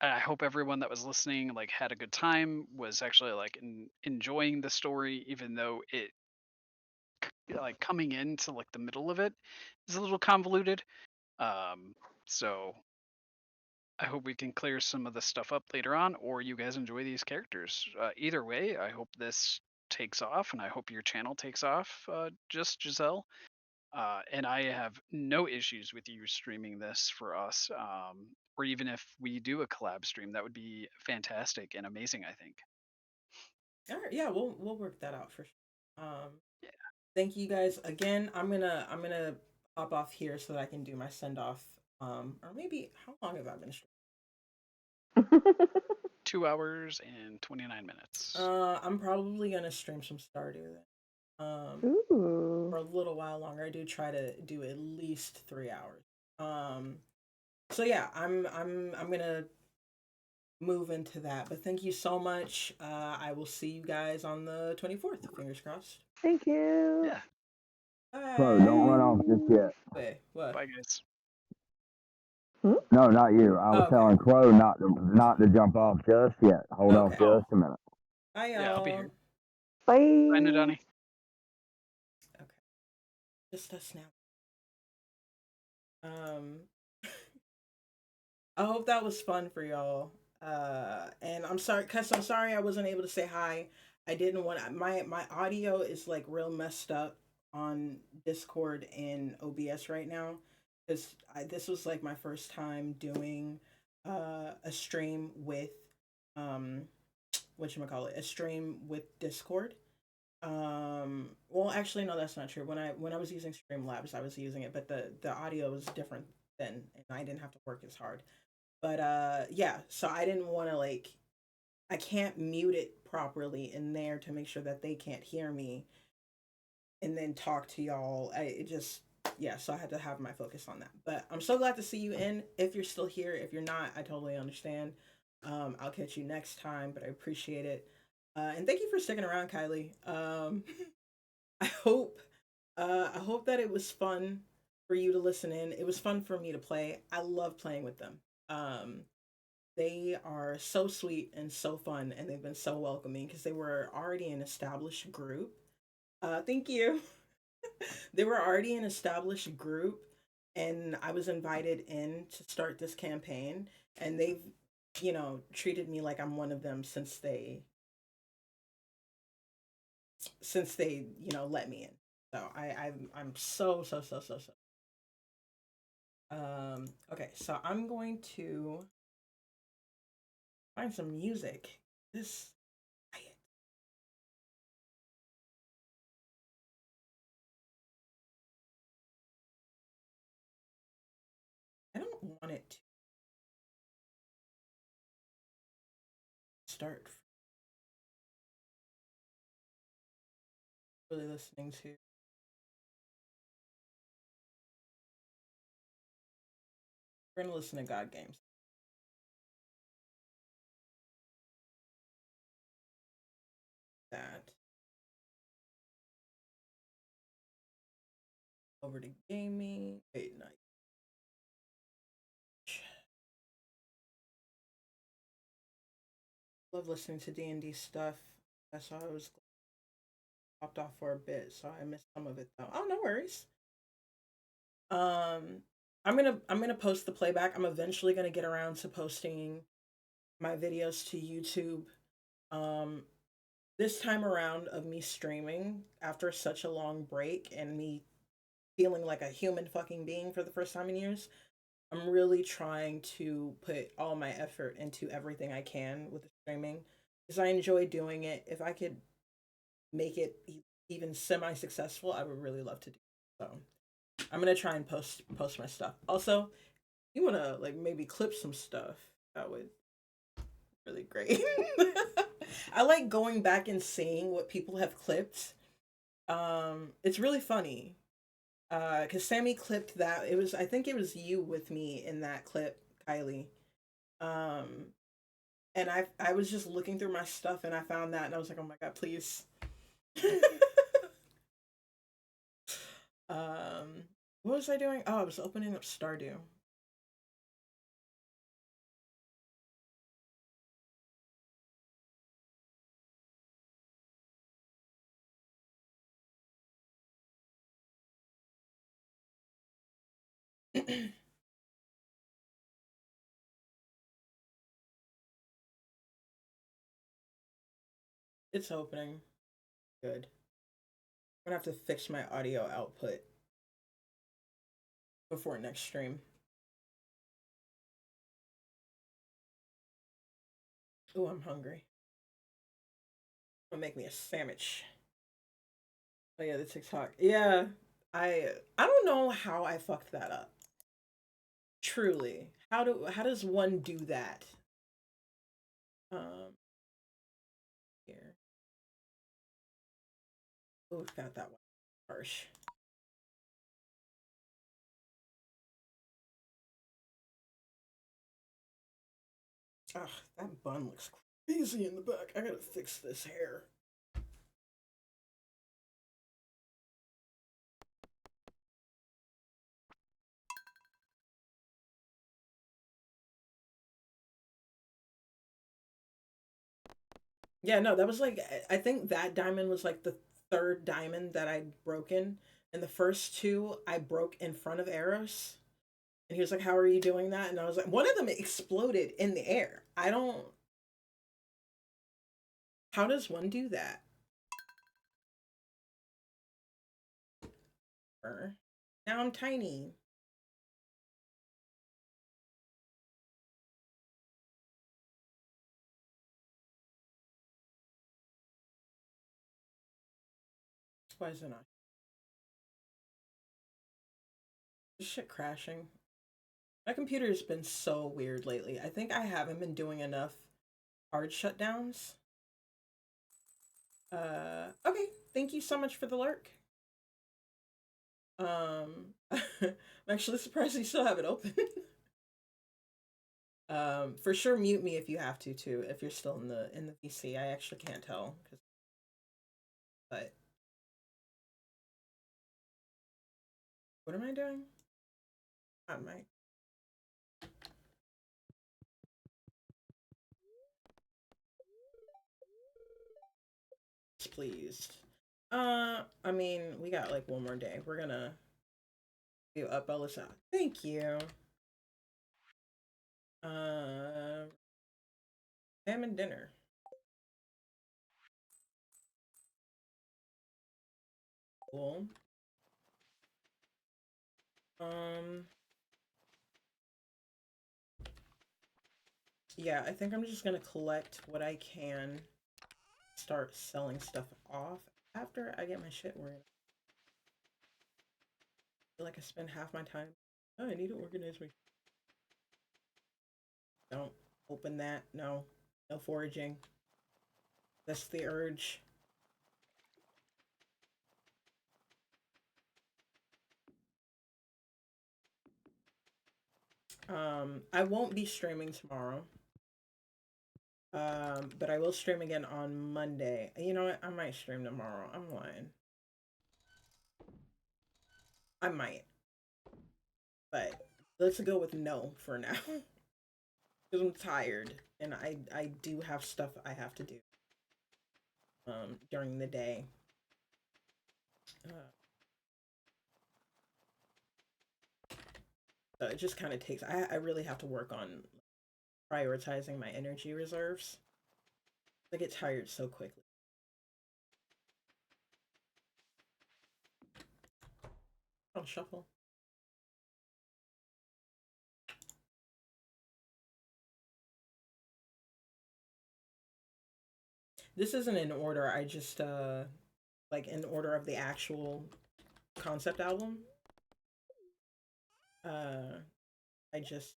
I hope everyone that was listening like had a good time, was actually like enjoying the story, even though it like coming into like the middle of it is a little convoluted. So I hope we can clear some of the stuff up later on, or you guys enjoy these characters. Either way, I hope this takes off, and I hope your channel takes off, just Giselle. And I have no issues with you streaming this for us. Or even if we do a collab stream, that would be fantastic and amazing, I think. All right, yeah, we'll work that out for sure. Thank you guys again. I'm gonna hop off here so that I can do my send off. Or maybe how long have I been streaming? 2 hours and 29 minutes. I'm probably gonna stream some Stardew then. Ooh. For a little while longer. I do try to do at least 3 hours. So yeah, I'm gonna move into that. But thank you so much. I will see you guys on the 24th. Fingers crossed. Thank you. Yeah. Bye. Crow, don't run off just yet. Wait, what? Bye, guys. No, not you. I was Okay. telling Crow not to jump off just yet. Hold on Okay. just a minute. Bye, y'all. Yeah, I'll be here. Bye. Bye, Nadani. Okay. Just us now. I hope that was fun for y'all. And I'm sorry, I wasn't able to say hi. I didn't want my audio is like real messed up on Discord and OBS right now because this was like my first time doing a stream with whatchamacallit, a stream with Discord. Well, actually, no, that's not true. When I was using Streamlabs, I was using it, but the audio was different then, and I didn't have to work as hard. But yeah, so I didn't want to like, I can't mute it properly in there to make sure that they can't hear me, and then talk to y'all. It just, yeah, so I had to have my focus on that. But I'm so glad to see you in. If you're still here, if you're not, I totally understand. I'll catch you next time, but I appreciate it. And thank you for sticking around, Kylie. I hope that it was fun for you to listen in. It was fun for me to play. I love playing with them. They are so sweet and so fun, and they've been so welcoming because they were already an established group. Thank you. They were already an established group, and I was invited in to start this campaign, and they've, treated me like I'm one of them since they let me in. So I'm so so so so so. Okay, so I'm going to find some music. This quiet. I don't want it to start really listening to. We're gonna listen to God Games. That over to gaming. Wait, night. Love listening to D&D stuff. That's why I was popped off for a bit, so I missed some of it though. Oh, no worries. I'm gonna post the playback. I'm eventually gonna get around to posting my videos to YouTube. Um, this time around of me streaming after such a long break and me feeling like a human fucking being for the first time in years, I'm really trying to put all my effort into everything I can with the streaming because I enjoy doing it. If I could make it even semi successful, I would really love to do it. So I'm gonna try and post my stuff. Also, you wanna like maybe clip some stuff, that would really great. I like going back and seeing what people have clipped. It's really funny. Cause Sammy clipped that. I think it was you with me in that clip, Kylie. Um, and I was just looking through my stuff and I found that and I was like, oh my god, please. um, what was I doing? Oh, I was opening up Stardew. It's opening. Good. I'm gonna have to fix my audio output before next stream. Oh, I'm hungry. Gonna make me a sandwich. Oh yeah, the TikTok. Yeah, I don't know how I fucked that up. Truly, how does one do that? Um, here. Oh, got that one harsh. Ugh, that bun looks crazy in the back. I gotta fix this hair. Yeah, no, that was like I think that diamond was like the third diamond that I'd broken. And the first two I broke in front of Eros. And he was like, "How are you doing that?" And I was like, one of them exploded in the air. I don't. How does one do that? Now I'm tiny. Why is it not? This shit crashing. My computer has been so weird lately. I think I haven't been doing enough hard shutdowns. Okay. Thank you so much for the lurk. I'm actually surprised you still have it open. For sure, mute me if you have to too. If you're still in the VC, I actually can't tell. But what am I doing? Am I? Pleased. I mean, we got like one more day. We're gonna do up Elisa. Thank you. Ham and dinner. Cool. Um, yeah, I think I'm just gonna collect what I can, start selling stuff off after I get my shit organized. I feel like I spend half my time. Oh, I need to organize my. Don't open that. No, no foraging. That's the urge. I won't be streaming tomorrow. But I will stream again on Monday. You know what? I might stream tomorrow. I'm lying. I might. But let's go with no for now. Because I'm tired and I do have stuff I have to do during the day. So it just kind of takes I really have to work on prioritizing my energy reserves. I get tired so quickly. I'll shuffle. This isn't in order. I just like in order of the actual concept album. I just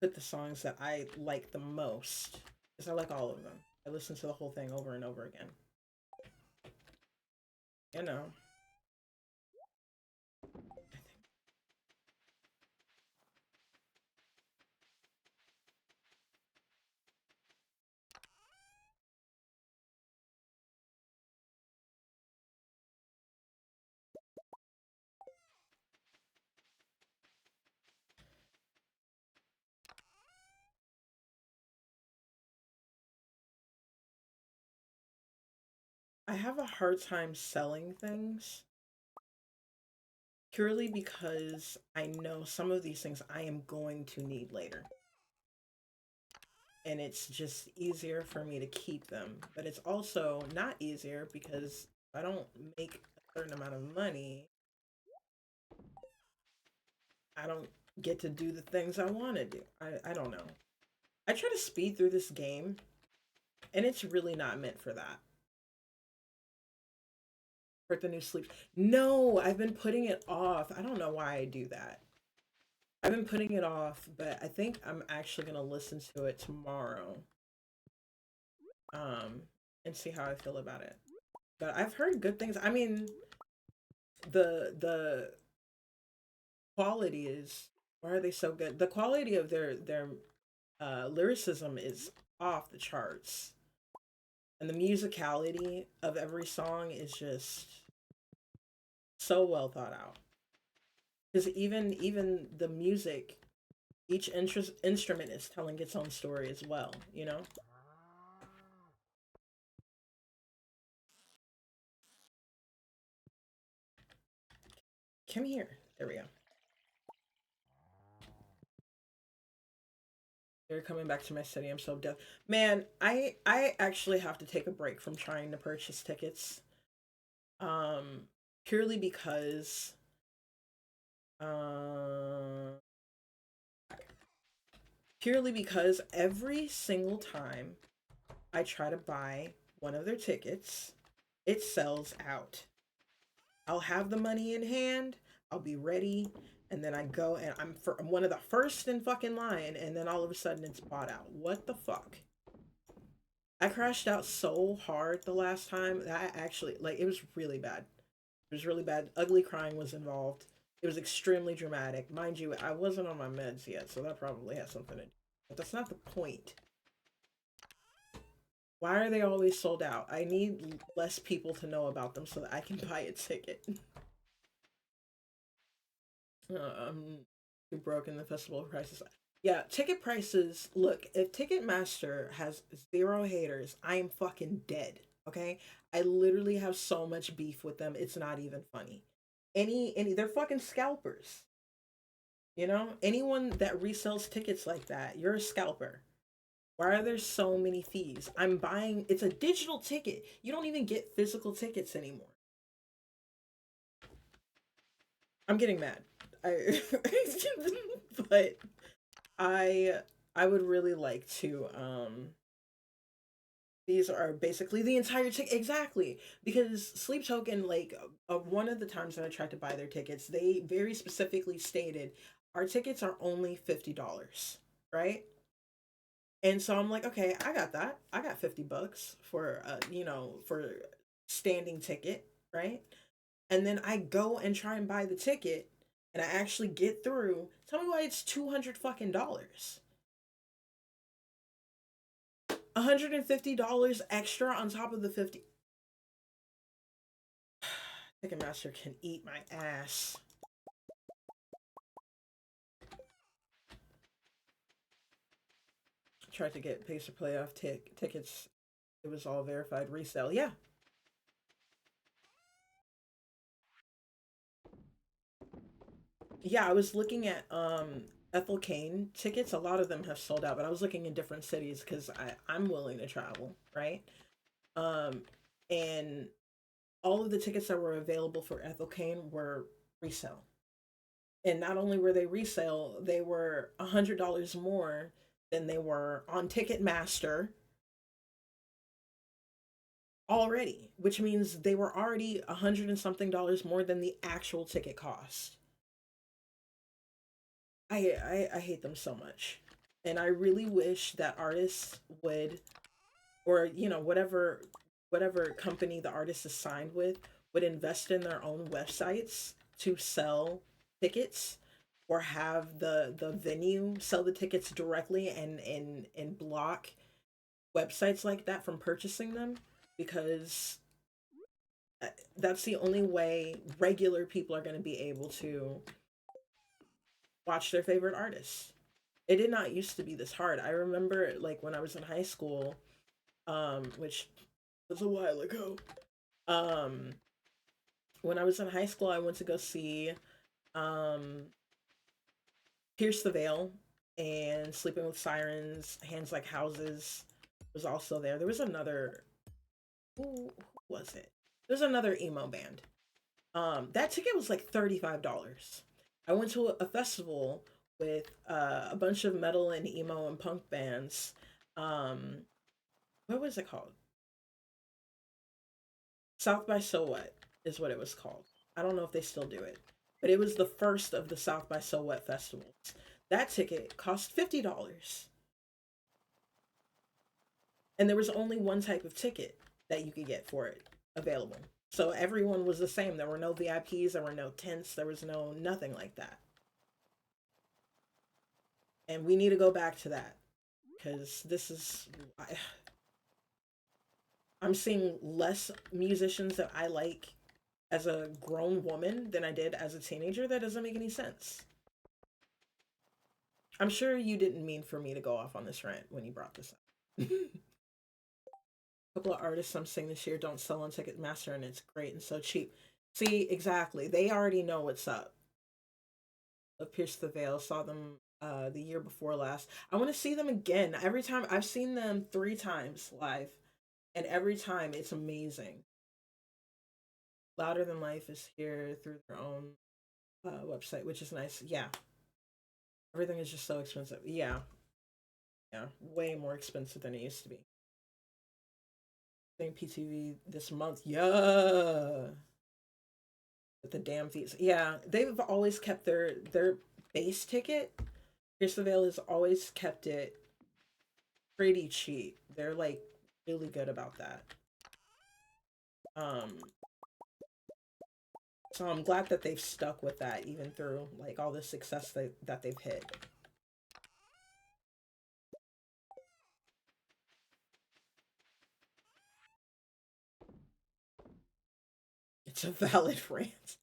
put the songs that I like the most because I like all of them. I listen to the whole thing over and over again. You know. I have a hard time selling things purely because I know some of these things I am going to need later. And it's just easier for me to keep them. But it's also not easier because if I don't make a certain amount of money, I don't get to do the things I want to do. I don't know. I try to speed through this game, and it's really not meant for that. For the new sleep. No, I've been putting it off. I don't know why I do that. I've been putting it off, but I think I'm actually gonna listen to it tomorrow. Um, and see how I feel about it. But I've heard good things. I mean, the quality is, why are they so good? The quality of their Lyricism is off the charts, and the musicality of every song is just so well thought out. Because even the music, each instrument is telling its own story as well. You know. Come here. There we go. They're coming back to my city. I'm so deaf. Man, I actually have to take a break from trying to purchase tickets. Um, Purely because uh purely because every single time I try to buy one of their tickets, it sells out. I'll have the money in hand, I'll be ready, and then I go and I'm one of the first in fucking line, and then all of a sudden it's bought out. What the fuck? I crashed out so hard the last time that I actually like it was really bad. It was really bad. Ugly crying was involved. It was extremely dramatic. Mind you, I wasn't on my meds yet, so that probably has something to do. But that's not the point. Why are they always sold out? I need less people to know about them so that I can buy a ticket. I'm too broke in the festival prices. Yeah, ticket prices. Look, if Ticketmaster has 0 haters, I am fucking dead. Okay, I literally have so much beef with them. It's not even funny. They're fucking scalpers. You know, anyone that resells tickets like that, you're a scalper. Why are there so many fees? I'm buying. It's a digital ticket. You don't even get physical tickets anymore. I'm getting mad. I, but I I would really like to these are basically the entire ticket exactly because Sleep Token like one of the times that I tried to buy their tickets, they very specifically stated our tickets are only $50, right? And so I'm like, okay, I got that. I got $50 for for standing ticket, right? And then I go and try and buy the ticket and I actually get through. Tell me why it's 200 fucking dollars. $150 extra on top of the 50. Ticketmaster can eat my ass. Tried to get Pacer playoff tickets. It was all verified resale. Yeah. Yeah, I was looking at Ethel Kane tickets. A lot of them have sold out, but I was looking in different cities because I'm willing to travel, right? Um and all of the tickets that were available for Ethel Kane were resale. And not only were they resale, they were $100 more than they were on Ticketmaster already, which means they were already 100 and something dollars more than the actual ticket cost. I hate them so much. And I really wish that artists would, or whatever company the artist is signed with, would invest in their own websites to sell tickets, or have the venue sell the tickets directly and block websites like that from purchasing them, because that's the only way regular people are going to be able to watch their favorite artists. It did not used to be this hard. I remember like when I was in high school, which was a while ago. Um, when I was in high school, I went to go see um, Pierce the Veil and Sleeping with Sirens, Hands Like Houses was also there. There was another, who was it? There's another emo band. That ticket was like $35. I went to a festival with a bunch of metal and emo and punk bands. Um, what was it called? South by So What is what it was called. I don't know if they still do it, but it was the first of the South by So What festivals. That ticket cost $50, and there was only one type of ticket that you could get for it available. So everyone was the same. There were no VIPs, there were no tents, there was no nothing like that. And we need to go back to that. because I'm seeing less musicians that I like as a grown woman than I did as a teenager. That doesn't make any sense. I'm sure you didn't mean for me to go off on this rant when you brought this up. A couple of artists I'm seeing this year don't sell on Ticketmaster, and it's great and so cheap. See, exactly. They already know what's up. Of Pierce the Veil, saw them the year before last. I want to see them again. Every time I've seen them 3 times live, and every time it's amazing. Louder Than Life is here through their own website, which is nice. Yeah, everything is just so expensive. Yeah, yeah, way more expensive than it used to be. Same PTV this month. Yeah, with the damn fees. Yeah, they've always kept their base ticket. Pierce the Veil has always kept it pretty cheap. They're like really good about that. Um, so I'm glad that they've stuck with that even through like all the success that they've hit. It's a valid rant.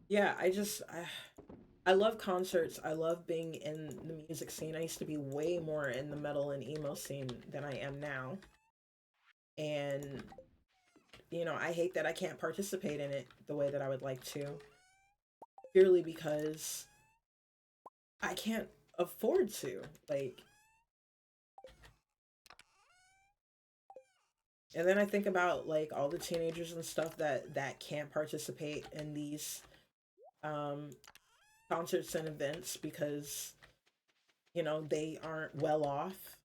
Yeah, I love concerts. I love being in the music scene. I used to be way more in the metal and emo scene than I am now. And I hate that I can't participate in it the way that I would like to. Purely because I can't afford to. Like, and then I think about like all the teenagers and stuff that can't participate in these um concerts and events because they aren't well off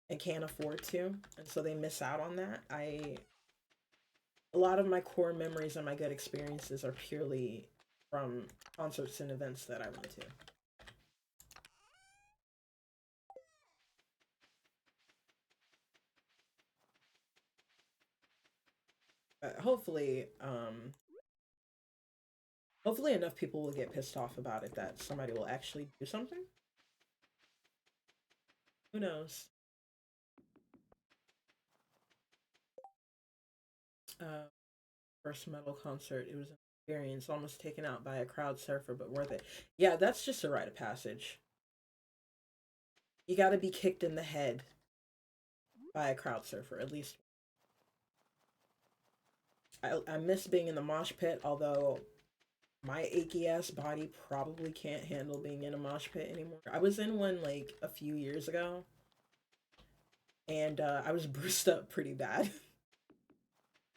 and can't afford to, and so they miss out on that. A lot of my core memories and my good experiences are purely from concerts and events that I went to. Hopefully, hopefully enough people will get pissed off about it that somebody will actually do something. Who knows? Uh, First metal concert, it was an experience, almost taken out by a crowd surfer, but worth it. Yeah, that's just a rite of passage. You got to be kicked in the head by a crowd surfer at least. I miss being in the mosh pit, although my achy ass body probably can't handle being in a mosh pit anymore. I was in one like a few years ago, and I was bruised up pretty bad.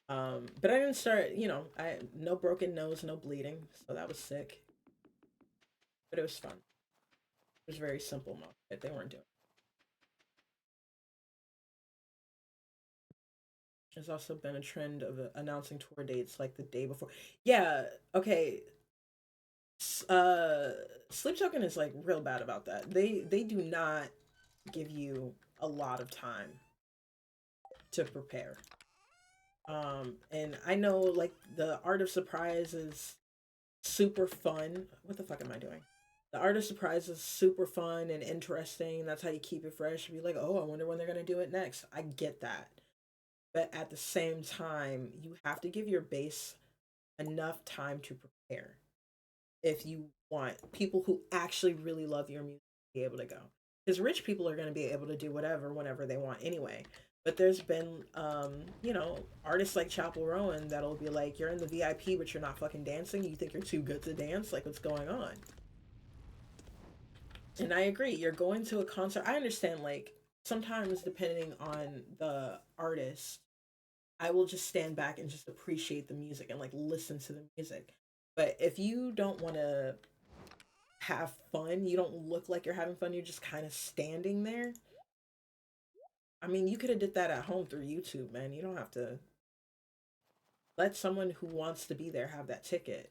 But I didn't start. I no broken nose, no bleeding, so that was sick. But it was fun. It was very simple mosh pit. They weren't doing. There's also been a trend of announcing tour dates like the day before. Yeah. Okay. Uh, Sleep Token is like real bad about that. They do not give you a lot of time to prepare. And I know like the art of surprise is super fun. What the fuck am I doing? The art of surprise is super fun and interesting. That's how you keep it fresh. Be like, oh, I wonder when they're gonna do it next. I get that, but at the same time, you have to give your base enough time to prepare if you want people who actually really love your music to be able to go. Because rich people are going to be able to do whatever whenever they want anyway. But there's been, artists like Chapel Rowan that'll be like, you're in the VIP, but you're not fucking dancing. You think you're too good to dance? Like, what's going on? And I agree. You're going to a concert. I understand, like, sometimes depending on the artist, I will just stand back and just appreciate the music and, like, listen to the music. But if you don't want to have fun, you don't look like you're having fun, you're just kind of standing there. I mean, you could have did that at home through YouTube, man. You don't have to let someone who wants to be there have that ticket.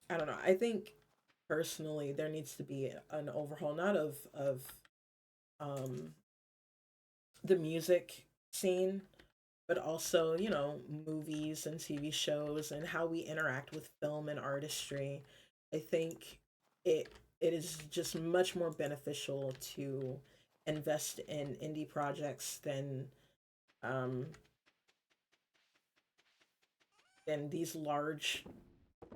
I don't know. I think personally there needs to be an overhaul, not of um the music scene, but also, movies and TV shows and how we interact with film and artistry. I think it it is just much more beneficial to invest in indie projects um, than these large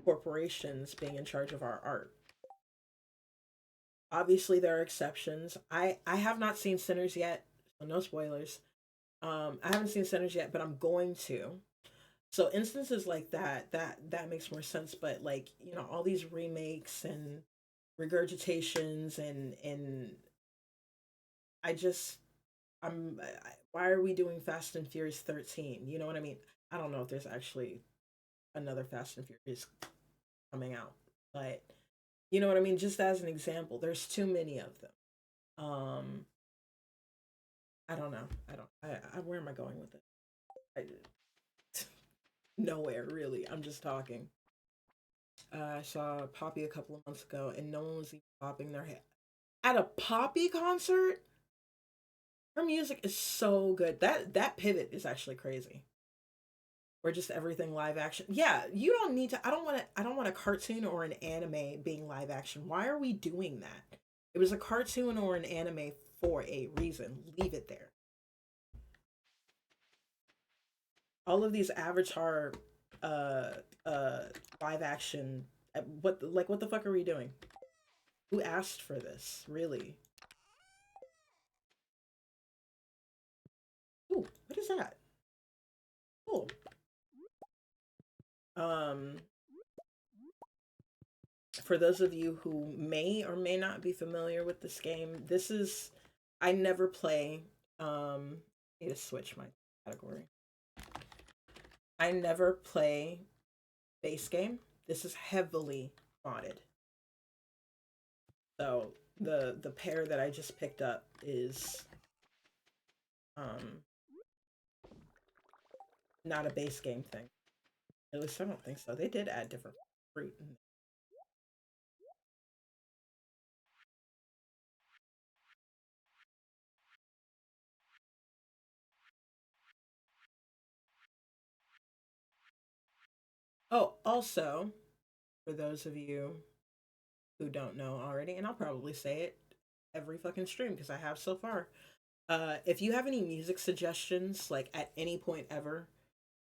corporations being in charge of our art. Obviously, there are exceptions. I have not seen Sinners yet, so no spoilers. I haven't seen Sinners yet, but I'm going to. So instances like that makes more sense. But like all these remakes and regurgitations and I just why are we doing Fast and Furious 13? You know what I mean? I don't know if there's actually another Fast and Furious coming out, but you know what I mean. Just as an example, there's too many of them. Um, I don't know. I don't. Where am I going with it? I, nowhere really. I'm just talking. I saw Poppy a couple of months ago, and no one was even popping their head at a Poppy concert. Her music is so good. That pivot is actually crazy. Or just everything live action. Yeah, you don't need to. I don't want a cartoon or an anime being live action. Why are we doing that? It was a cartoon or an anime for a reason. Leave it there. All of these Avatar uh uh live action what the fuck are we doing? Who asked for this? Really? Ooh, what is that? Cool. Um for those of you who may or may not be familiar with this game, this is I never play I need to switch my category. I never play base game. This is heavily modded. So the pair that I just picked up is um not a base game thing. At least I don't think so. They did add different fruit. Oh, also, for those of you who don't know already, and I'll probably say it every fucking stream because I have so far. If you have any music suggestions, like at any point ever,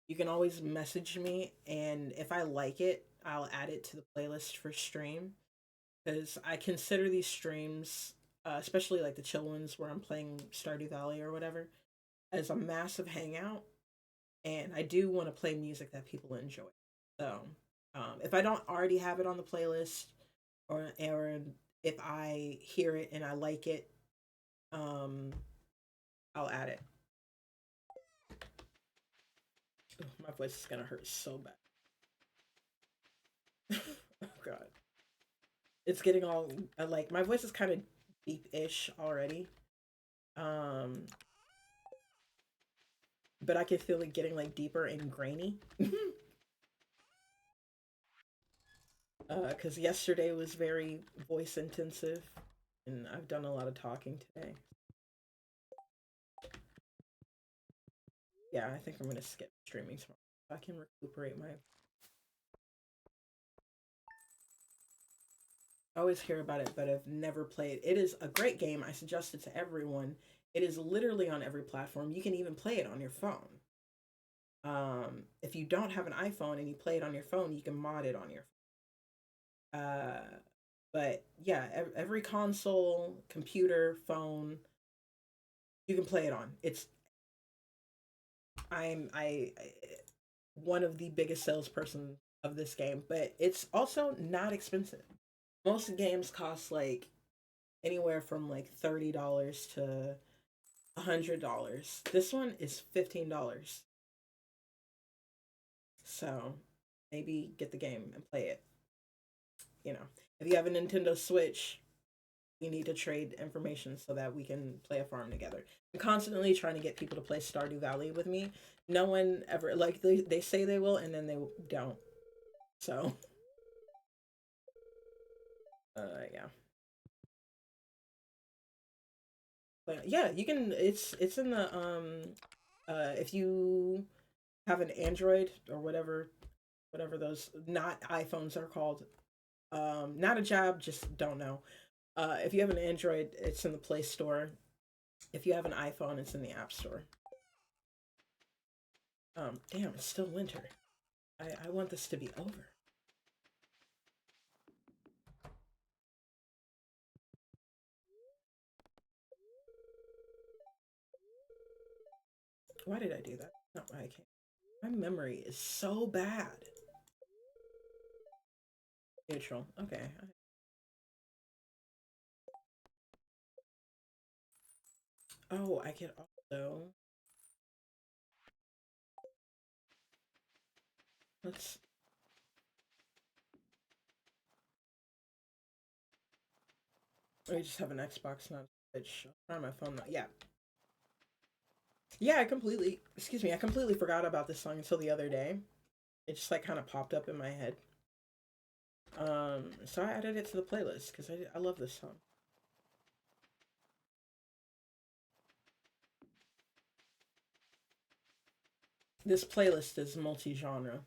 you can always message me, and if I like it, I'll add it to the playlist for stream. Because I consider these streams, especially like the chill ones where I'm playing Stardew Valley or whatever, as a massive hangout, and I do want to play music that people enjoy. So, if I don't already have it on the playlist, or if I hear it and I like it, um, I'll add it. Ugh, my voice is gonna hurt so bad. Oh god, it's getting all like my voice is kind of deep-ish already. Um, but I can feel it getting like deeper and grainy. Because yesterday was very voice intensive, and I've done a lot of talking today. Yeah, I think I'm gonna skip streaming tomorrow so I can recuperate my. I always hear about it, but I've never played. It is a great game. I suggest it to everyone. It is literally on every platform. You can even play it on your phone. If you don't have an iPhone and you play it on your phone, you can mod it on your phone. But yeah, every console, computer, phone, you can play it on. It's I one of the biggest salesperson of this game, but it's also not expensive. Most games cost like anywhere from like $30 to $100. This one is $15. So maybe get the game and play it. If you have a Nintendo Switch, we need to trade information so that we can play a farm together. I'm constantly trying to get people to play Stardew Valley with me. No one ever like they say they will and then they don't. So yeah. But yeah, you can it's in the If you have an Android or whatever those not iPhones are called, not a job, just don't know. If you have an Android, it's in the Play Store. If you have an iPhone, it's in the App Store. Damn, it's still winter. I want this to be over. Why did I do that? Not why I can't. My memory is so bad. Neutral. Okay. Oh, I can also. Let's. I just have an Xbox, not a Switch. On my phone. Yeah. Yeah, I completely forgot about this song until the other day. It just like kind of popped up in my head. So I added it to the playlist because I love this song. This playlist is multi-genre.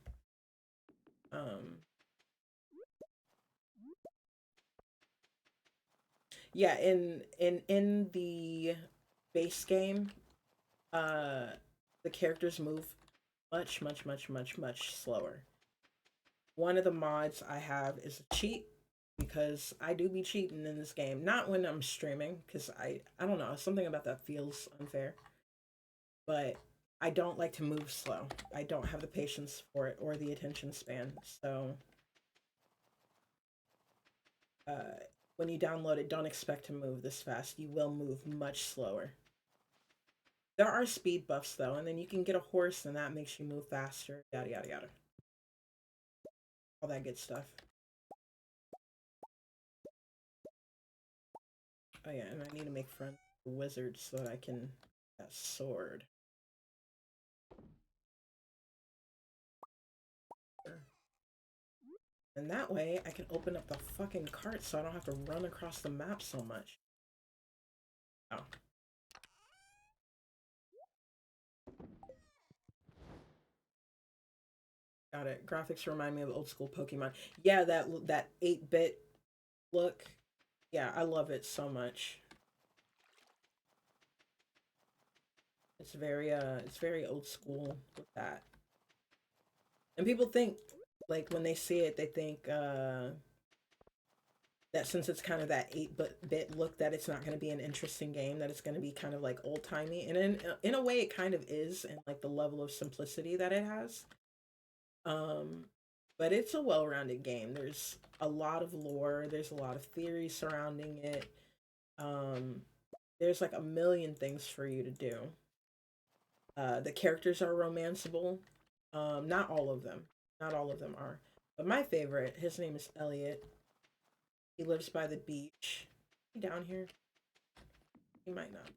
Yeah, in the base game, the characters move much slower. One of the mods I have is a cheat because I do be cheating in this game. Not when I'm streaming because I don't know, something about that feels unfair. But I don't like to move slow. I don't have the patience for it or the attention span. So when you download it, don't expect to move this fast. You will move much slower. There are speed buffs though, and then you can get a horse and that makes you move faster. Yada yada yada. All that good stuff. Oh yeah, and I need to make friends with the wizard so that I can that sword. And that way I can open up the fucking cart so I don't have to run across the map so much. Oh. Got it. Graphics remind me of old school Pokemon. Yeah, that 8-bit look. Yeah, I love it so much. It's very old school with that. And people think like when they see it, they think that since it's kind of that 8-bit look that it's not going to be an interesting game, that it's going to be kind of like old-timey. And in a way it kind of is, in like the level of simplicity that it has. But it's a well-rounded game. There's a lot of lore, there's a lot of theory surrounding it. There's like a million things for you to do. The characters are romanceable. Not all of them. Not all of them are. But my favorite, his name is Elliot. He lives by the beach. Is he down here? He might not be.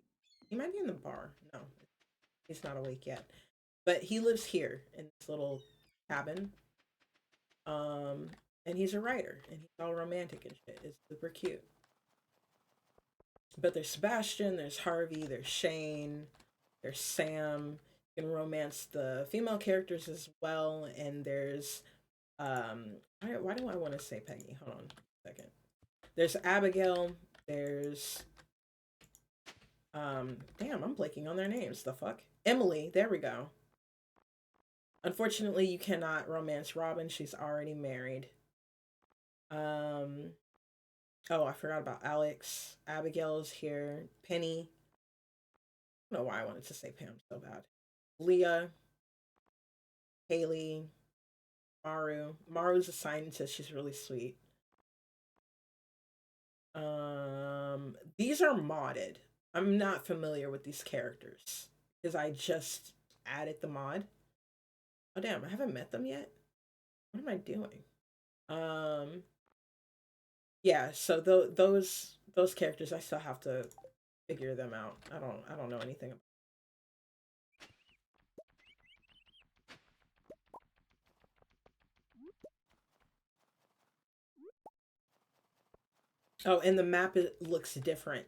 He might be in the bar. No, he's not awake yet. But he lives here in this little cabin. And he's a writer, and he's all romantic and shit. It's super cute. But there's Sebastian, there's Harvey, there's Shane, there's Sam. You can romance the female characters as well, and there's why do I want to say Peggy? Hold on a second. There's Abigail, there's damn, I'm blanking on their names. The fuck? Emily, there we go. Unfortunately, you cannot romance Robin. She's already married. Oh, I forgot about Alex. Abigail's here. Penny. I don't know why I wanted to say Pam so bad. Leah. Haley. Maru. Maru's a scientist. She's really sweet. These are modded. I'm not familiar with these characters because I just added the mod. Oh damn, I haven't met them yet. What am I doing? Yeah, so those characters I still have to figure them out. I don't know anything about. Oh, and the map looks different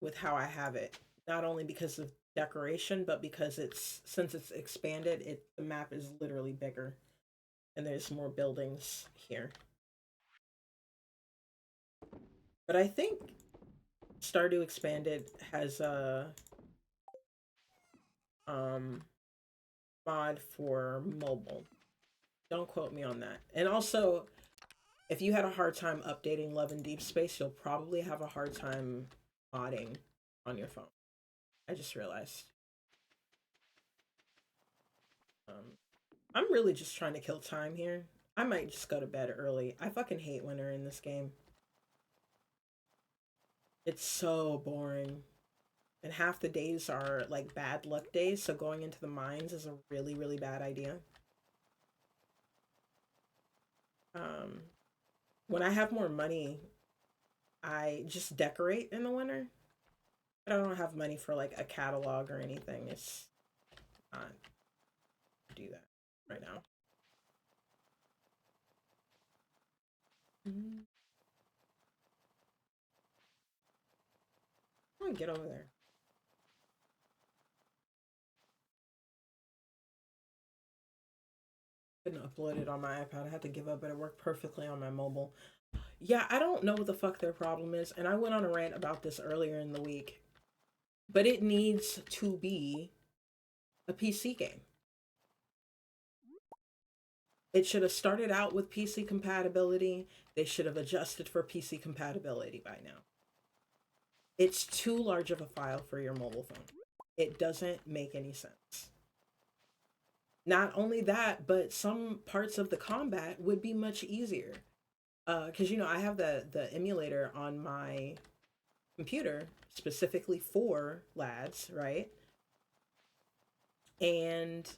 with how I have it. Not only because of decoration, but because since it's expanded, the map is literally bigger, and there's more buildings here. But I think Stardew Expanded has a mod for mobile. Don't quote me on that. And also, if you had a hard time updating Love and Deep Space, you'll probably have a hard time modding on your phone. I just realized. I'm really just trying to kill time here. I might just go to bed early. I fucking hate winter in this game. It's so boring. And half the days are like bad luck days, so going into the mines is a really, really bad idea. When I have more money, I just decorate in the winter. But I don't have money for like a catalog or anything. It's not do that right now. How do I get over there? Couldn't upload it on my iPad. I had to give up, but it worked perfectly on my mobile. Yeah, I don't know what the fuck their problem is, and I went on a rant about this earlier in the week. But it needs to be a PC game. It should have started out with PC compatibility. They should have adjusted for PC compatibility by now. It's too large of a file for your mobile phone. It doesn't make any sense. Not only that, but some parts of the combat would be much easier. Because, you know, I have the emulator on my computer specifically for lads, right? And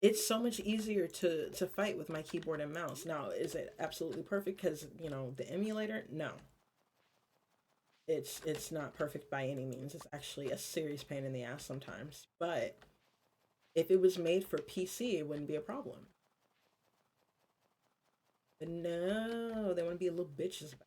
it's so much easier to fight with my keyboard and mouse. Now, is it absolutely perfect because, you know, the emulator? No. It's not perfect by any means. It's actually a serious pain in the ass sometimes. But if it was made for PC, it wouldn't be a problem. But no, they want to be a little bitches about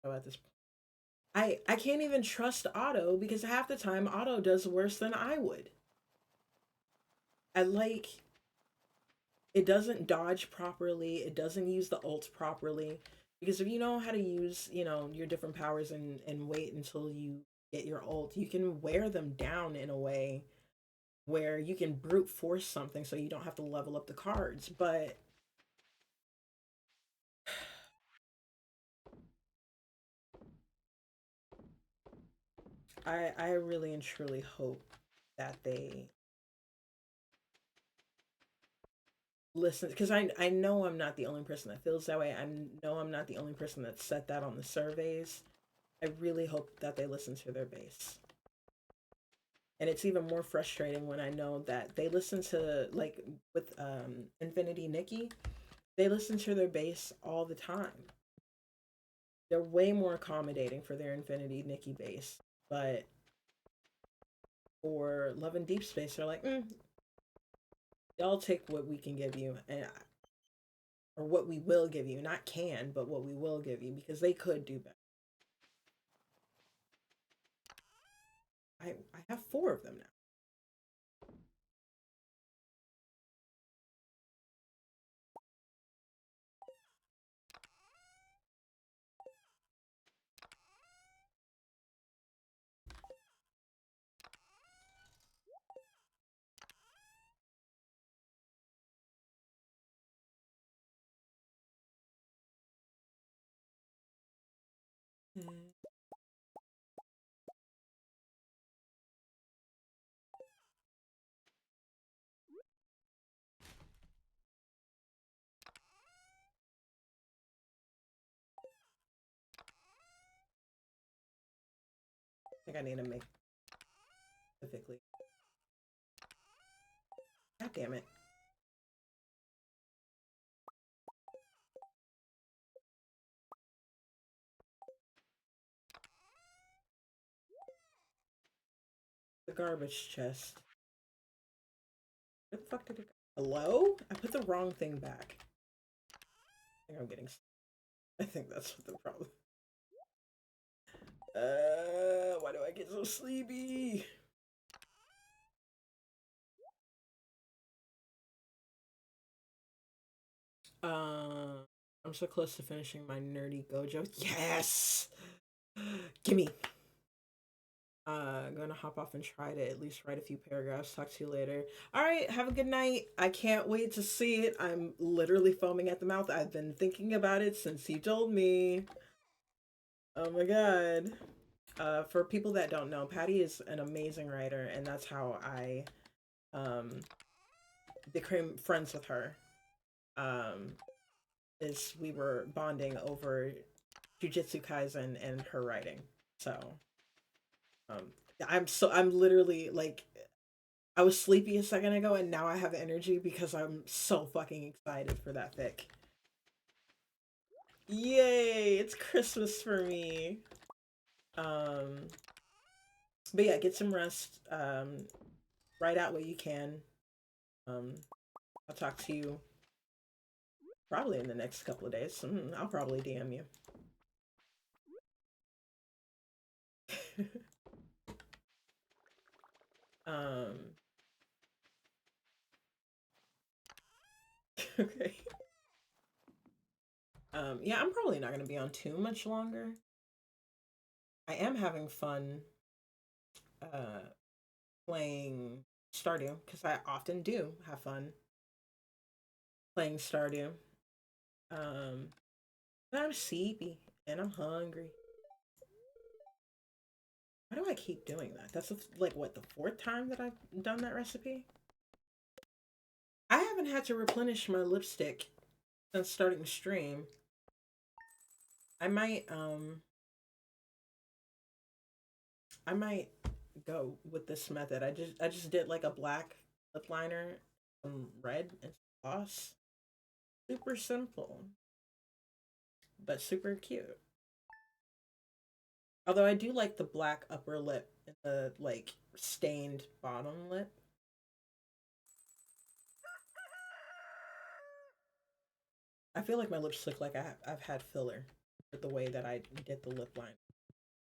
it. At this point, I can't even trust Otto because half the time Otto does worse than I would. I like it doesn't dodge properly, it doesn't use the ult properly. Because if you know how to use, you know, your different powers and wait until you get your ult, you can wear them down in a way where you can brute force something so you don't have to level up the cards. But I really and truly hope that they listen, because I know I'm not the only person that feels that way. I know I'm not the only person that said that on the surveys. I really hope that they listen to their base. And it's even more frustrating when I know that they listen to, like, with Infinity Nikki, they listen to their base all the time. They're way more accommodating for their Infinity Nikki base. But for Love and Deep Space, they're like, y'all take what we can give you, and or what we will give you. Not can, but what we will give you, because they could do better. I have 4 of them now. I think I need to make specifically. God damn it. The garbage chest. Where the fuck did it go? Hello? I put the wrong thing back. think I'm getting. I think that's what the problem. Why do I get so sleepy? I'm so close to finishing my nerdy Gojo. Yes! Gimme! Gonna hop off and try to at least write a few paragraphs. Talk to you later. Alright, have a good night. I can't wait to see it. I'm literally foaming at the mouth. I've been thinking about it since he told me. Oh my god. For people that don't know, Patty is an amazing writer, and that's how I became friends with her. Is we were bonding over Jujutsu Kaisen and her writing. So I'm literally like, I was sleepy a second ago and now I have energy because I'm so fucking excited for that fic. Yay, it's Christmas for me. But yeah, get some rest. Write out what you can. I'll talk to you probably in the next couple of days. I'll probably DM you. Okay. Yeah, I'm probably not gonna be on too much longer. I am having fun playing Stardew, because I often do have fun playing Stardew. But I'm sleepy and I'm hungry. Why do I keep doing that? That's like what, the 4th time that I've done that recipe? I haven't had to replenish my lipstick since starting stream. I might go with this method. I just did like a black lip liner, some red and some gloss. Super simple, but super cute. Although I do like the black upper lip and the like stained bottom lip. I feel like my lips look like I've had filler with the way that I did the lip line.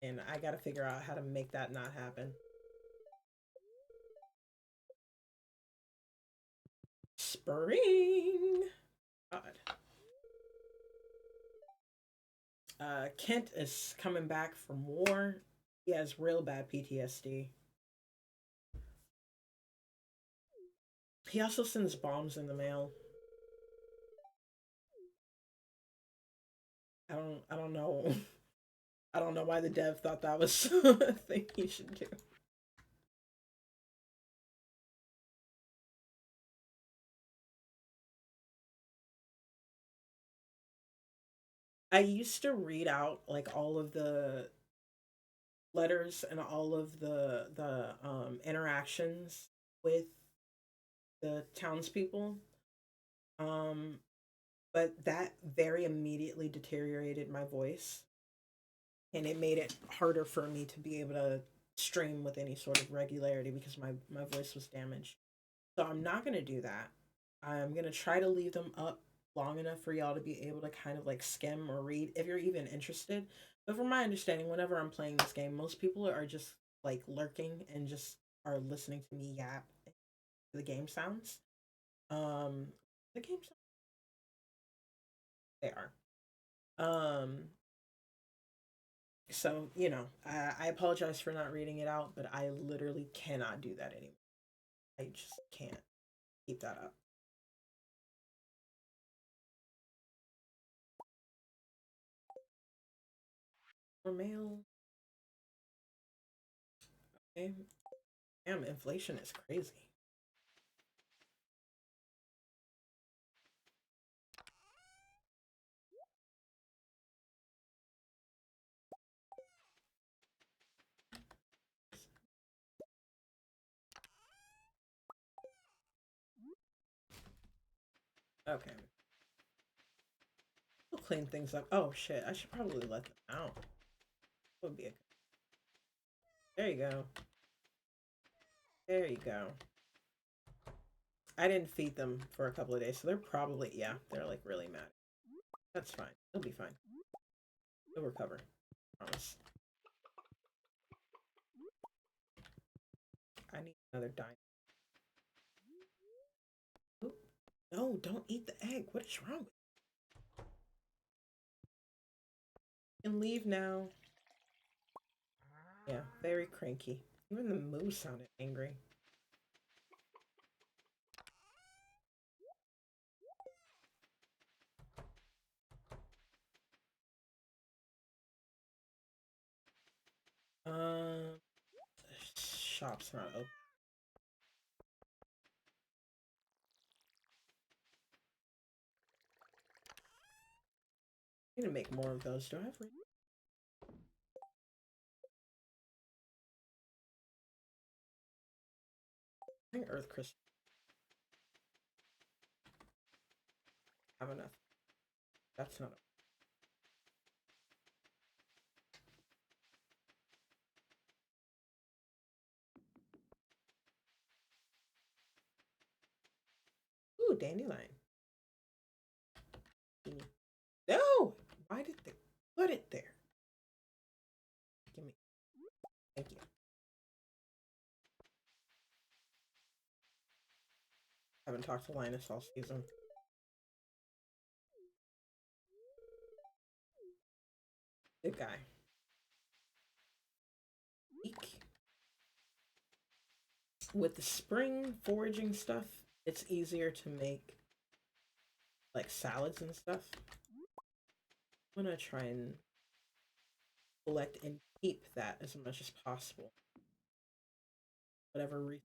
And I gotta figure out how to make that not happen. Spring! God. Kent is coming back from war. He has real bad PTSD. He also sends bombs in the mail. I don't know. I don't know why the dev thought that was a thing he should do. I used to read out like all of the letters and all of the interactions with the townspeople. But that very immediately deteriorated my voice, and it made it harder for me to be able to stream with any sort of regularity because my voice was damaged. So I'm not gonna do that. I'm gonna try to leave them up long enough for y'all to be able to kind of like skim or read if you're even interested. But from my understanding, whenever I'm playing this game, most people are just like lurking and just are listening to me yap the game sounds. The game sounds, they are. So, you know, I apologize for not reading it out, but I literally cannot do that anymore. I just can't keep that up. More mail. Okay. Damn, inflation is crazy. Okay. We'll clean things up. Oh shit, I should probably let them out. That would be a... There you go. There you go. I didn't feed them for a couple of days, so they're probably, yeah, they're like really mad. That's fine. He'll be fine. He'll recover. Promise. I need another dime. Oop. No, don't eat the egg. What is wrong with you? You can leave now. Yeah, very cranky. Even the moo sounded angry. The shops are not open. I need to make more of those. Do I have room? I think Earth Crystal. Have enough. That's not. Ooh, dandelion. No! Why did they put it there? Give me. Thank you. Haven't talked to Linus all season. Good guy. Eek. With the spring foraging stuff, it's easier to make like salads and stuff. I'm gonna try and collect and keep that as much as possible. Whatever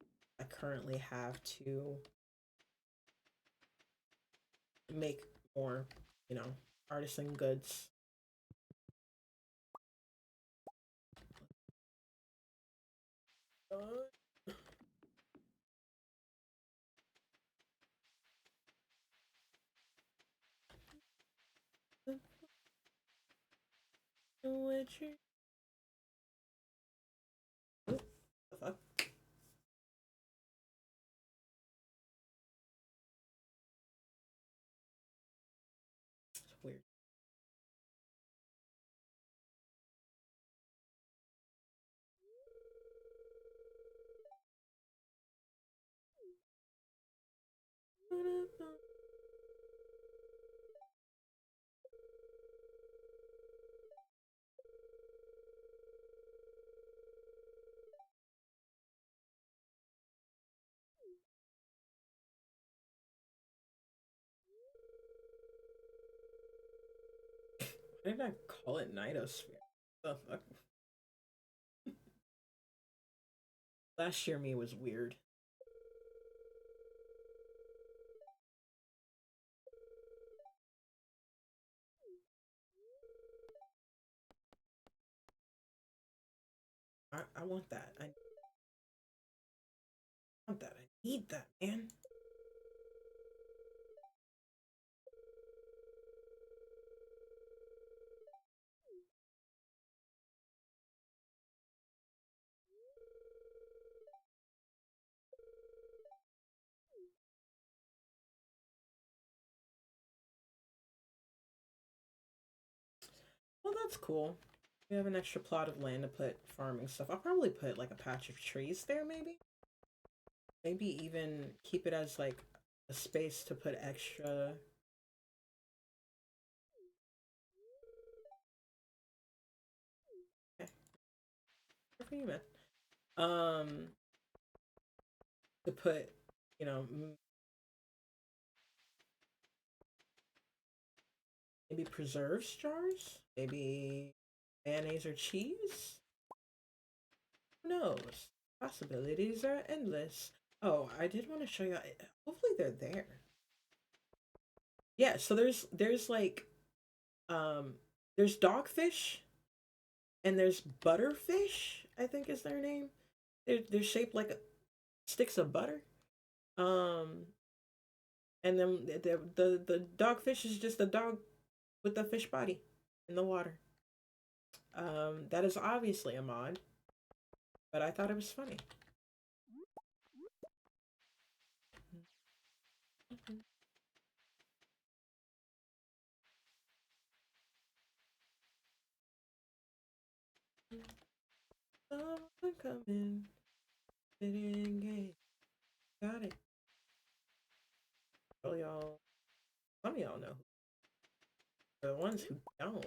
I currently have to make more, you know, artisan goods. What the fuck? It's weird. Why did I call it Nightosphere? The fuck? Last year me was weird. I want that. I want that. I need that, man. Well, that's cool. We have an extra plot of land to put farming stuff. I'll probably put like a patch of trees there, maybe. Maybe even keep it as like a space to put extra. Okay. Good for you, man. To put, you know, maybe preserves jars, maybe mayonnaise or cheese. Who knows? Possibilities are endless. Oh, I did want to show you. Hopefully, they're there. Yeah. So there's like there's dogfish and there's butterfish. I think is their name. They're shaped like sticks of butter. Um, and then the dogfish is just a dog with a fish body in the water. That is obviously a mod, but I thought it was funny. coming. Fitting gate. Got it. Well, y'all. Some of y'all know. The ones who don't.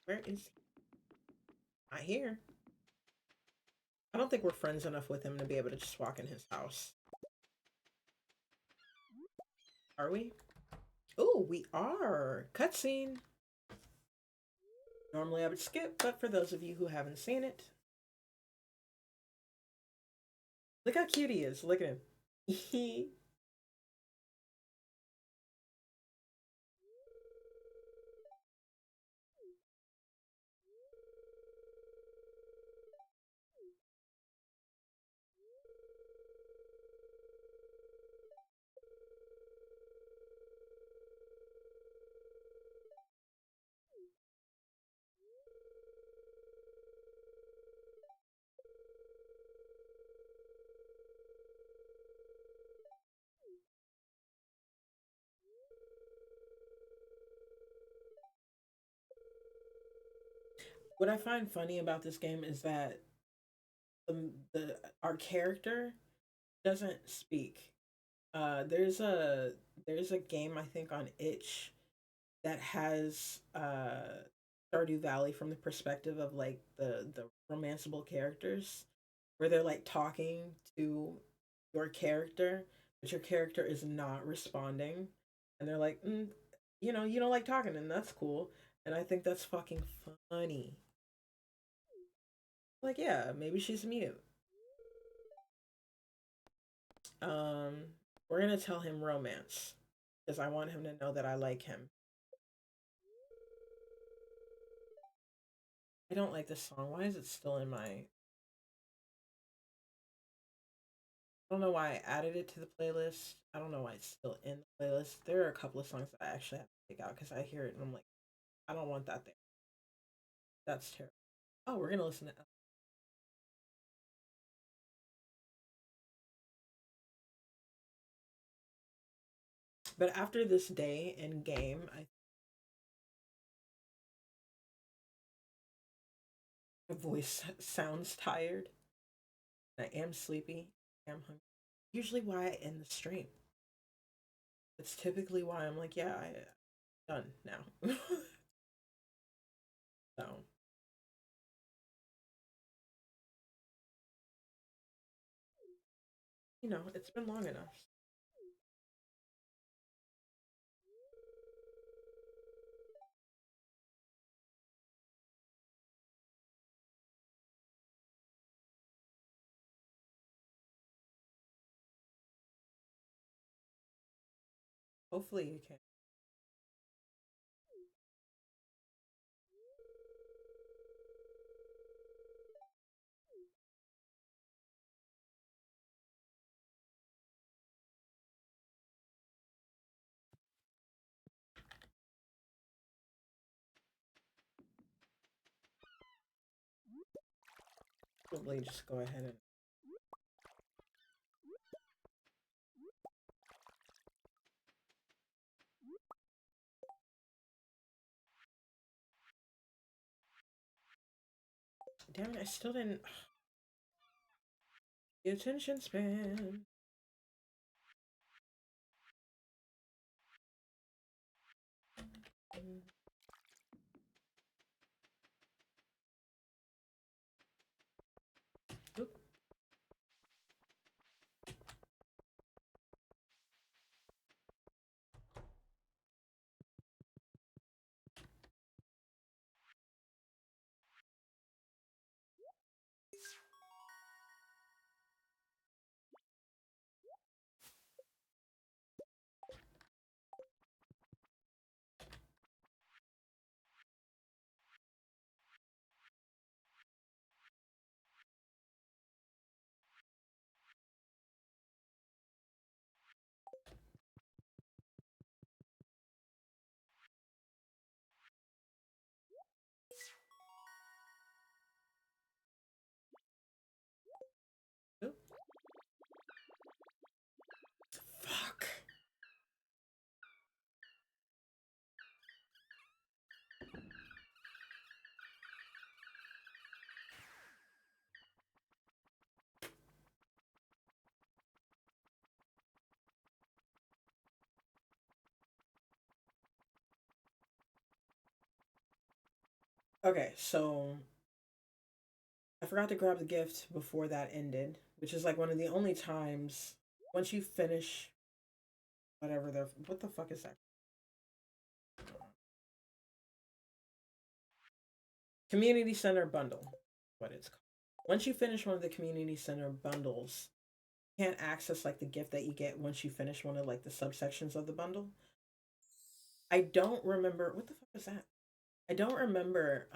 Where is he? Not here. I don't think we're friends enough with him to be able to just walk in his house. Are we? Oh, we are. Cutscene. Normally I would skip, but for those of you who haven't seen it, look how cute he is. Look at him. What I find funny about this game is that the our character doesn't speak. There's a game I think on itch that has Stardew Valley from the perspective of like the romanceable characters, where they're like talking to your character, but your character is not responding, and they're like, you don't like talking, and that's cool, and I think that's fucking funny. Like, yeah, maybe she's mute. Um, we're gonna tell him romance because I want him to know that I like him. I don't like this song. Why is it still in my? I don't know why I added it to the playlist. I don't know why it's still in the playlist. There are a couple of songs that I actually have to take out because I hear it and I'm like, I don't want that there. That's terrible. Oh, we're gonna listen to. But after this day in game, my voice sounds tired. I am sleepy. I am hungry. Usually, why I end the stream. It's typically why I'm like, yeah, I'm done now. So, it's been long enough. Hopefully, you can. Probably just go ahead and. Damn it! I still didn't. The attention span. Oop. Okay, so I forgot to grab the gift before that ended, which is like one of the only times once you finish whatever they're. What the fuck is that? Community Center bundle, what it's called. Once you finish one of the Community Center bundles, you can't access like the gift that you get once you finish one of like the subsections of the bundle. I don't remember what the fuck is that. I don't remember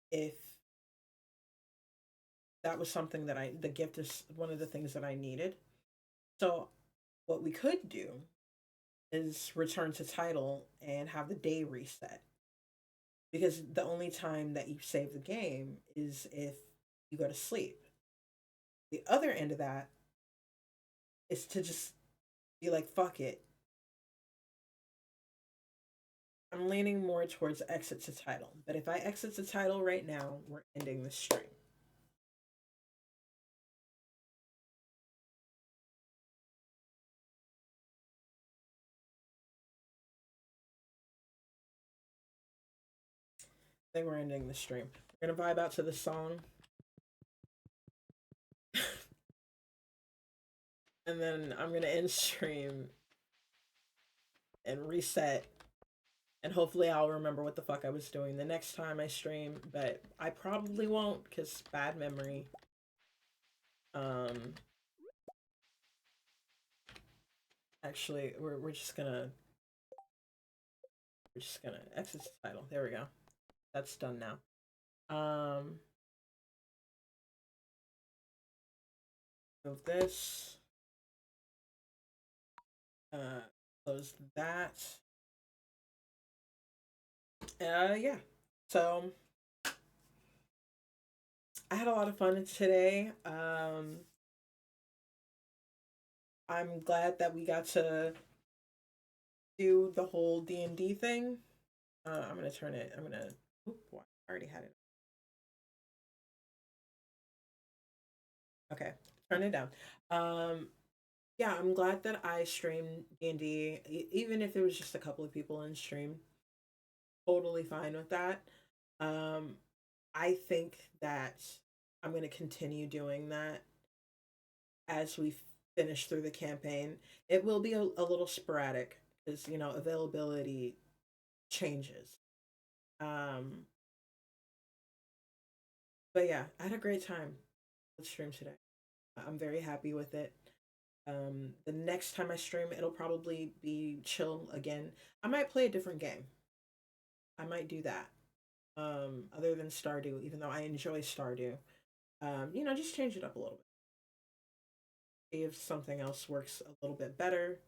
if that was something that the gift is one of the things that I needed. So what we could do is return to title and have the day reset. Because the only time that you save the game is if you go to sleep. The other end of that is to just be like, fuck it. I'm leaning more towards exit to title. But if I exit to title right now, we're ending the stream. Then we're ending the stream. We're gonna vibe out to the song. And then I'm gonna end stream and reset. And hopefully I'll remember what the fuck I was doing the next time I stream, but I probably won't because bad memory. Actually we're just gonna exit the title. There we go. That's done now. Move this. Close that. Yeah. So I had a lot of fun today. I'm glad that we got to do the whole D&D thing. I'm gonna turn it. I already had it. Okay, turn it down. Yeah, I'm glad that I streamed D&D, even if it was just a couple of people in stream. Totally fine with that. I think that I'm gonna continue doing that as we finish through the campaign. It will be a little sporadic because availability changes. But yeah, I had a great time with stream today. I'm very happy with it. The next time I stream, it'll probably be chill again. I might play a different game. I might do that. Other than Stardew, even though I enjoy Stardew. Just change it up a little bit. See if something else works a little bit better.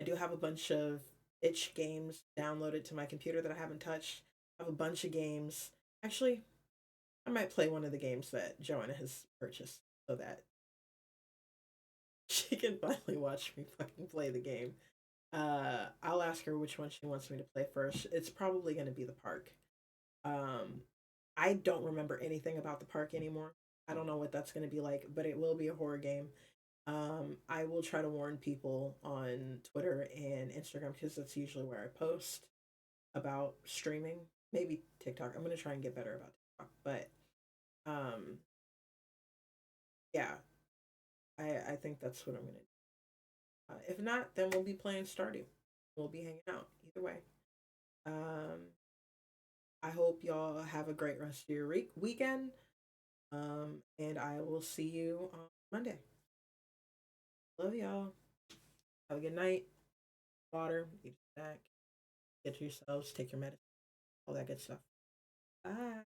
I do have a bunch of itch games downloaded to my computer that I haven't touched. I have a bunch of games. Actually, I might play one of the games that Joanna has purchased so that she can finally watch me fucking play the game. I'll ask her which one she wants me to play first. It's probably going to be the park. I don't remember anything about the park anymore. I don't know what that's going to be like, but it will be a horror game. I will try to warn people on Twitter and Instagram because that's usually where I post about streaming. Maybe TikTok. I'm going to try and get better about TikTok, but yeah, I think that's what I'm going to do. If not, then we'll be playing Stardew. We'll be hanging out either way. I hope y'all have a great rest of your weekend. And I will see you on Monday. Love y'all. Have a good night. Water, eat a snack, get to yourselves, take your medicine, all that good stuff. Bye.